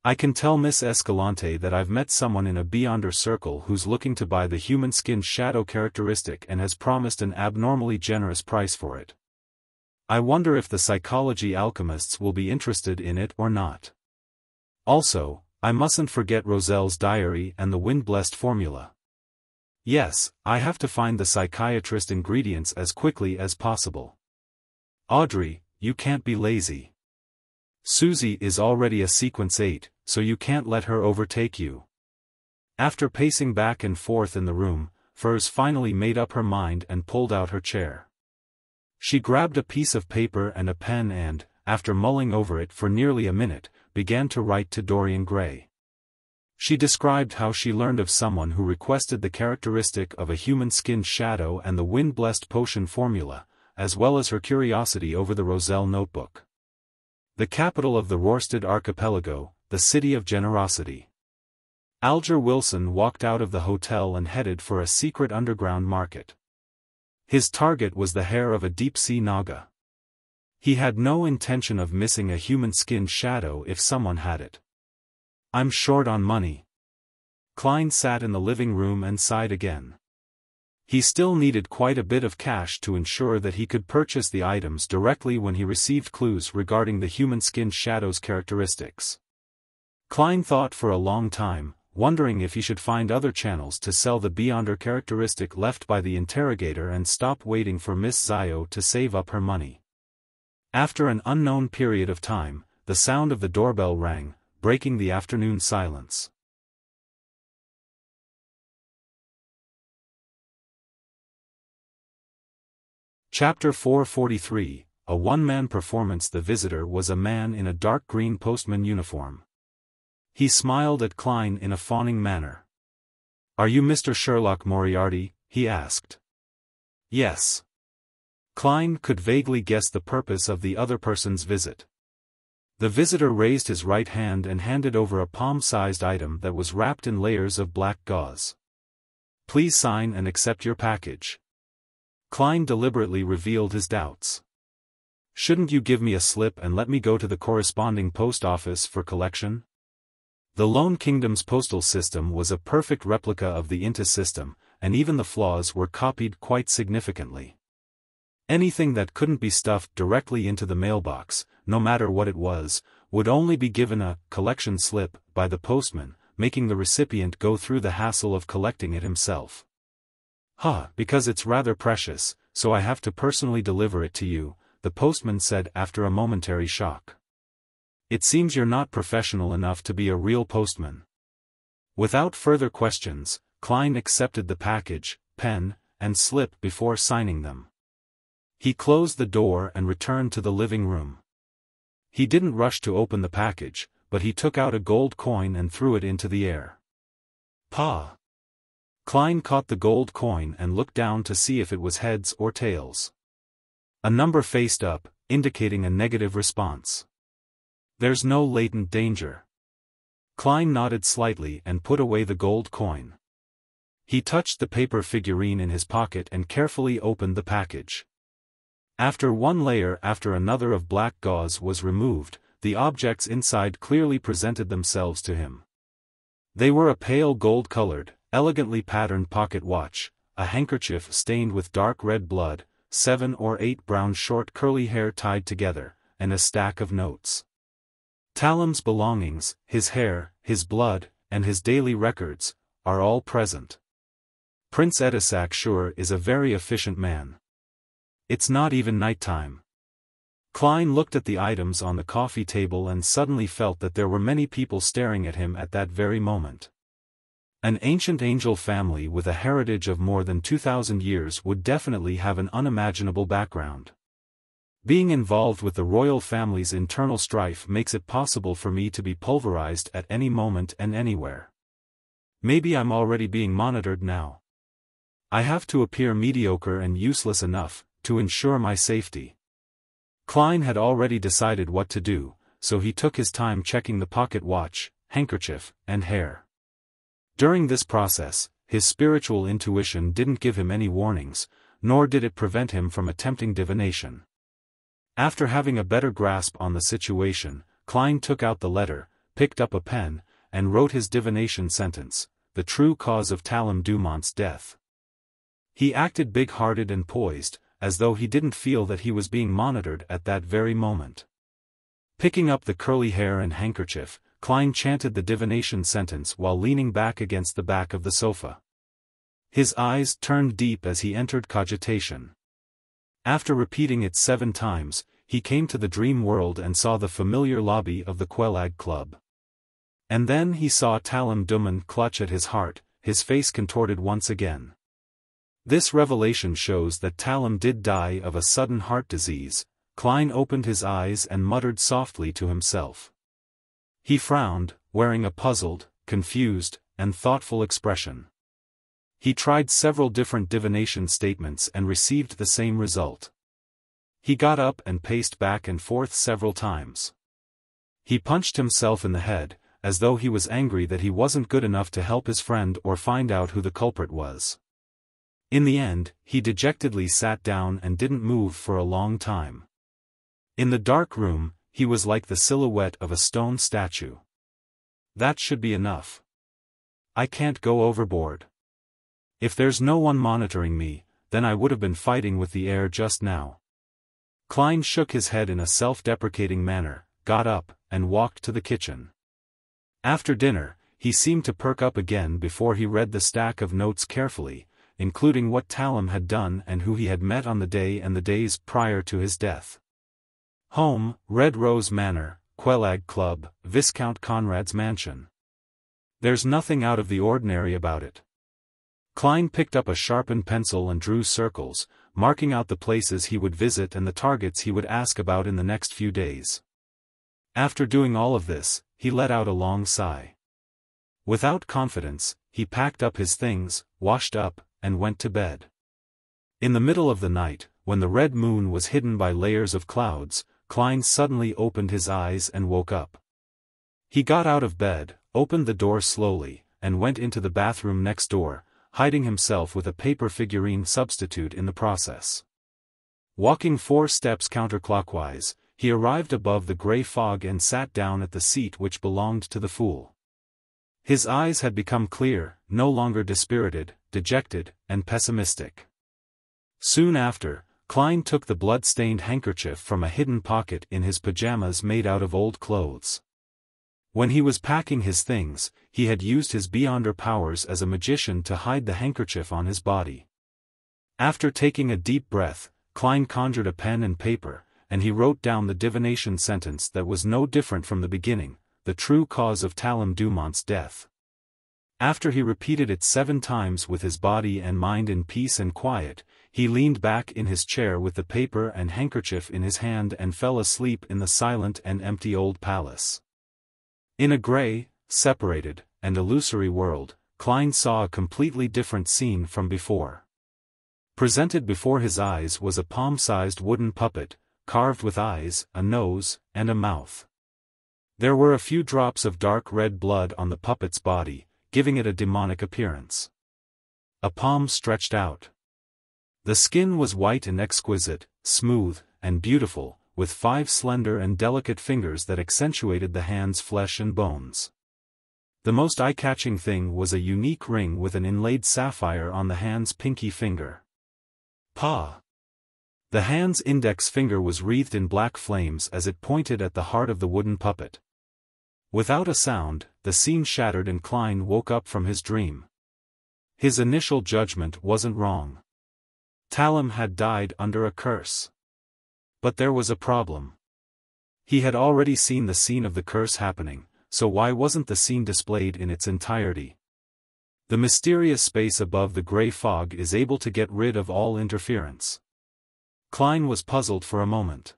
I can tell Miss Escalante that I've met someone in a Beyonder circle who's looking to buy the human skin shadow characteristic and has promised an abnormally generous price for it. I wonder if the psychology alchemists will be interested in it or not. Also, I mustn't forget Roselle's diary and the wind-blessed formula. Yes, I have to find the psychiatrist ingredients as quickly as possible. Audrey, you can't be lazy. Susie is already a sequence 8, so you can't let her overtake you." After pacing back and forth in the room, Furs finally made up her mind and pulled out her chair. She grabbed a piece of paper and a pen and, after mulling over it for nearly a minute, began to write to Dorian Gray. She described how she learned of someone who requested the characteristic of a human skin shadow and the wind-blessed potion formula, as well as her curiosity over the Roselle notebook. The capital of the Rorstad archipelago, the city of generosity. Alger Wilson walked out of the hotel and headed for a secret underground market. His target was the hair of a deep-sea naga. He had no intention of missing a human skin shadow if someone had it. "I'm short on money." Klein sat in the living room and sighed again. He still needed quite a bit of cash to ensure that he could purchase the items directly when he received clues regarding the human skin shadow's characteristics. Klein thought for a long time, wondering if he should find other channels to sell the Beyonder characteristic left by the interrogator and stop waiting for Miss Zio to save up her money. After an unknown period of time, the sound of the doorbell rang, breaking the afternoon silence. Chapter 443, a one-man performance. The visitor was a man in a dark green postman uniform. He smiled at Klein in a fawning manner. "Are you Mr. Sherlock Moriarty?" he asked. "Yes." Klein could vaguely guess the purpose of the other person's visit. The visitor raised his right hand and handed over a palm-sized item that was wrapped in layers of black gauze. "Please sign and accept your package." Klein deliberately revealed his doubts. "Shouldn't you give me a slip and let me go to the corresponding post office for collection?" The Lone Kingdom's postal system was a perfect replica of the INTA system, and even the flaws were copied quite significantly. Anything that couldn't be stuffed directly into the mailbox, no matter what it was, would only be given a collection slip by the postman, making the recipient go through the hassle of collecting it himself. Because it's rather precious, so I have to personally deliver it to you," the postman said after a momentary shock. "It seems you're not professional enough to be a real postman." Without further questions, Klein accepted the package, pen, and slip before signing them. He closed the door and returned to the living room. He didn't rush to open the package, but he took out a gold coin and threw it into the air. "Pa!" Klein caught the gold coin and looked down to see if it was heads or tails. A number faced up, indicating a negative response. "There's no latent danger." Klein nodded slightly and put away the gold coin. He touched the paper figurine in his pocket and carefully opened the package. After one layer after another of black gauze was removed, the objects inside clearly presented themselves to him. They were a pale gold-colored, elegantly patterned pocket watch, a handkerchief stained with dark red blood, 7 or 8 brown short curly hair tied together, and a stack of notes. Talem's belongings, his hair, his blood, and his daily records, are all present. Prince Edisac sure is a very efficient man. It's not even nighttime. Klein looked at the items on the coffee table and suddenly felt that there were many people staring at him at that very moment. An ancient angel family with a heritage of more than 2,000 years would definitely have an unimaginable background. Being involved with the royal family's internal strife makes it possible for me to be pulverized at any moment and anywhere. Maybe I'm already being monitored now. I have to appear mediocre and useless enough to ensure my safety. Klein had already decided what to do, so he took his time checking the pocket watch, handkerchief, and hair. During this process, his spiritual intuition didn't give him any warnings, nor did it prevent him from attempting divination. After having a better grasp on the situation, Klein took out the letter, picked up a pen, and wrote his divination sentence, "The true cause of Talem Dumont's death." He acted big-hearted and poised, as though he didn't feel that he was being monitored at that very moment. Picking up the curly hair and handkerchief, Klein chanted the divination sentence while leaning back against the back of the sofa. His eyes turned deep as he entered cogitation. After repeating it 7 times, he came to the dream world and saw the familiar lobby of the Quelag Club. And then he saw Talem Dumont clutch at his heart, his face contorted once again. This revelation shows that Talem did die of a sudden heart disease. Klein opened his eyes and muttered softly to himself. He frowned, wearing a puzzled, confused, and thoughtful expression. He tried several different divination statements and received the same result. He got up and paced back and forth several times. He punched himself in the head, as though he was angry that he wasn't good enough to help his friend or find out who the culprit was. In the end, he dejectedly sat down and didn't move for a long time. In the dark room, he was like the silhouette of a stone statue. That should be enough. I can't go overboard. If there's no one monitoring me, then I would have been fighting with the air just now. Klein shook his head in a self-deprecating manner, got up, and walked to the kitchen. After dinner, he seemed to perk up again before he read the stack of notes carefully, including what Talem had done and who he had met on the day and the days prior to his death. Home, Red Rose Manor, Quelag Club, Viscount Conrad's mansion. There's nothing out of the ordinary about it. Klein picked up a sharpened pencil and drew circles, marking out the places he would visit and the targets he would ask about in the next few days. After doing all of this, he let out a long sigh. Without confidence, he packed up his things, washed up, and went to bed. In the middle of the night, when the red moon was hidden by layers of clouds, Klein suddenly opened his eyes and woke up. He got out of bed, opened the door slowly, and went into the bathroom next door, hiding himself with a paper figurine substitute in the process. Walking 4 steps counterclockwise, he arrived above the gray fog and sat down at the seat which belonged to the fool. His eyes had become clear, no longer dispirited, dejected, and pessimistic. Soon after, Klein took the blood-stained handkerchief from a hidden pocket in his pajamas made out of old clothes. When he was packing his things, he had used his beyonder powers as a magician to hide the handkerchief on his body. After taking a deep breath, Klein conjured a pen and paper, and he wrote down the divination sentence that was no different from the beginning, the true cause of Talem Dumont's death. After he repeated it 7 times with his body and mind in peace and quiet, he leaned back in his chair with the paper and handkerchief in his hand and fell asleep in the silent and empty old palace. In a gray, separated, and illusory world, Klein saw a completely different scene from before. Presented before his eyes was a palm-sized wooden puppet, carved with eyes, a nose, and a mouth. There were a few drops of dark red blood on the puppet's body, giving it a demonic appearance. A palm stretched out. The skin was white and exquisite, smooth, and beautiful, with 5 slender and delicate fingers that accentuated the hand's flesh and bones. The most eye-catching thing was a unique ring with an inlaid sapphire on the hand's pinky finger. Pa! The hand's index finger was wreathed in black flames as it pointed at the heart of the wooden puppet. Without a sound, the scene shattered and Klein woke up from his dream. His initial judgment wasn't wrong. Talem had died under a curse. But there was a problem. He had already seen the scene of the curse happening, so why wasn't the scene displayed in its entirety? The mysterious space above the gray fog is able to get rid of all interference. Klein was puzzled for a moment.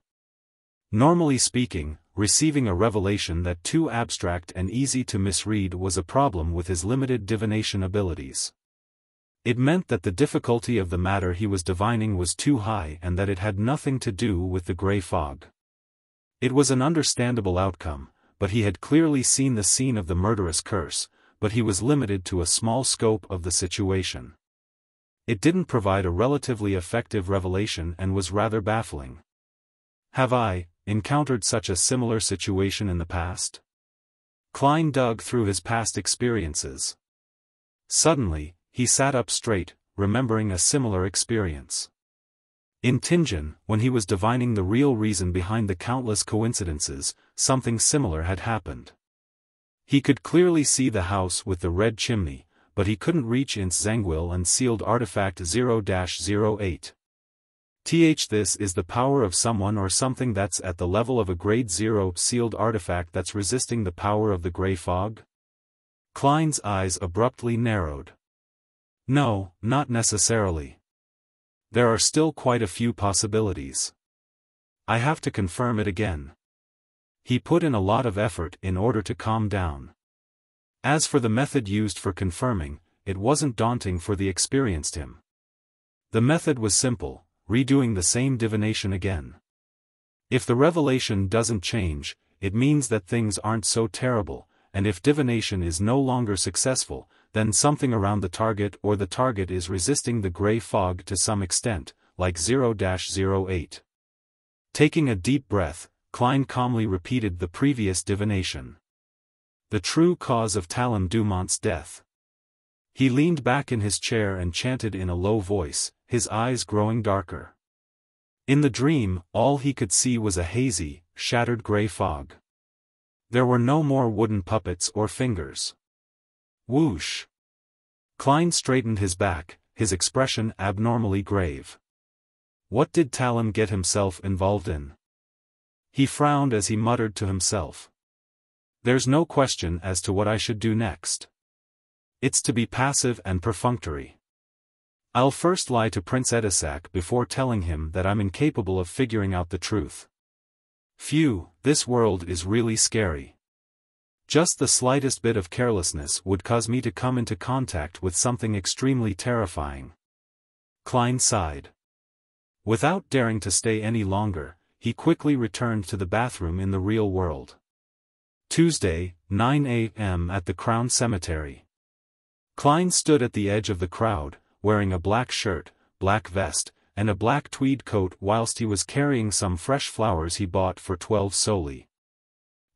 Normally speaking, receiving a revelation that too abstract and easy to misread was a problem with his limited divination abilities. It meant that the difficulty of the matter he was divining was too high and that it had nothing to do with the gray fog. It was an understandable outcome, but he had clearly seen the scene of the murderous curse, but he was limited to a small scope of the situation. It didn't provide a relatively effective revelation and was rather baffling. Have I encountered such a similar situation in the past? Klein dug through his past experiences. Suddenly, he sat up straight, remembering a similar experience. In Tianjin, when he was divining the real reason behind the countless coincidences, something similar had happened. He could clearly see the house with the red chimney, but he couldn't reach its Zangwil and sealed artifact 0-08. This is the power of someone or something that's at the level of a grade 0 sealed artifact that's resisting the power of the gray fog? Klein's eyes abruptly narrowed. No, not necessarily. There are still quite a few possibilities. I have to confirm it again. He put in a lot of effort in order to calm down. As for the method used for confirming, it wasn't daunting for the experienced him. The method was simple, redoing the same divination again. If the revelation doesn't change, it means that things aren't so terrible, and if divination is no longer successful, then something around the target or the target is resisting the gray fog to some extent, like 0-08. Taking a deep breath, Klein calmly repeated the previous divination. The true cause of Talem Dumont's death. He leaned back in his chair and chanted in a low voice, his eyes growing darker. In the dream, all he could see was a hazy, shattered gray fog. There were no more wooden puppets or fingers. Whoosh! Klein straightened his back, his expression abnormally grave. What did Talem get himself involved in? He frowned as he muttered to himself. There's no question as to what I should do next. It's to be passive and perfunctory. I'll first lie to Prince Edisac before telling him that I'm incapable of figuring out the truth. Phew, this world is really scary. Just the slightest bit of carelessness would cause me to come into contact with something extremely terrifying. Klein sighed. Without daring to stay any longer, he quickly returned to the bathroom in the real world. Tuesday, 9 a.m. at the Crown Cemetery. Klein stood at the edge of the crowd, wearing a black shirt, black vest, and a black tweed coat whilst he was carrying some fresh flowers he bought for 12 soldi.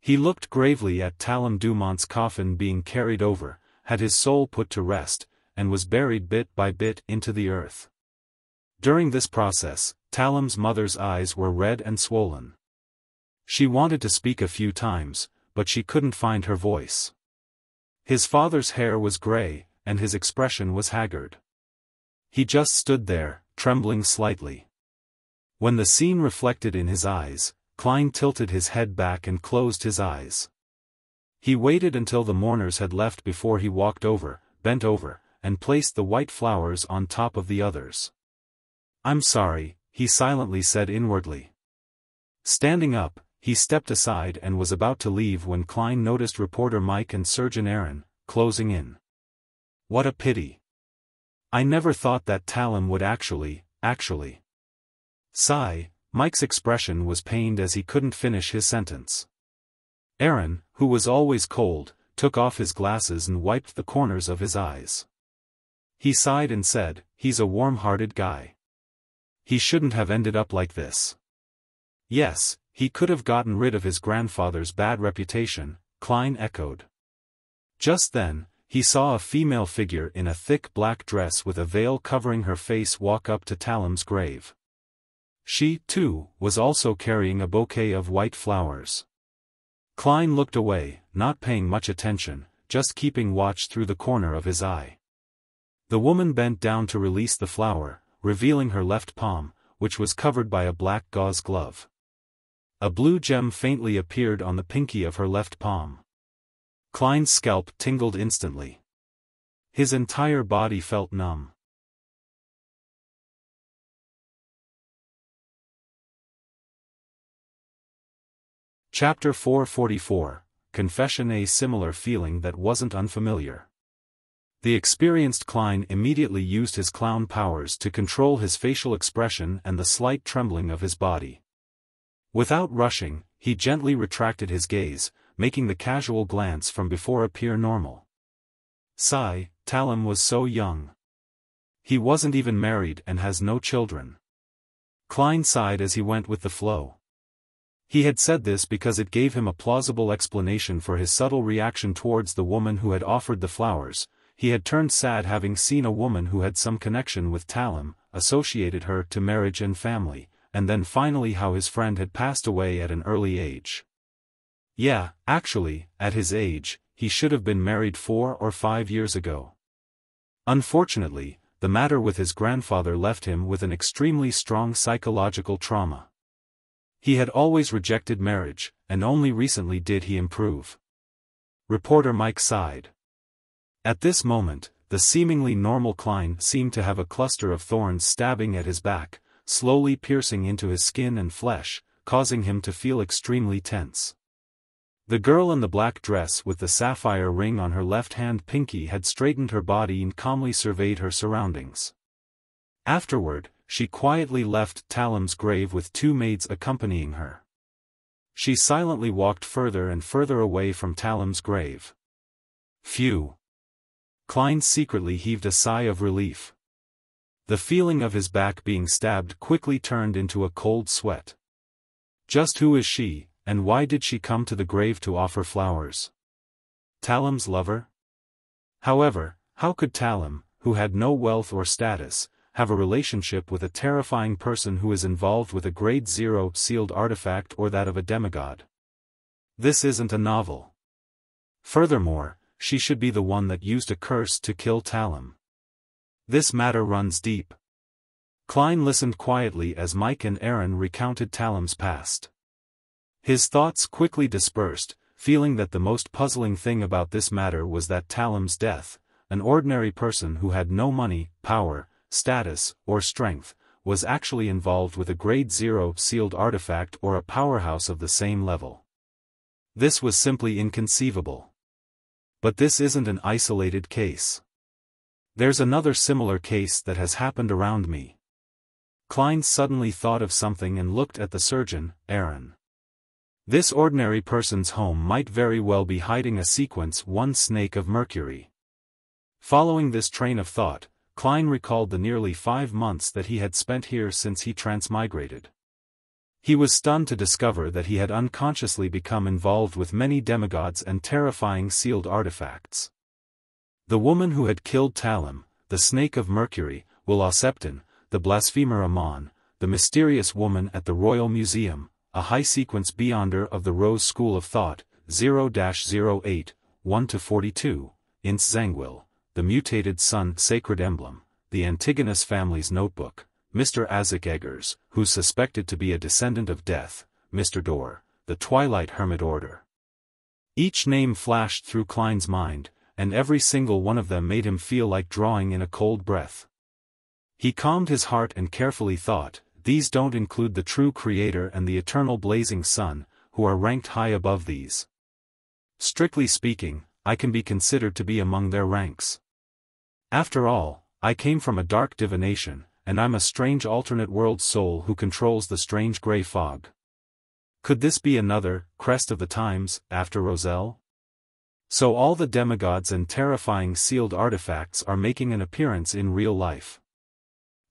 He looked gravely at Talem Dumont's coffin being carried over, had his soul put to rest, and was buried bit by bit into the earth. During this process, Talem's mother's eyes were red and swollen. She wanted to speak a few times, but she couldn't find her voice. His father's hair was grey, and his expression was haggard. He just stood there, trembling slightly. When the scene reflected in his eyes, Klein tilted his head back and closed his eyes. He waited until the mourners had left before he walked over, bent over, and placed the white flowers on top of the others. "I'm sorry," he silently said inwardly. Standing up, he stepped aside and was about to leave when Klein noticed reporter Mike and Surgeon Aaron, closing in. "What a pity. I never thought that Talem would actually. Sigh. Mike's expression was pained as he couldn't finish his sentence. Aaron, who was always cold, took off his glasses and wiped the corners of his eyes. He sighed and said, "He's a warm-hearted guy. He shouldn't have ended up like this." "Yes, he could have gotten rid of his grandfather's bad reputation," Klein echoed. Just then, he saw a female figure in a thick black dress with a veil covering her face walk up to Talem's grave. She, too, was also carrying a bouquet of white flowers. Klein looked away, not paying much attention, just keeping watch through the corner of his eye. The woman bent down to release the flower, revealing her left palm, which was covered by a black gauze glove. A blue gem faintly appeared on the pinky of her left palm. Klein's scalp tingled instantly. His entire body felt numb. Chapter 444, Confession. A similar feeling that wasn't unfamiliar. The experienced Klein immediately used his clown powers to control his facial expression and the slight trembling of his body. Without rushing, he gently retracted his gaze, making the casual glance from before appear normal. Sigh, Talem was so young. He wasn't even married and has no children. Klein sighed as he went with the flow. He had said this because it gave him a plausible explanation for his subtle reaction towards the woman who had offered the flowers. He had turned sad having seen a woman who had some connection with Talem, associated her to marriage and family, and then finally how his friend had passed away at an early age. Yeah, actually, at his age, he should have been married 4 or 5 years ago. Unfortunately, the matter with his grandfather left him with an extremely strong psychological trauma. He had always rejected marriage, and only recently did he improve. Reporter Mike sighed. At this moment, the seemingly normal Klein seemed to have a cluster of thorns stabbing at his back, slowly piercing into his skin and flesh, causing him to feel extremely tense. The girl in the black dress with the sapphire ring on her left-hand pinky had straightened her body and calmly surveyed her surroundings. Afterward, she quietly left Talem's grave with 2 maids accompanying her. She silently walked further and further away from Talem's grave. Phew! Klein secretly heaved a sigh of relief. The feeling of his back being stabbed quickly turned into a cold sweat. Just who is she, and why did she come to the grave to offer flowers? Talem's lover? However, how could Talem, who had no wealth or status, have a relationship with a terrifying person who is involved with a grade 0 sealed artifact or that of a demigod? This isn't a novel. Furthermore, she should be the one that used a curse to kill Talem. This matter runs deep. Klein listened quietly as Mike and Aaron recounted Talem's past. His thoughts quickly dispersed, feeling that the most puzzling thing about this matter was that Talem's death, an ordinary person who had no money, power, status, or strength, was actually involved with a grade 0 sealed artifact or a powerhouse of the same level. This was simply inconceivable. But this isn't an isolated case. There's another similar case that has happened around me. Klein suddenly thought of something and looked at the surgeon, Aaron. This ordinary person's home might very well be hiding a sequence 1 snake of mercury. Following this train of thought, Klein recalled the nearly 5 months that he had spent here since he transmigrated. He was stunned to discover that he had unconsciously become involved with many demigods and terrifying sealed artifacts. The woman who had killed Talim, the snake of mercury, Wuxia, the blasphemer Amon, the mysterious woman at the Royal Museum, a high-sequence beyonder of the Rose School of Thought, 0-08, 1-42, Ince Zangwil, the mutated sun sacred emblem, the Antigonus family's notebook, Mr. Isaac Eggers, who's suspected to be a descendant of death, Mr. Dorr, the Twilight Hermit Order. Each name flashed through Klein's mind, and every single one of them made him feel like drawing in a cold breath. He calmed his heart and carefully thought, these don't include the true Creator and the eternal blazing sun, who are ranked high above these. Strictly speaking, I can be considered to be among their ranks. After all, I came from a dark divination, and I'm a strange alternate world soul who controls the strange grey fog. Could this be another crest of the times, after Roselle? So all the demigods and terrifying sealed artifacts are making an appearance in real life.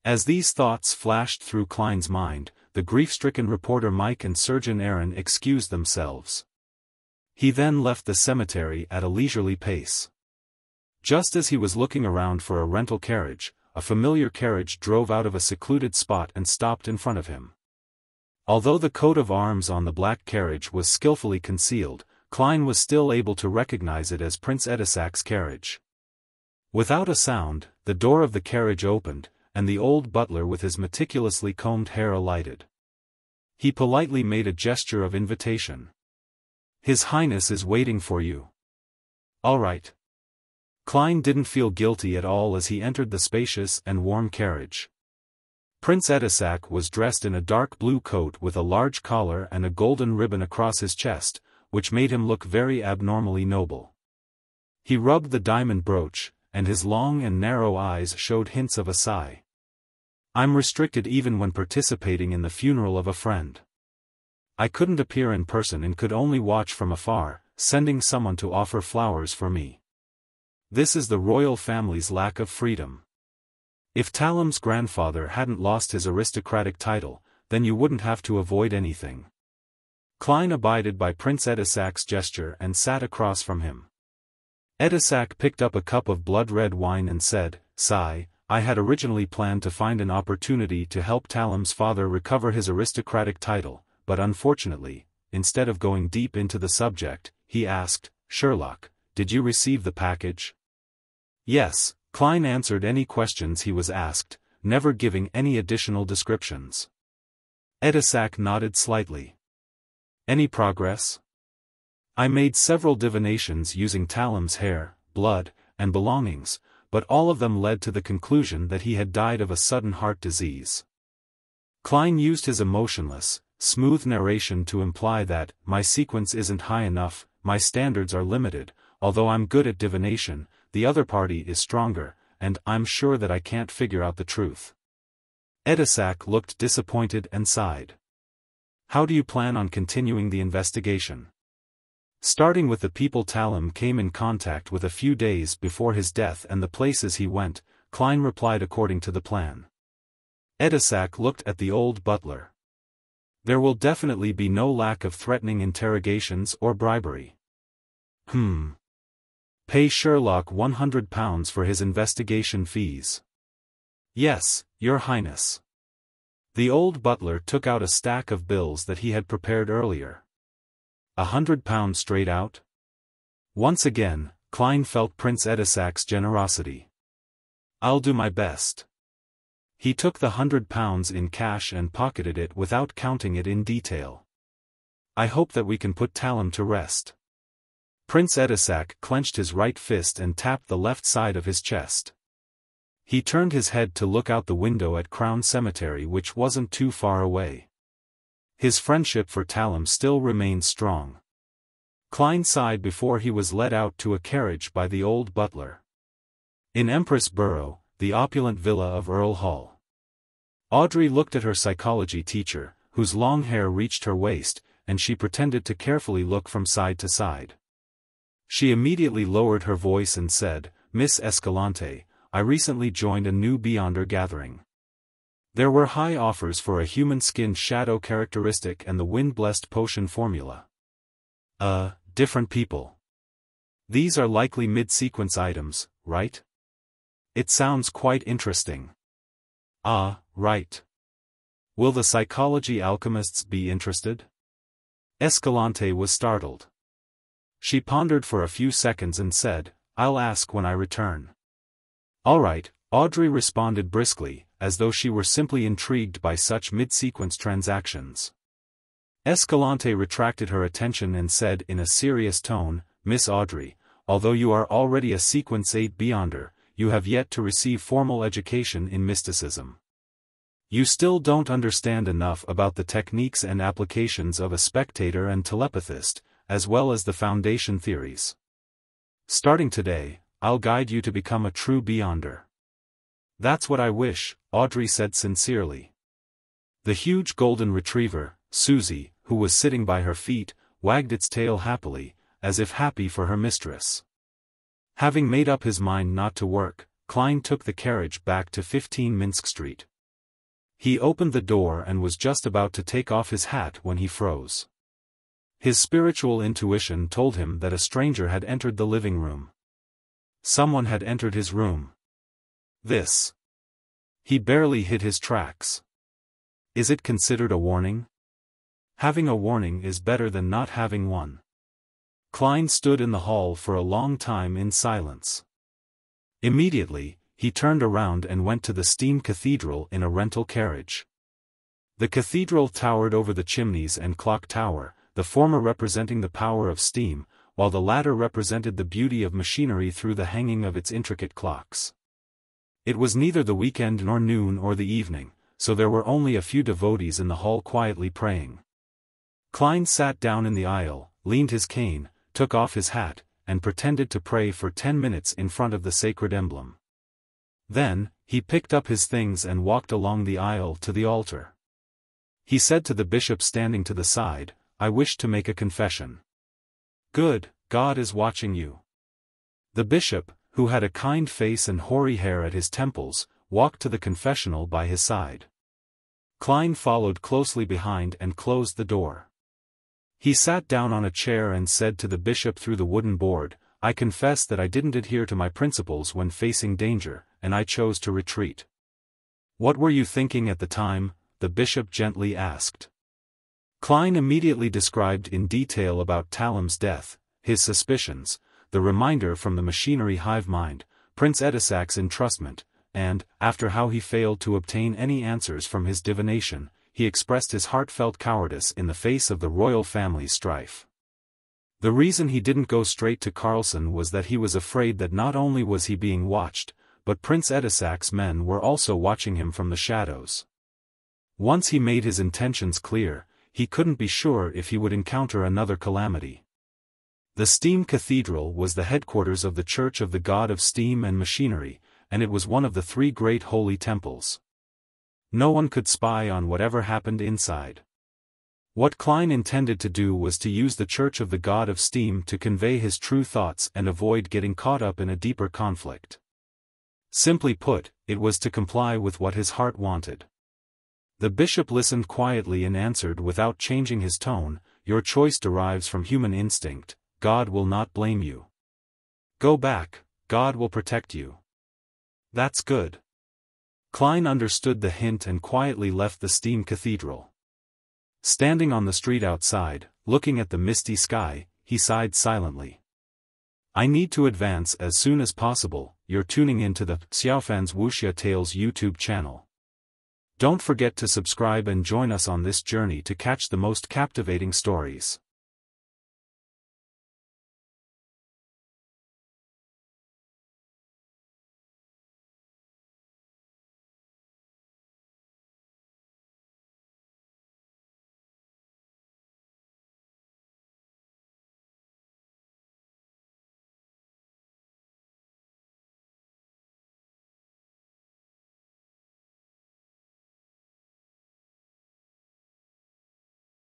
As these thoughts flashed through Klein's mind, the grief-stricken reporter Mike and surgeon Aaron excused themselves. He then left the cemetery at a leisurely pace. Just as he was looking around for a rental carriage, a familiar carriage drove out of a secluded spot and stopped in front of him. Although the coat of arms on the black carriage was skillfully concealed, Klein was still able to recognize it as Prince Edisac's carriage. Without a sound, the door of the carriage opened, and the old butler with his meticulously combed hair alighted. He politely made a gesture of invitation. "His Highness is waiting for you." "All right." Klein didn't feel guilty at all as he entered the spacious and warm carriage. Prince Edisac was dressed in a dark blue coat with a large collar and a golden ribbon across his chest, which made him look very abnormally noble. He rubbed the diamond brooch, and his long and narrow eyes showed hints of a sigh. "I'm restricted even when participating in the funeral of a friend. I couldn't appear in person and could only watch from afar, sending someone to offer flowers for me. This is the royal family's lack of freedom. If Talim's grandfather hadn't lost his aristocratic title, then you wouldn't have to avoid anything." Klein abided by Prince Edisac's gesture and sat across from him. Edisac picked up a cup of blood-red wine and said, "Sigh, I had originally planned to find an opportunity to help Talim's father recover his aristocratic title, but unfortunately, instead of going deep into the subject, he asked, Sherlock, did you receive the package?" "Yes," Klein answered any questions he was asked, never giving any additional descriptions. Edisac nodded slightly. "Any progress?" "I made several divinations using Talim's hair, blood, and belongings, but all of them led to the conclusion that he had died of a sudden heart disease." Klein used his emotionless, smooth narration to imply that, "My sequence isn't high enough, my standards are limited, although I'm good at divination, the other party is stronger, and I'm sure that I can't figure out the truth." Edisac looked disappointed and sighed. "How do you plan on continuing the investigation?" "Starting with the people Talim came in contact with a few days before his death and the places he went," Klein replied according to the plan. Edisac looked at the old butler. "There will definitely be no lack of threatening interrogations or bribery." "Pay Sherlock £100 for his investigation fees." "Yes, Your Highness." The old butler took out a stack of bills that he had prepared earlier. £100 straight out? Once again, Klein felt Prince Edisac's generosity. "I'll do my best." He took the £100 in cash and pocketed it without counting it in detail. "I hope that we can put Talim to rest." Prince Edisac clenched his right fist and tapped the left side of his chest. He turned his head to look out the window at Crown Cemetery, which wasn't too far away. His friendship for Talim still remained strong. Klein sighed before he was led out to a carriage by the old butler. In Empress Borough, the opulent villa of Earl Hall. Audrey looked at her psychology teacher, whose long hair reached her waist, and she pretended to carefully look from side to side. She immediately lowered her voice and said, "Miss Escalante, I recently joined a new Beyonder gathering. There were high offers for a human-skinned shadow characteristic and the wind-blessed potion formula. Different people. These are likely mid-sequence items, right? It sounds quite interesting." "Ah, right. Will the psychology alchemists be interested?" Escalante was startled. She pondered for a few seconds and said, "I'll ask when I return." "All right," Audrey responded briskly, as though she were simply intrigued by such mid-sequence transactions. Escalante retracted her attention and said in a serious tone, "Miss Audrey, although you are already a Sequence 8 Beyonder, you have yet to receive formal education in mysticism. You still don't understand enough about the techniques and applications of a spectator and telepathist, as well as the foundation theories. Starting today, I'll guide you to become a true Beyonder." "That's what I wish," Audrey said sincerely. The huge golden retriever, Susie, who was sitting by her feet, wagged its tail happily, as if happy for her mistress. Having made up his mind not to work, Klein took the carriage back to 15 Minsk Street. He opened the door and was just about to take off his hat when he froze. His spiritual intuition told him that a stranger had entered the living room. Someone had entered his room. This. He barely hit his tracks. Is it considered a warning? Having a warning is better than not having one. Klein stood in the hall for a long time in silence. Immediately, he turned around and went to the steam cathedral in a rental carriage. The cathedral towered over the chimneys and clock tower, the former representing the power of steam, while the latter represented the beauty of machinery through the hanging of its intricate clocks. It was neither the weekend nor noon or the evening, so there were only a few devotees in the hall quietly praying. Klein sat down in the aisle, leaned his cane, took off his hat, and pretended to pray for 10 minutes in front of the sacred emblem. Then, he picked up his things and walked along the aisle to the altar. He said to the bishop standing to the side, "I wish to make a confession." "Good, God is watching you." The bishop, who had a kind face and hoary hair at his temples, walked to the confessional by his side. Klein followed closely behind and closed the door. He sat down on a chair and said to the bishop through the wooden board, "I confess that I didn't adhere to my principles when facing danger, and I chose to retreat." "What were you thinking at the time?" the bishop gently asked. Klein immediately described in detail about Talam's death, his suspicions, the reminder from the machinery hive mind, Prince Edisac's entrustment, and, after how he failed to obtain any answers from his divination, he expressed his heartfelt cowardice in the face of the royal family's strife. The reason he didn't go straight to Carlson was that he was afraid that not only was he being watched, but Prince Edisac's men were also watching him from the shadows. Once he made his intentions clear, he couldn't be sure if he would encounter another calamity. The Steam Cathedral was the headquarters of the Church of the God of Steam and Machinery, and it was one of the 3 great holy temples. No one could spy on whatever happened inside. What Klein intended to do was to use the Church of the God of Steam to convey his true thoughts and avoid getting caught up in a deeper conflict. Simply put, it was to comply with what his heart wanted. The bishop listened quietly and answered without changing his tone, "Your choice derives from human instinct, God will not blame you. Go back, God will protect you." "That's good." Klein understood the hint and quietly left the Steam Cathedral. Standing on the street outside, looking at the misty sky, he sighed silently. "I need to advance as soon as possible." You're tuning into the Xiaofan's Wuxia Tales YouTube channel. Don't forget to subscribe and join us on this journey to catch the most captivating stories.